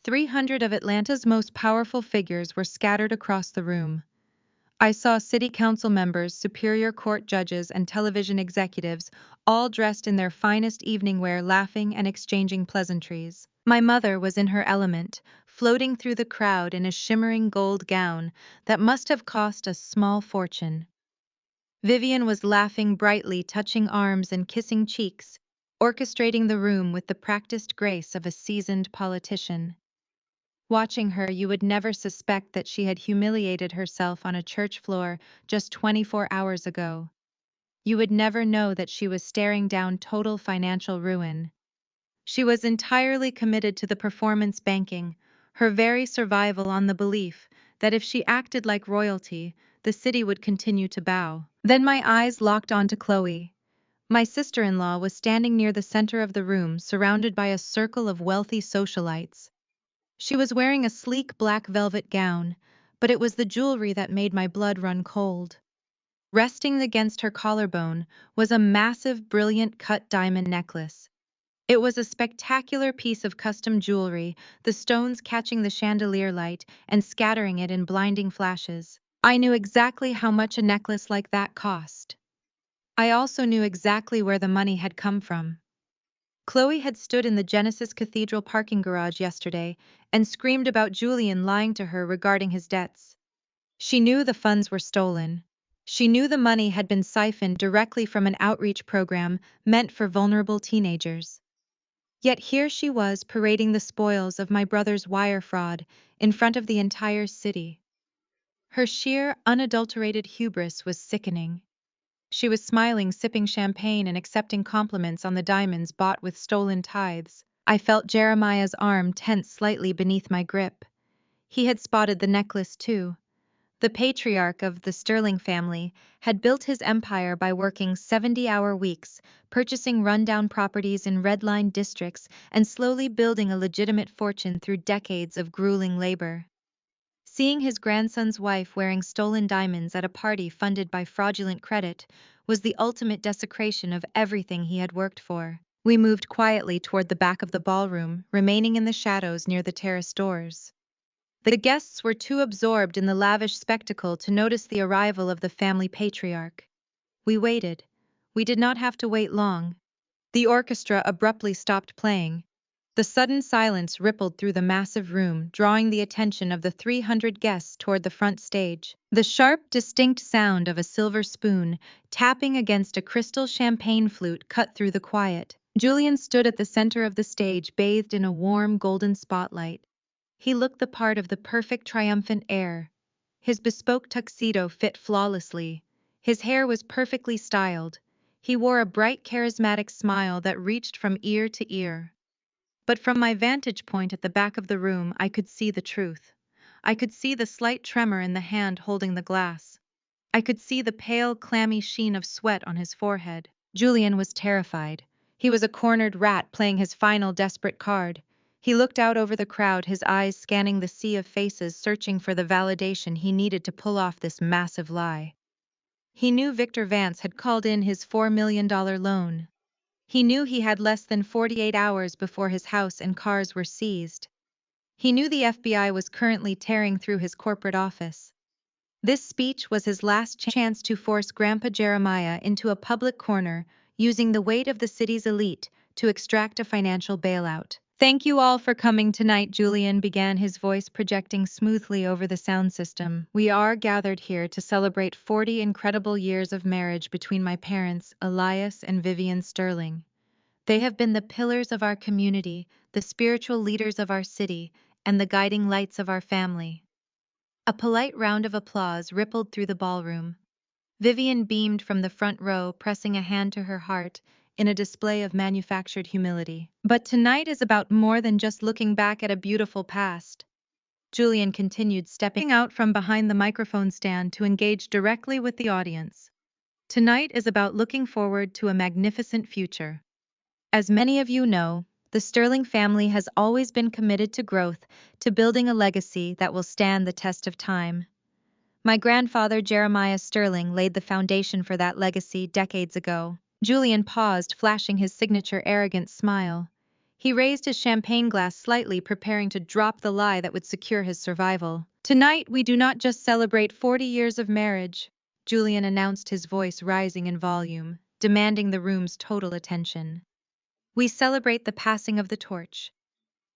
300 of Atlanta's most powerful figures were scattered across the room. I saw city council members, superior court judges, and television executives, all dressed in their finest evening wear, laughing and exchanging pleasantries. My mother was in her element, floating through the crowd in a shimmering gold gown that must have cost a small fortune. Vivian was laughing brightly, touching arms and kissing cheeks, orchestrating the room with the practiced grace of a seasoned politician. Watching her, you would never suspect that she had humiliated herself on a church floor just 24 hours ago. You would never know that she was staring down total financial ruin. She was entirely committed to the performance banking, her very survival on the belief that if she acted like royalty, the city would continue to bow. Then my eyes locked onto Chloe. My sister-in-law was standing near the center of the room, surrounded by a circle of wealthy socialites. She was wearing a sleek black velvet gown, but it was the jewelry that made my blood run cold. Resting against her collarbone was a massive, brilliant cut diamond necklace. It was a spectacular piece of custom jewelry, the stones catching the chandelier light and scattering it in blinding flashes. I knew exactly how much a necklace like that cost. I also knew exactly where the money had come from. Chloe had stood in the Genesis Cathedral parking garage yesterday and screamed about Julian lying to her regarding his debts. She knew the funds were stolen. She knew the money had been siphoned directly from an outreach program meant for vulnerable teenagers. Yet here she was parading the spoils of my brother's wire fraud in front of the entire city. Her sheer, unadulterated hubris was sickening. She was smiling, sipping champagne, and accepting compliments on the diamonds bought with stolen tithes. I felt Jeremiah's arm tense slightly beneath my grip. He had spotted the necklace too. The patriarch of the Sterling family had built his empire by working 70-hour weeks, purchasing rundown properties in red-line districts, and slowly building a legitimate fortune through decades of grueling labor. Seeing his grandson's wife wearing stolen diamonds at a party funded by fraudulent credit was the ultimate desecration of everything he had worked for. We moved quietly toward the back of the ballroom, remaining in the shadows near the terrace doors. The guests were too absorbed in the lavish spectacle to notice the arrival of the family patriarch. We waited. We did not have to wait long. The orchestra abruptly stopped playing. The sudden silence rippled through the massive room, drawing the attention of the 300 guests toward the front stage. The sharp, distinct sound of a silver spoon tapping against a crystal champagne flute cut through the quiet. Julian stood at the center of the stage, bathed in a warm, golden spotlight. He looked the part of the perfect, triumphant heir. His bespoke tuxedo fit flawlessly. His hair was perfectly styled. He wore a bright, charismatic smile that reached from ear to ear. But from my vantage point at the back of the room, I could see the truth. I could see the slight tremor in the hand holding the glass. I could see the pale, clammy sheen of sweat on his forehead. Julian was terrified. He was a cornered rat playing his final desperate card. He looked out over the crowd, his eyes scanning the sea of faces, searching for the validation he needed to pull off this massive lie. He knew Victor Vance had called in his $4 million loan. He knew he had less than 48 hours before his house and cars were seized. He knew the FBI was currently tearing through his corporate office. This speech was his last chance to force Grandpa Jeremiah into a public corner, using the weight of the city's elite to extract a financial bailout. "Thank you all for coming tonight," Julian began, his voice projecting smoothly over the sound system. "We are gathered here to celebrate 40 incredible years of marriage between my parents, Elias and Vivian Sterling. They have been the pillars of our community, the spiritual leaders of our city, and the guiding lights of our family." A polite round of applause rippled through the ballroom. Vivian beamed from the front row, pressing a hand to her heart in a display of manufactured humility. "But tonight is about more than just looking back at a beautiful past," Julian continued, stepping out from behind the microphone stand to engage directly with the audience. "Tonight is about looking forward to a magnificent future. As many of you know, the Sterling family has always been committed to growth, to building a legacy that will stand the test of time. My grandfather, Jeremiah Sterling, laid the foundation for that legacy decades ago." Julian paused, flashing his signature arrogant smile. He raised his champagne glass slightly, preparing to drop the lie that would secure his survival. Tonight we do not just celebrate 40 years of marriage, Julian announced, his voice rising in volume, demanding the room's total attention. We celebrate the passing of the torch.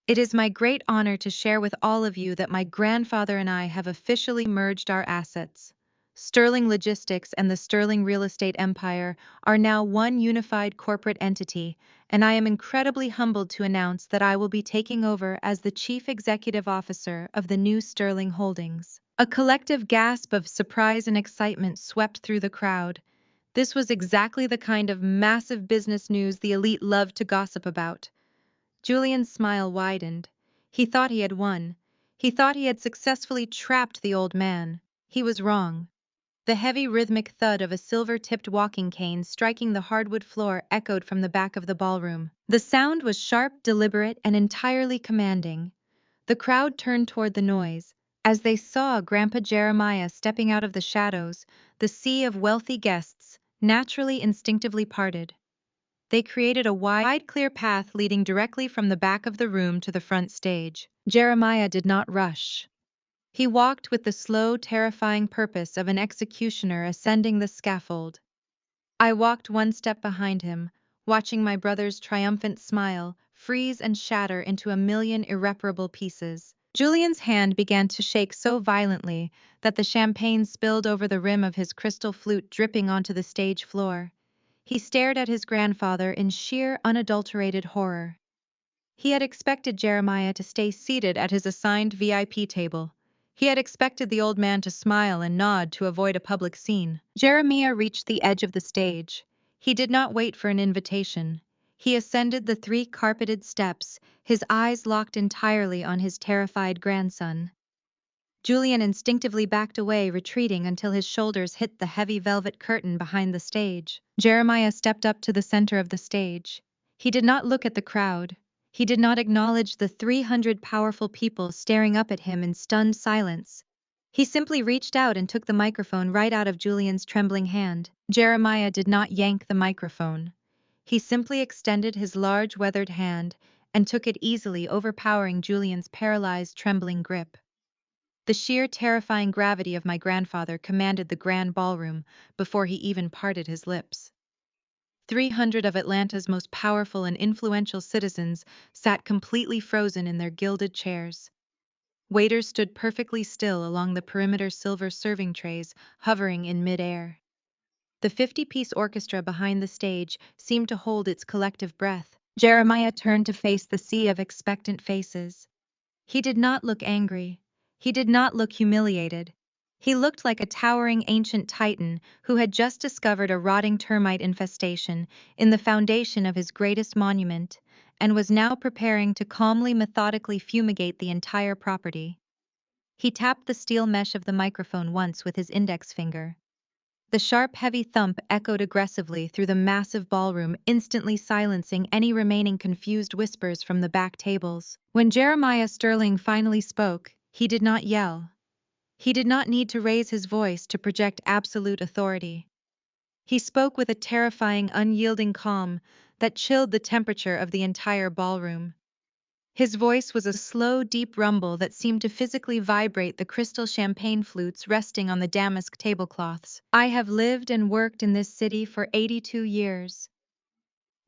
It is my great honor to share with all of you that my grandfather and I have officially merged our assets. Sterling Logistics and the Sterling Real Estate Empire are now one unified corporate entity, and I am incredibly humbled to announce that I will be taking over as the Chief Executive Officer of the new Sterling Holdings. A collective gasp of surprise and excitement swept through the crowd. This was exactly the kind of massive business news the elite loved to gossip about. Julian's smile widened. He thought he had won. He thought he had successfully trapped the old man. He was wrong. The heavy rhythmic thud of a silver-tipped walking cane striking the hardwood floor echoed from the back of the ballroom. The sound was sharp, deliberate, and entirely commanding. The crowd turned toward the noise. As they saw Grandpa Jeremiah stepping out of the shadows, the sea of wealthy guests naturally instinctively parted. They created a wide, clear path leading directly from the back of the room to the front stage. Jeremiah did not rush. He walked with the slow, terrifying purpose of an executioner ascending the scaffold. I walked one step behind him, watching my brother's triumphant smile freeze and shatter into a million irreparable pieces. Julian's hand began to shake so violently that the champagne spilled over the rim of his crystal flute, dripping onto the stage floor. He stared at his grandfather in sheer, unadulterated horror. He had expected Jeremiah to stay seated at his assigned VIP table. He had expected the old man to smile and nod to avoid a public scene. Jeremiah reached the edge of the stage. He did not wait for an invitation. He ascended the 3 carpeted steps, his eyes locked entirely on his terrified grandson. Julian instinctively backed away, retreating until his shoulders hit the heavy velvet curtain behind the stage. Jeremiah stepped up to the center of the stage. He did not look at the crowd. He did not acknowledge the 300 powerful people staring up at him in stunned silence. He simply reached out and took the microphone right out of Julian's trembling hand. Jeremiah did not yank the microphone. He simply extended his large, weathered hand and took it easily, overpowering Julian's paralyzed, trembling grip. The sheer terrifying gravity of my grandfather commanded the grand ballroom before he even parted his lips. 300 of Atlanta's most powerful and influential citizens sat completely frozen in their gilded chairs. Waiters stood perfectly still along the perimeter, silver serving trays hovering in mid-air. The 50-piece orchestra behind the stage seemed to hold its collective breath. Jeremiah turned to face the sea of expectant faces. He did not look angry. He did not look humiliated. He looked like a towering ancient titan who had just discovered a rotting termite infestation in the foundation of his greatest monument and was now preparing to calmly, methodically fumigate the entire property. He tapped the steel mesh of the microphone once with his index finger. The sharp, heavy thump echoed aggressively through the massive ballroom, instantly silencing any remaining confused whispers from the back tables. When Jeremiah Sterling finally spoke, he did not yell. He did not need to raise his voice to project absolute authority. He spoke with a terrifying, unyielding calm that chilled the temperature of the entire ballroom. His voice was a slow, deep rumble that seemed to physically vibrate the crystal champagne flutes resting on the damask tablecloths. I have lived and worked in this city for 82 years.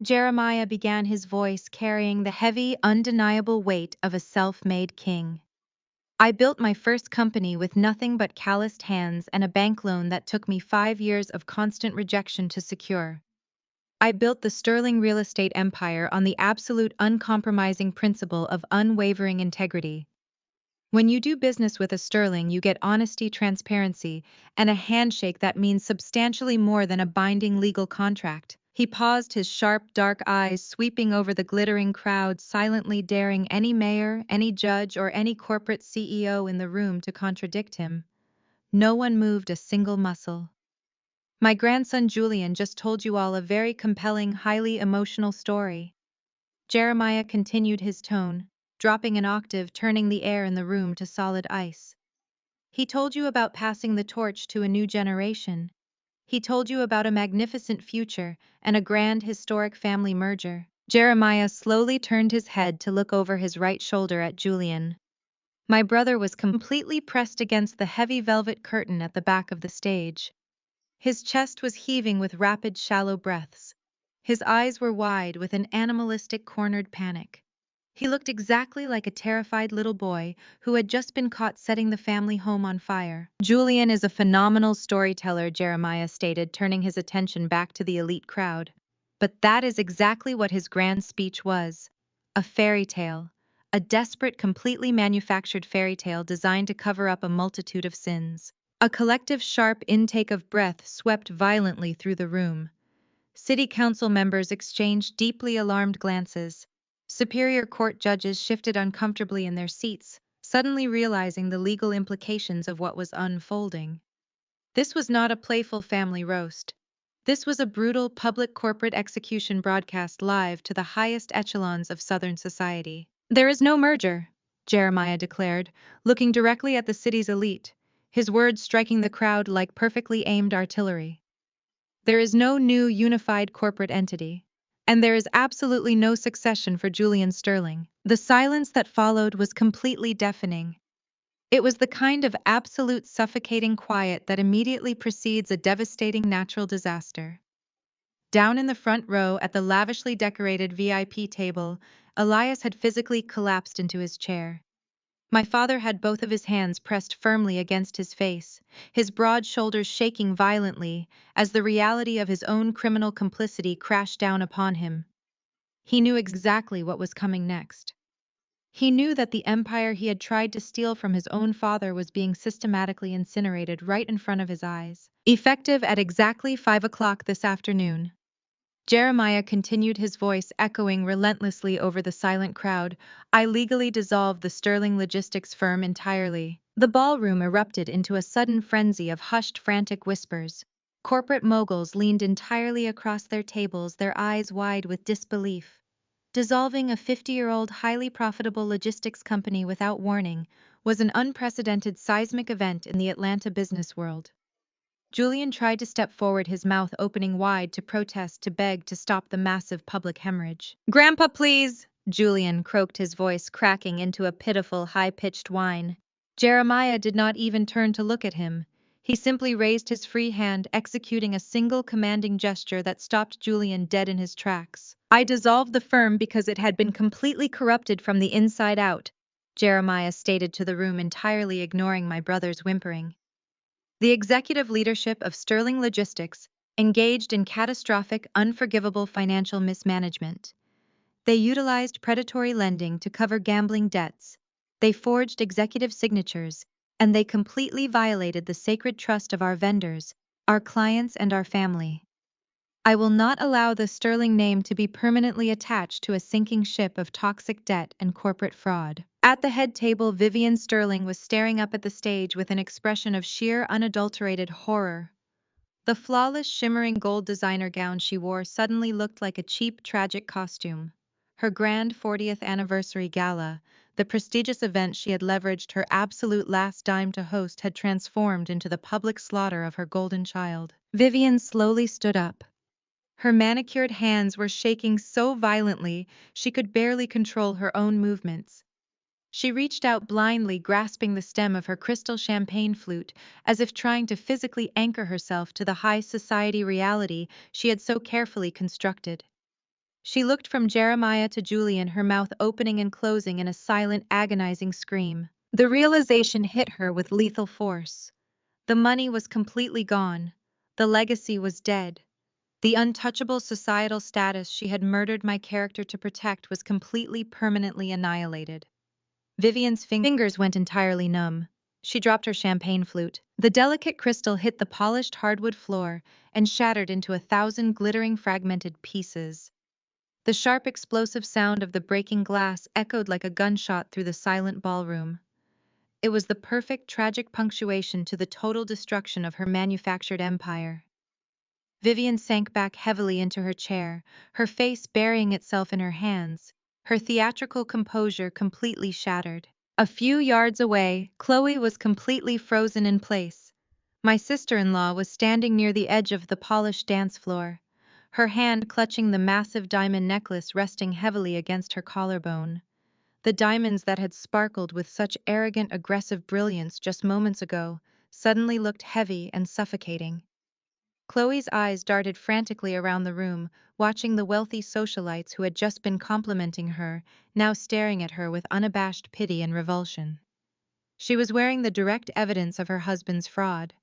Jeremiah began, his voice carrying the heavy, undeniable weight of a self-made king. I built my first company with nothing but calloused hands and a bank loan that took me 5 years of constant rejection to secure. I built the Sterling Real Estate Empire on the absolute, uncompromising principle of unwavering integrity. When you do business with a Sterling, you get honesty, transparency, and a handshake that means substantially more than a binding legal contract. He paused, his sharp, dark eyes sweeping over the glittering crowd, silently daring any mayor, any judge, or any corporate CEO in the room to contradict him. No one moved a single muscle. My grandson Julian just told you all a very compelling, highly emotional story. Jeremiah continued, his tone, dropping an octave, turning the air in the room to solid ice. He told you about passing the torch to a new generation. He told you about a magnificent future and a grand, historic family merger. Jeremiah slowly turned his head to look over his right shoulder at Julian. My brother was completely pressed against the heavy velvet curtain at the back of the stage. His chest was heaving with rapid, shallow breaths. His eyes were wide with an animalistic, cornered panic. He looked exactly like a terrified little boy who had just been caught setting the family home on fire. Julian is a phenomenal storyteller, Jeremiah stated, turning his attention back to the elite crowd. But that is exactly what his grand speech was. A fairy tale. A desperate, completely manufactured fairy tale designed to cover up a multitude of sins. A collective sharp intake of breath swept violently through the room. City council members exchanged deeply alarmed glances. Superior court judges shifted uncomfortably in their seats, suddenly realizing the legal implications of what was unfolding. This was not a playful family roast. This was a brutal public corporate execution broadcast live to the highest echelons of Southern society. There is no merger, Jeremiah declared, looking directly at the city's elite, his words striking the crowd like perfectly aimed artillery. There is no new unified corporate entity. And there is absolutely no succession for Julian Sterling. The silence that followed was completely deafening. It was the kind of absolute suffocating quiet that immediately precedes a devastating natural disaster. Down in the front row at the lavishly decorated VIP table, Elias had physically collapsed into his chair. My father had both of his hands pressed firmly against his face, his broad shoulders shaking violently as the reality of his own criminal complicity crashed down upon him. He knew exactly what was coming next. He knew that the empire he had tried to steal from his own father was being systematically incinerated right in front of his eyes. Effective at exactly 5 o'clock this afternoon. Jeremiah continued, his voice echoing relentlessly over the silent crowd. I legally dissolved the Sterling Logistics firm entirely. The ballroom erupted into a sudden frenzy of hushed, frantic whispers. Corporate moguls leaned entirely across their tables, their eyes wide with disbelief. Dissolving a 50-year-old highly profitable logistics company without warning was an unprecedented seismic event in the Atlanta business world. Julian tried to step forward, his mouth opening wide to protest, to beg to stop the massive public hemorrhage. Grandpa, please! Julian croaked, his voice cracking into a pitiful, high-pitched whine. Jeremiah did not even turn to look at him. He simply raised his free hand, executing a single commanding gesture that stopped Julian dead in his tracks. I dissolved the firm because it had been completely corrupted from the inside out, Jeremiah stated to the room, entirely ignoring my brother's whimpering. The executive leadership of Sterling Logistics engaged in catastrophic, unforgivable financial mismanagement. They utilized predatory lending to cover gambling debts. They forged executive signatures, and they completely violated the sacred trust of our vendors, our clients, and our family. I will not allow the Sterling name to be permanently attached to a sinking ship of toxic debt and corporate fraud. At the head table, Vivian Sterling was staring up at the stage with an expression of sheer, unadulterated horror. The flawless, shimmering gold designer gown she wore suddenly looked like a cheap, tragic costume. Her grand 40th anniversary gala, the prestigious event she had leveraged her absolute last dime to host, had transformed into the public slaughter of her golden child. Vivian slowly stood up. Her manicured hands were shaking so violently she could barely control her own movements. She reached out blindly, grasping the stem of her crystal champagne flute, as if trying to physically anchor herself to the high society reality she had so carefully constructed. She looked from Jeremiah to Julian, her mouth opening and closing in a silent, agonizing scream. The realization hit her with lethal force. The money was completely gone. The legacy was dead. The untouchable societal status she had murdered my character to protect was completely, permanently annihilated. Vivian's fingers went entirely numb. She dropped her champagne flute. The delicate crystal hit the polished hardwood floor and shattered into 1,000 glittering, fragmented pieces. The sharp, explosive sound of the breaking glass echoed like a gunshot through the silent ballroom. It was the perfect, tragic punctuation to the total destruction of her manufactured empire. Vivian sank back heavily into her chair, her face burying itself in her hands, her theatrical composure completely shattered. A few yards away, Chloe was completely frozen in place. My sister-in-law was standing near the edge of the polished dance floor, her hand clutching the massive diamond necklace resting heavily against her collarbone. The diamonds that had sparkled with such arrogant, aggressive brilliance just moments ago suddenly looked heavy and suffocating. Chloe's eyes darted frantically around the room, watching the wealthy socialites who had just been complimenting her, now staring at her with unabashed pity and revulsion. She was wearing the direct evidence of her husband's fraud.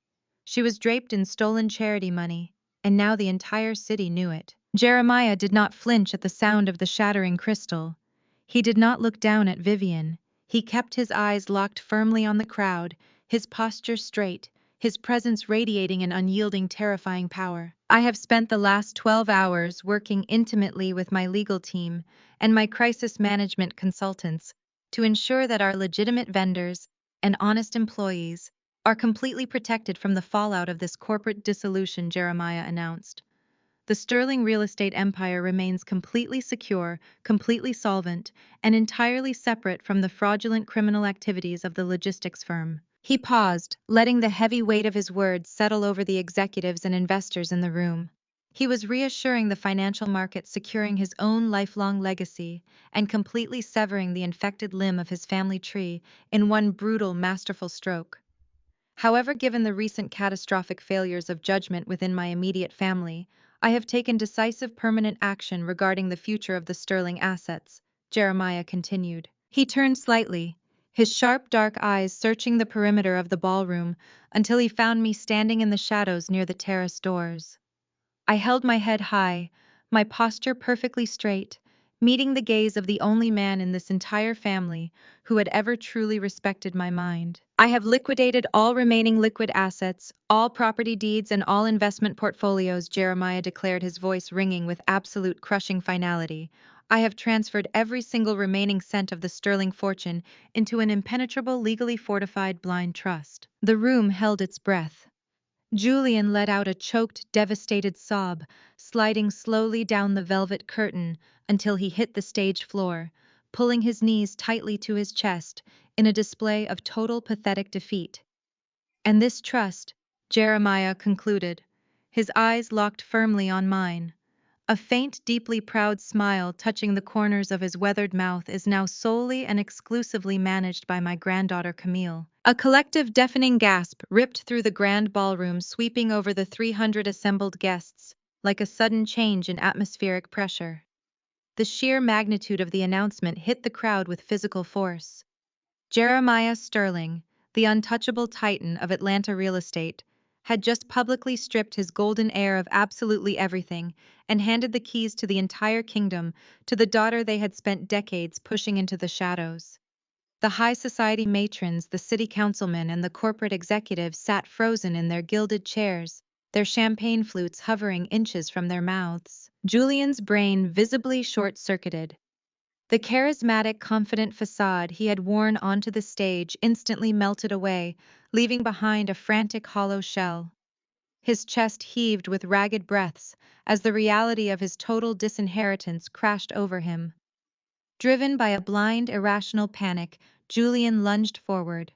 She was draped in stolen charity money, and now the entire city knew it. Jeremiah did not flinch at the sound of the shattering crystal. He did not look down at Vivian. He kept his eyes locked firmly on the crowd, his posture straight, his presence radiating an unyielding, terrifying power. I have spent the last 12 hours working intimately with my legal team and my crisis management consultants to ensure that our legitimate vendors and honest employees are completely protected from the fallout of this corporate dissolution, Jeremiah announced. The sterling real estate empire remains completely secure, completely solvent, and entirely separate from the fraudulent criminal activities of the logistics firm. He paused, letting the heavy weight of his words settle over the executives and investors in the room. He was reassuring the financial markets, securing his own lifelong legacy, and completely severing the infected limb of his family tree in one brutal, masterful stroke. However, given the recent catastrophic failures of judgment within my immediate family, I have taken decisive permanent action regarding the future of the sterling assets, Jeremiah continued. He turned slightly, his sharp dark eyes searching the perimeter of the ballroom until he found me standing in the shadows near the terrace doors. I held my head high, my posture perfectly straight, meeting the gaze of the only man in this entire family who had ever truly respected my mind. I have liquidated all remaining liquid assets, all property deeds and all investment portfolios, Jeremiah declared, his voice ringing with absolute crushing finality. I have transferred every single remaining cent of the sterling fortune into an impenetrable, legally fortified blind trust. The room held its breath. Julian let out a choked, devastated sob, sliding slowly down the velvet curtain until he hit the stage floor, pulling his knees tightly to his chest in a display of total pathetic defeat. And this trust, Jeremiah concluded, his eyes locked firmly on mine. A faint, deeply proud smile touching the corners of his weathered mouth, is now solely and exclusively managed by my granddaughter Camille. A collective deafening gasp ripped through the grand ballroom, sweeping over the 300 assembled guests, like a sudden change in atmospheric pressure. The sheer magnitude of the announcement hit the crowd with physical force. Jeremiah Sterling, the untouchable titan of Atlanta real estate, had just publicly stripped his golden heir of absolutely everything and handed the keys to the entire kingdom to the daughter they had spent decades pushing into the shadows. The high society matrons, the city councilmen, and the corporate executives sat frozen in their gilded chairs, their champagne flutes hovering inches from their mouths. Julian's brain visibly short-circuited. The charismatic, confident facade he had worn onto the stage instantly melted away, leaving behind a frantic, hollow shell. His chest heaved with ragged breaths as the reality of his total disinheritance crashed over him. Driven by a blind, irrational panic, Julian lunged forward.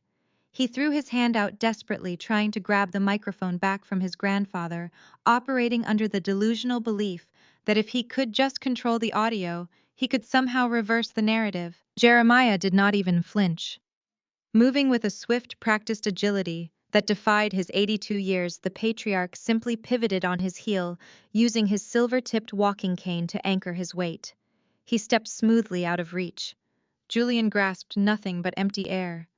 He threw his hand out desperately, trying to grab the microphone back from his grandfather, operating under the delusional belief that if he could just control the audio, he could somehow reverse the narrative. Jeremiah did not even flinch. Moving with a swift, practiced agility that defied his 82 years, the patriarch simply pivoted on his heel, using his silver-tipped walking cane to anchor his weight. He stepped smoothly out of reach. Julian grasped nothing but empty air.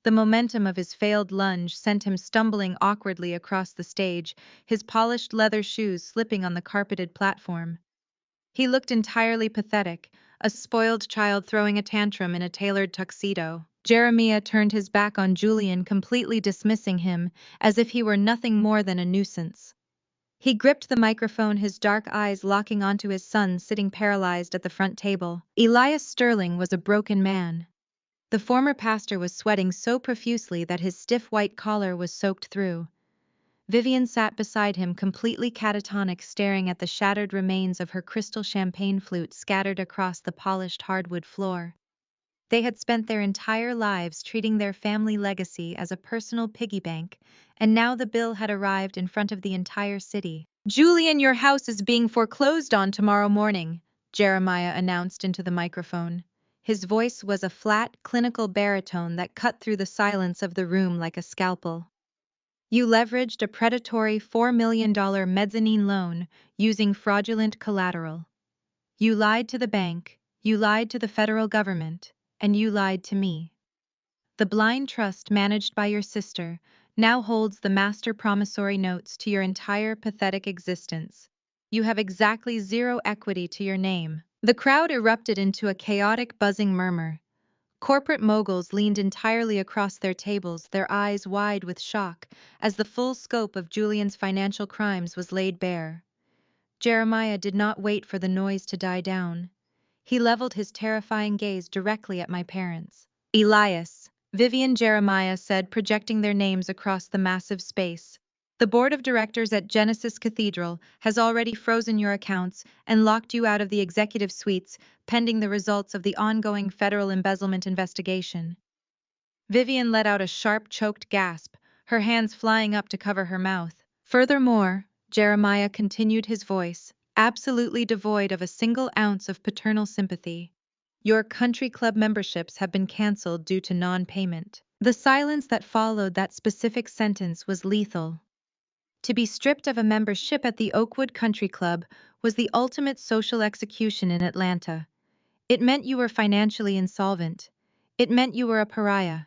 The momentum of his failed lunge sent him stumbling awkwardly across the stage, his polished leather shoes slipping on the carpeted platform. He looked entirely pathetic, a spoiled child throwing a tantrum in a tailored tuxedo. Jeremiah turned his back on Julian, completely dismissing him, as if he were nothing more than a nuisance. He gripped the microphone, his dark eyes locking onto his son sitting paralyzed at the front table. Elias Sterling was a broken man. The former pastor was sweating so profusely that his stiff white collar was soaked through. Vivian sat beside him, completely catatonic, staring at the shattered remains of her crystal champagne flute scattered across the polished hardwood floor. They had spent their entire lives treating their family legacy as a personal piggy bank, and now the bill had arrived in front of the entire city. "Julian, your house is being foreclosed on tomorrow morning," Jeremiah announced into the microphone. His voice was a flat, clinical baritone that cut through the silence of the room like a scalpel. You leveraged a predatory $4 million mezzanine loan using fraudulent collateral. You lied to the bank, you lied to the federal government, and you lied to me. The blind trust managed by your sister now holds the master promissory notes to your entire pathetic existence. You have exactly zero equity to your name. The crowd erupted into a chaotic, buzzing murmur. Corporate moguls leaned entirely across their tables, their eyes wide with shock, as the full scope of Julian's financial crimes was laid bare. Jeremiah did not wait for the noise to die down. He leveled his terrifying gaze directly at my parents. Elias, Vivian Jeremiah said, projecting their names across the massive space. The board of directors at Genesis Cathedral has already frozen your accounts and locked you out of the executive suites, pending the results of the ongoing federal embezzlement investigation. Vivian let out a sharp, choked gasp, her hands flying up to cover her mouth. Furthermore, Jeremiah continued, his voice absolutely devoid of a single ounce of paternal sympathy. Your country club memberships have been canceled due to non-payment. The silence that followed that specific sentence was lethal. To be stripped of a membership at the Oakwood Country Club was the ultimate social execution in Atlanta. It meant you were financially insolvent. It meant you were a pariah.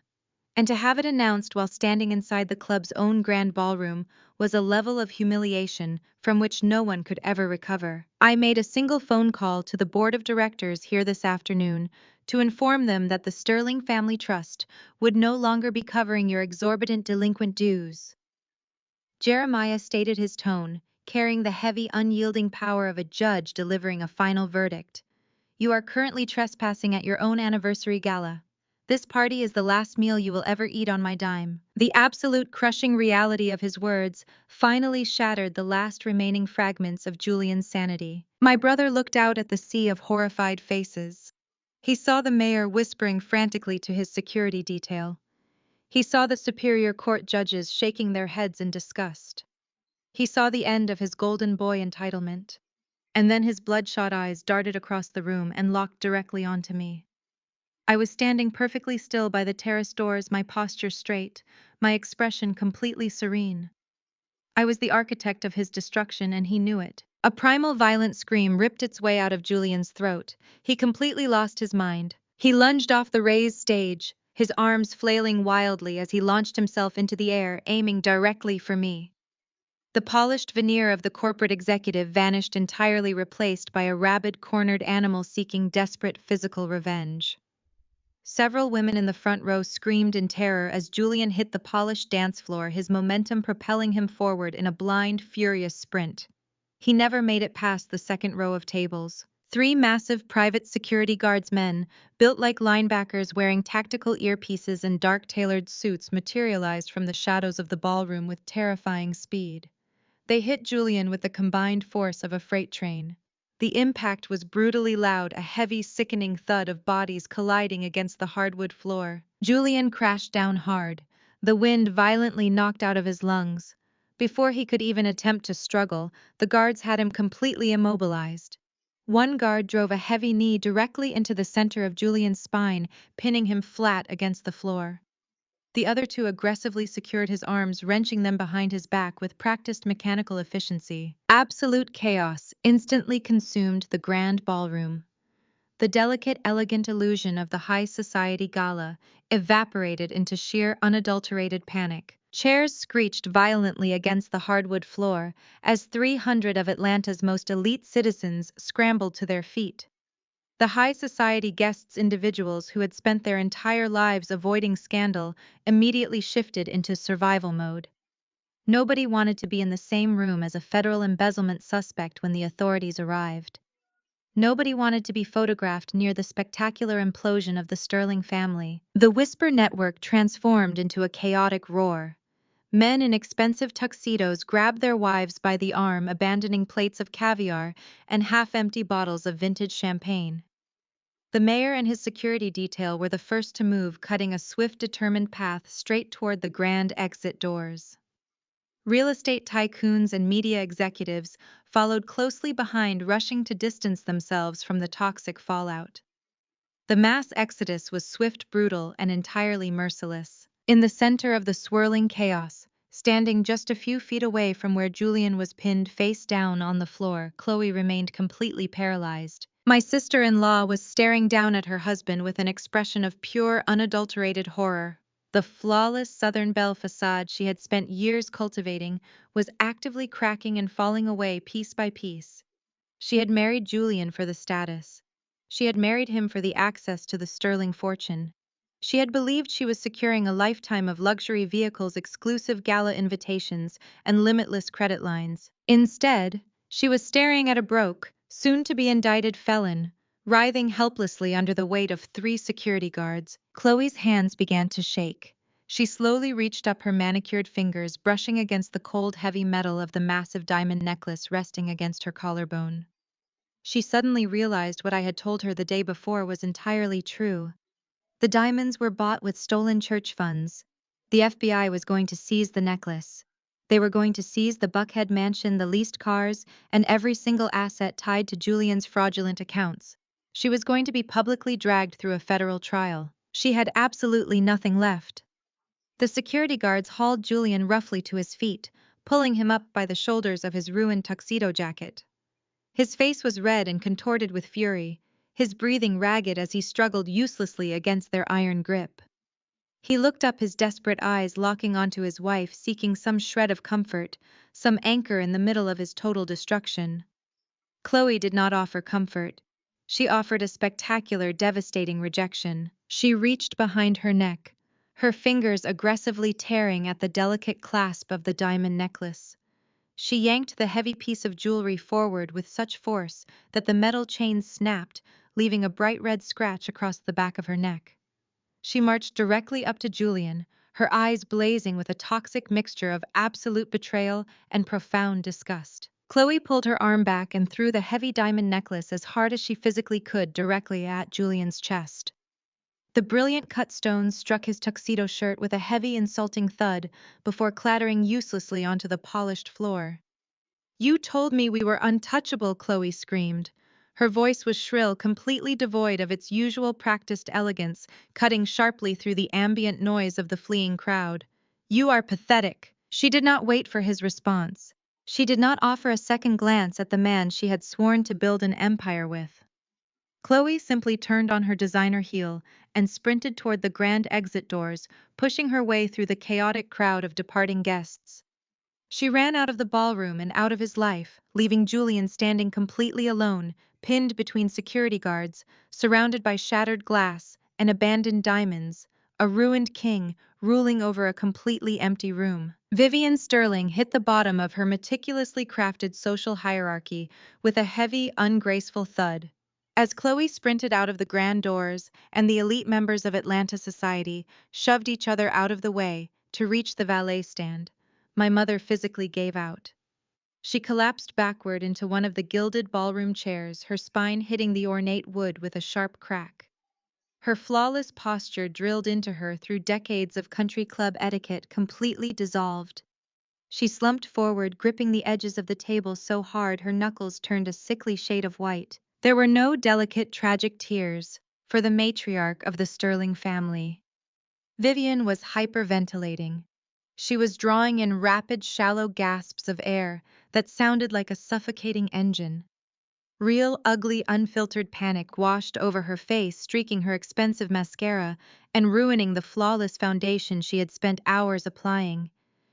And to have it announced while standing inside the club's own grand ballroom was a level of humiliation from which no one could ever recover. I made a single phone call to the board of directors here this afternoon to inform them that the Sterling Family Trust would no longer be covering your exorbitant delinquent dues. Jeremiah stated, his tone carrying the heavy, unyielding power of a judge delivering a final verdict. You are currently trespassing at your own anniversary gala. This party is the last meal you will ever eat on my dime. The absolute crushing reality of his words finally shattered the last remaining fragments of Julian's sanity. My brother looked out at the sea of horrified faces. He saw the mayor whispering frantically to his security detail. He saw the Superior Court judges shaking their heads in disgust. He saw the end of his golden boy entitlement. And then his bloodshot eyes darted across the room and locked directly onto me. I was standing perfectly still by the terrace doors, my posture straight, my expression completely serene. I was the architect of his destruction, and he knew it. A primal, violent scream ripped its way out of Julian's throat. He completely lost his mind. He lunged off the raised stage, his arms flailing wildly as he launched himself into the air, aiming directly for me. The polished veneer of the corporate executive vanished entirely, replaced by a rabid, cornered animal seeking desperate physical revenge. Several women in the front row screamed in terror as Julian hit the polished dance floor, his momentum propelling him forward in a blind, furious sprint. He never made it past the second row of tables. 3 massive private security guardsmen, built like linebackers wearing tactical earpieces and dark tailored suits, materialized from the shadows of the ballroom with terrifying speed. They hit Julian with the combined force of a freight train. The impact was brutally loud, a heavy, sickening thud of bodies colliding against the hardwood floor. Julian crashed down hard, the wind violently knocked out of his lungs. Before he could even attempt to struggle, the guards had him completely immobilized. One guard drove a heavy knee directly into the center of Julian's spine, pinning him flat against the floor. The other 2 aggressively secured his arms, wrenching them behind his back with practiced mechanical efficiency. Absolute chaos instantly consumed the grand ballroom. The delicate, elegant illusion of the high society gala evaporated into sheer, unadulterated panic. Chairs screeched violently against the hardwood floor as 300 of Atlanta's most elite citizens scrambled to their feet. The high society guests, individuals who had spent their entire lives avoiding scandal, immediately shifted into survival mode. Nobody wanted to be in the same room as a federal embezzlement suspect when the authorities arrived. Nobody wanted to be photographed near the spectacular implosion of the Sterling family. The Whisper Network transformed into a chaotic roar. Men in expensive tuxedos grabbed their wives by the arm, abandoning plates of caviar and half-empty bottles of vintage champagne. The mayor and his security detail were the first to move, cutting a swift, determined path straight toward the grand exit doors. Real estate tycoons and media executives followed closely behind, rushing to distance themselves from the toxic fallout. The mass exodus was swift, brutal, and entirely merciless. In the center of the swirling chaos, standing just a few feet away from where Julian was pinned face down on the floor, Chloe remained completely paralyzed. My sister-in-law was staring down at her husband with an expression of pure, unadulterated horror. The flawless Southern Belle facade she had spent years cultivating was actively cracking and falling away piece by piece. She had married Julian for the status. She had married him for the access to the sterling fortune. She had believed she was securing a lifetime of luxury vehicles, exclusive gala invitations, and limitless credit lines. Instead, she was staring at a broke, soon-to-be indicted felon, writhing helplessly under the weight of 3 security guards. Chloe's hands began to shake. She slowly reached up her manicured fingers, brushing against the cold, heavy metal of the massive diamond necklace resting against her collarbone. She suddenly realized what I had told her the day before was entirely true. The diamonds were bought with stolen church funds. The FBI was going to seize the necklace. They were going to seize the Buckhead mansion, the leased cars, and every single asset tied to Julian's fraudulent accounts. She was going to be publicly dragged through a federal trial. She had absolutely nothing left. The security guards hauled Julian roughly to his feet, pulling him up by the shoulders of his ruined tuxedo jacket. His face was red and contorted with fury, his breathing ragged as he struggled uselessly against their iron grip. He looked up, his desperate eyes locking onto his wife, seeking some shred of comfort, some anchor in the middle of his total destruction. Chloe did not offer comfort. She offered a spectacular, devastating rejection. She reached behind her neck, her fingers aggressively tearing at the delicate clasp of the diamond necklace. She yanked the heavy piece of jewelry forward with such force that the metal chain snapped, leaving a bright red scratch across the back of her neck. She marched directly up to Julian, her eyes blazing with a toxic mixture of absolute betrayal and profound disgust. Chloe pulled her arm back and threw the heavy diamond necklace as hard as she physically could directly at Julian's chest. The brilliant cut stones struck his tuxedo shirt with a heavy, insulting thud before clattering uselessly onto the polished floor. "You told me we were untouchable," Chloe screamed. Her voice was shrill, completely devoid of its usual practiced elegance, cutting sharply through the ambient noise of the fleeing crowd. "You are pathetic." She did not wait for his response. She did not offer a second glance at the man she had sworn to build an empire with. Chloe simply turned on her designer heel and sprinted toward the grand exit doors, pushing her way through the chaotic crowd of departing guests. She ran out of the ballroom and out of his life, leaving Julian standing completely alone, pinned between security guards, surrounded by shattered glass and abandoned diamonds, a ruined king ruling over a completely empty room. Vivian Sterling hit the bottom of her meticulously crafted social hierarchy with a heavy, ungraceful thud. As Chloe sprinted out of the grand doors and the elite members of Atlanta society shoved each other out of the way to reach the valet stand, my mother physically gave out. She collapsed backward into one of the gilded ballroom chairs, her spine hitting the ornate wood with a sharp crack. Her flawless posture, drilled into her through decades of country club etiquette, completely dissolved. She slumped forward, gripping the edges of the table so hard her knuckles turned a sickly shade of white. There were no delicate, tragic tears for the matriarch of the Sterling family. Vivian was hyperventilating. She was drawing in rapid, shallow gasps of air that sounded like a suffocating engine. Real, ugly, unfiltered panic washed over her face, streaking her expensive mascara and ruining the flawless foundation she had spent hours applying.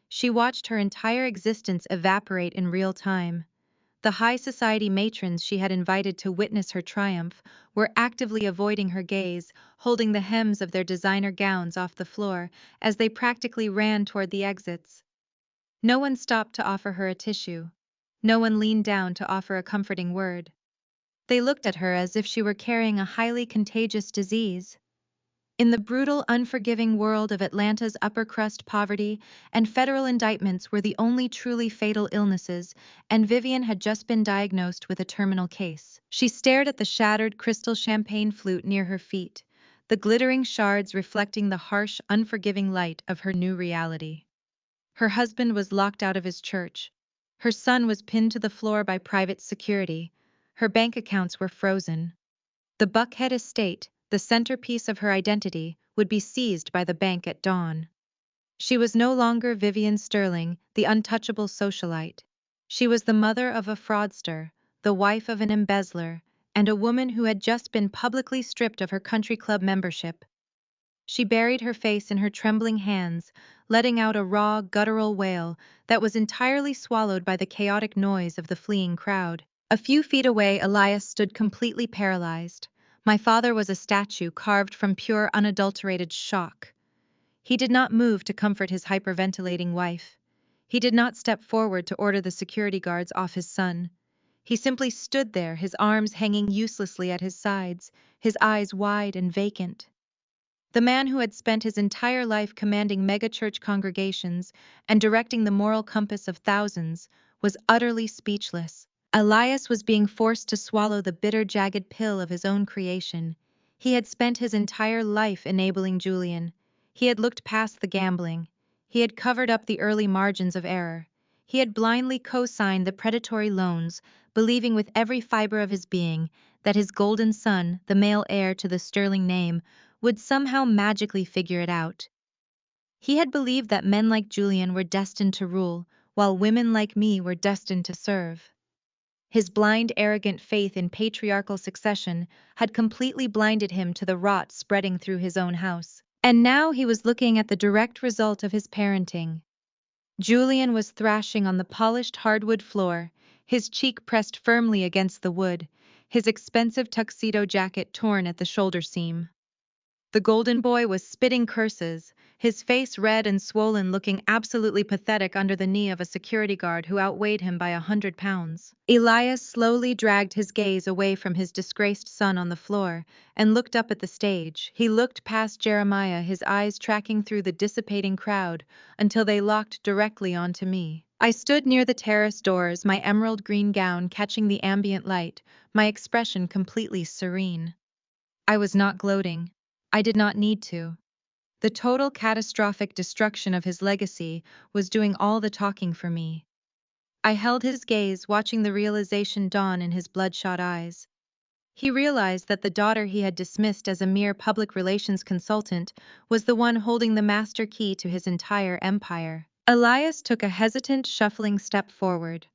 She watched her entire existence evaporate in real time. The high society matrons she had invited to witness her triumph were actively avoiding her gaze, holding the hems of their designer gowns off the floor as they practically ran toward the exits. No one stopped to offer her a tissue. No one leaned down to offer a comforting word. They looked at her as if she were carrying a highly contagious disease. In the brutal, unforgiving world of Atlanta's upper-crust poverty, and federal indictments were the only truly fatal illnesses, and Vivian had just been diagnosed with a terminal case. She stared at the shattered crystal champagne flute near her feet, the glittering shards reflecting the harsh, unforgiving light of her new reality. Her husband was locked out of his church. Her son was pinned to the floor by private security. Her bank accounts were frozen. The Buckhead estate, the centerpiece of her identity, would be seized by the bank at dawn. She was no longer Vivian Sterling, the untouchable socialite. She was the mother of a fraudster, the wife of an embezzler, and a woman who had just been publicly stripped of her country club membership. She buried her face in her trembling hands, letting out a raw, guttural wail that was entirely swallowed by the chaotic noise of the fleeing crowd. A few feet away, Elias stood completely paralyzed. My father was a statue carved from pure, unadulterated shock. He did not move to comfort his hyperventilating wife. He did not step forward to order the security guards off his son. He simply stood there, his arms hanging uselessly at his sides, his eyes wide and vacant. The man who had spent his entire life commanding megachurch congregations and directing the moral compass of thousands was utterly speechless. Elias was being forced to swallow the bitter, jagged pill of his own creation. He had spent his entire life enabling Julian. He had looked past the gambling. He had covered up the early margins of error. He had blindly co-signed the predatory loans, believing with every fiber of his being that his golden son, the male heir to the Sterling name, would somehow magically figure it out. He had believed that men like Julian were destined to rule, while women like me were destined to serve. His blind, arrogant faith in patriarchal succession had completely blinded him to the rot spreading through his own house. And now he was looking at the direct result of his parenting. Julian was thrashing on the polished hardwood floor, his cheek pressed firmly against the wood, his expensive tuxedo jacket torn at the shoulder seam. The golden boy was spitting curses, his face red and swollen, looking absolutely pathetic under the knee of a security guard who outweighed him by 100 pounds. Elias slowly dragged his gaze away from his disgraced son on the floor and looked up at the stage. He looked past Jeremiah, his eyes tracking through the dissipating crowd until they locked directly onto me. I stood near the terrace doors, my emerald green gown catching the ambient light, my expression completely serene. I was not gloating. I did not need to. The total catastrophic destruction of his legacy was doing all the talking for me. I held his gaze, watching the realization dawn in his bloodshot eyes. He realized that the daughter he had dismissed as a mere public relations consultant was the one holding the master key to his entire empire. Elias took a hesitant, shuffling step forward.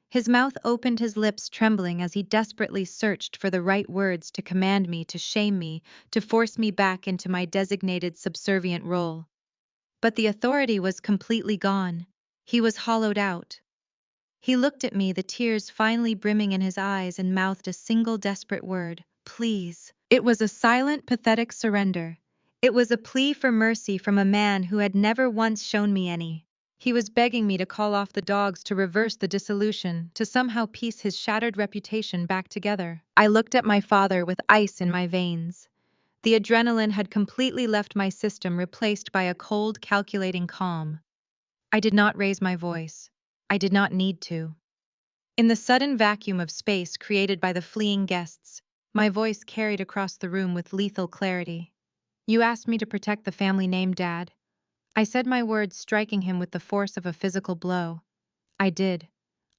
His mouth opened, his lips trembling as he desperately searched for the right words to command me, to shame me, to force me back into my designated subservient role. But the authority was completely gone. He was hollowed out. He looked at me, the tears finally brimming in his eyes, and mouthed a single desperate word: "Please." It was a silent, pathetic surrender. It was a plea for mercy from a man who had never once shown me any. He was begging me to call off the dogs, to reverse the dissolution, to somehow piece his shattered reputation back together. I looked at my father with ice in my veins. The adrenaline had completely left my system, replaced by a cold, calculating calm. I did not raise my voice. I did not need to. In the sudden vacuum of space created by the fleeing guests, my voice carried across the room with lethal clarity. "You asked me to protect the family name, Dad." I said, my words striking him with the force of a physical blow. "I did.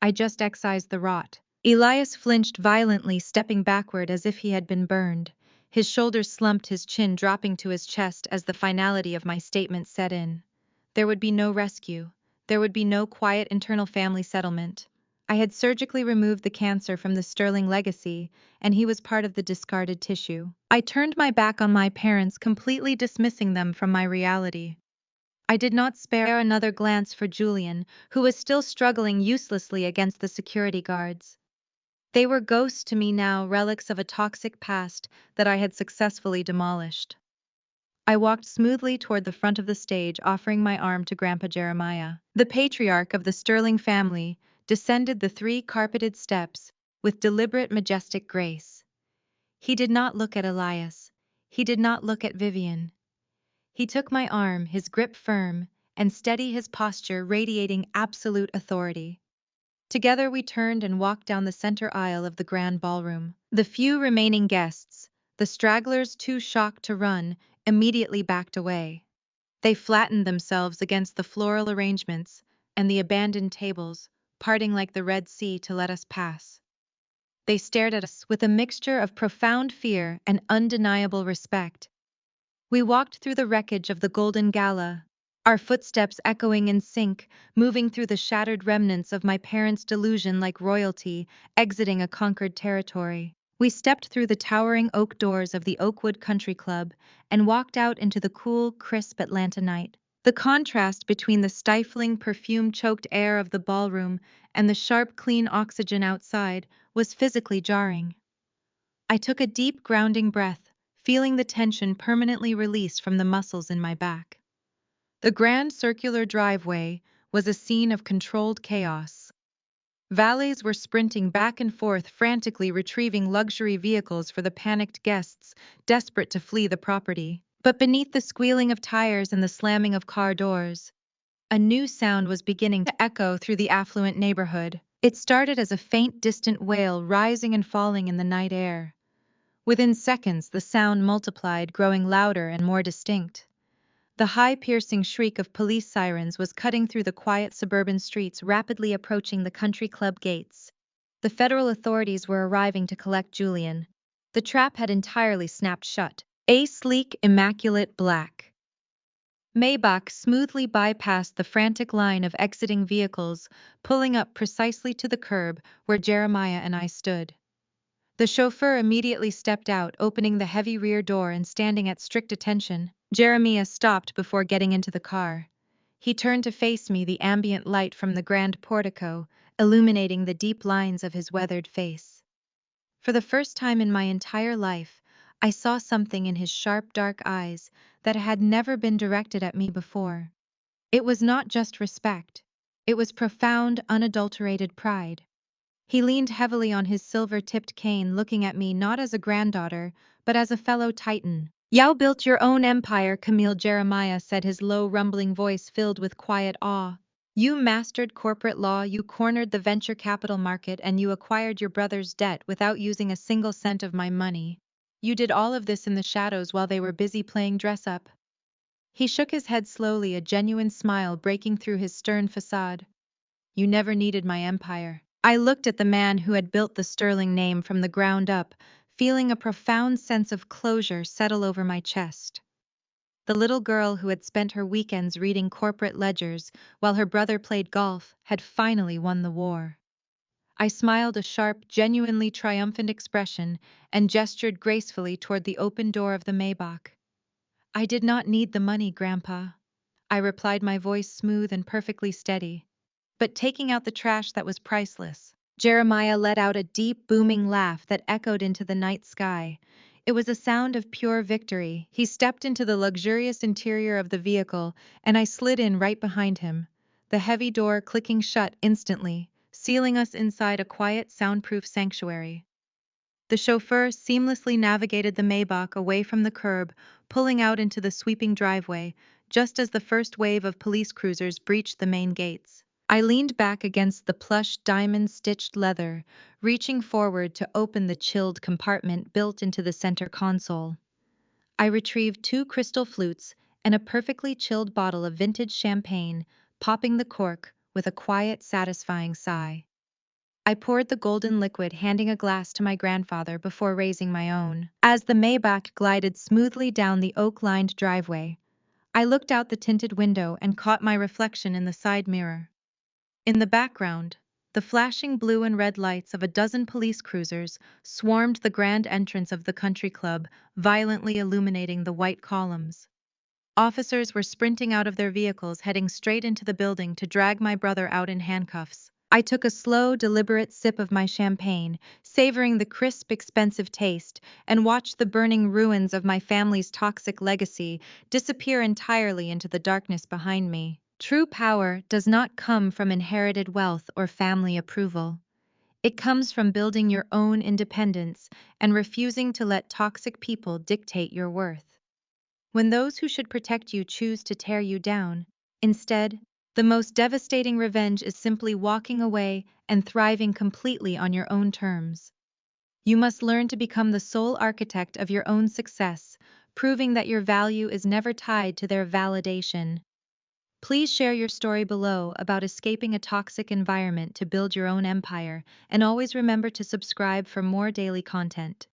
I just excised the rot." Elias flinched violently, stepping backward as if he had been burned. His shoulders slumped, his chin dropping to his chest as the finality of my statement set in. There would be no rescue. There would be no quiet internal family settlement. I had surgically removed the cancer from the Sterling legacy, and he was part of the discarded tissue. I turned my back on my parents, completely dismissing them from my reality. I did not spare another glance for Julian, who was still struggling uselessly against the security guards. They were ghosts to me now, relics of a toxic past that I had successfully demolished. I walked smoothly toward the front of the stage, offering my arm to Grandpa Jeremiah. The patriarch of the Sterling family descended the 3 carpeted steps with deliberate, majestic grace. He did not look at Elias. He did not look at Vivian. He took my arm, his grip firm and steady, his posture radiating absolute authority. Together we turned and walked down the center aisle of the grand ballroom. The few remaining guests, the stragglers too shocked to run, immediately backed away. They flattened themselves against the floral arrangements and the abandoned tables, parting like the Red Sea to let us pass. They stared at us with a mixture of profound fear and undeniable respect. We walked through the wreckage of the Golden Gala, our footsteps echoing in sync, moving through the shattered remnants of my parents' delusion like royalty, exiting a conquered territory. We stepped through the towering oak doors of the Oakwood Country Club and walked out into the cool, crisp Atlanta night. The contrast between the stifling, perfume-choked air of the ballroom and the sharp, clean oxygen outside was physically jarring. I took a deep, grounding breath, feeling the tension permanently released from the muscles in my back. The grand circular driveway was a scene of controlled chaos. Valets were sprinting back and forth, frantically retrieving luxury vehicles for the panicked guests, desperate to flee the property. But beneath the squealing of tires and the slamming of car doors, a new sound was beginning to echo through the affluent neighborhood. It started as a faint, distant wail rising and falling in the night air. Within seconds, the sound multiplied, growing louder and more distinct. The high, piercing shriek of police sirens was cutting through the quiet suburban streets, rapidly approaching the country club gates. The federal authorities were arriving to collect Julian. The trap had entirely snapped shut. A sleek, immaculate black Maybach smoothly bypassed the frantic line of exiting vehicles, pulling up precisely to the curb where Jeremiah and I stood. The chauffeur immediately stepped out, opening the heavy rear door and standing at strict attention. Jeremiah stopped before getting into the car. He turned to face me, the ambient light from the grand portico illuminating the deep lines of his weathered face. For the first time in my entire life, I saw something in his sharp, dark eyes that had never been directed at me before. It was not just respect. It was profound, unadulterated pride. He leaned heavily on his silver-tipped cane, looking at me not as a granddaughter, but as a fellow titan. "You built your own empire, Camille," Jeremiah said, his low, rumbling voice filled with quiet awe. "You mastered corporate law, you cornered the venture capital market, and you acquired your brother's debt without using a single cent of my money. You did all of this in the shadows while they were busy playing dress-up." He shook his head slowly, a genuine smile breaking through his stern facade. "You never needed my empire." I looked at the man who had built the sterling name from the ground up, feeling a profound sense of closure settle over my chest. The little girl who had spent her weekends reading corporate ledgers while her brother played golf had finally won the war. I smiled a sharp, genuinely triumphant expression and gestured gracefully toward the open door of the Maybach. "I did not need the money, Grandpa," I replied, my voice smooth and perfectly steady. "But taking out the trash, that was priceless." Jeremiah let out a deep, booming laugh that echoed into the night sky. It was a sound of pure victory. He stepped into the luxurious interior of the vehicle, and I slid in right behind him, the heavy door clicking shut instantly, sealing us inside a quiet, soundproof sanctuary. The chauffeur seamlessly navigated the Maybach away from the curb, pulling out into the sweeping driveway, just as the first wave of police cruisers breached the main gates. I leaned back against the plush, diamond-stitched leather, reaching forward to open the chilled compartment built into the center console. I retrieved 2 crystal flutes and a perfectly chilled bottle of vintage champagne, popping the cork with a quiet, satisfying sigh. I poured the golden liquid, handing a glass to my grandfather before raising my own. As the Maybach glided smoothly down the oak-lined driveway, I looked out the tinted window and caught my reflection in the side mirror. In the background, the flashing blue and red lights of a dozen police cruisers swarmed the grand entrance of the country club, violently illuminating the white columns. Officers were sprinting out of their vehicles, heading straight into the building to drag my brother out in handcuffs. I took a slow, deliberate sip of my champagne, savoring the crisp, expensive taste, and watched the burning ruins of my family's toxic legacy disappear entirely into the darkness behind me. True power does not come from inherited wealth or family approval. It comes from building your own independence and refusing to let toxic people dictate your worth. When those who should protect you choose to tear you down, instead, the most devastating revenge is simply walking away and thriving completely on your own terms. You must learn to become the sole architect of your own success, proving that your value is never tied to their validation. Please share your story below about escaping a toxic environment to build your own empire, and always remember to subscribe for more daily content.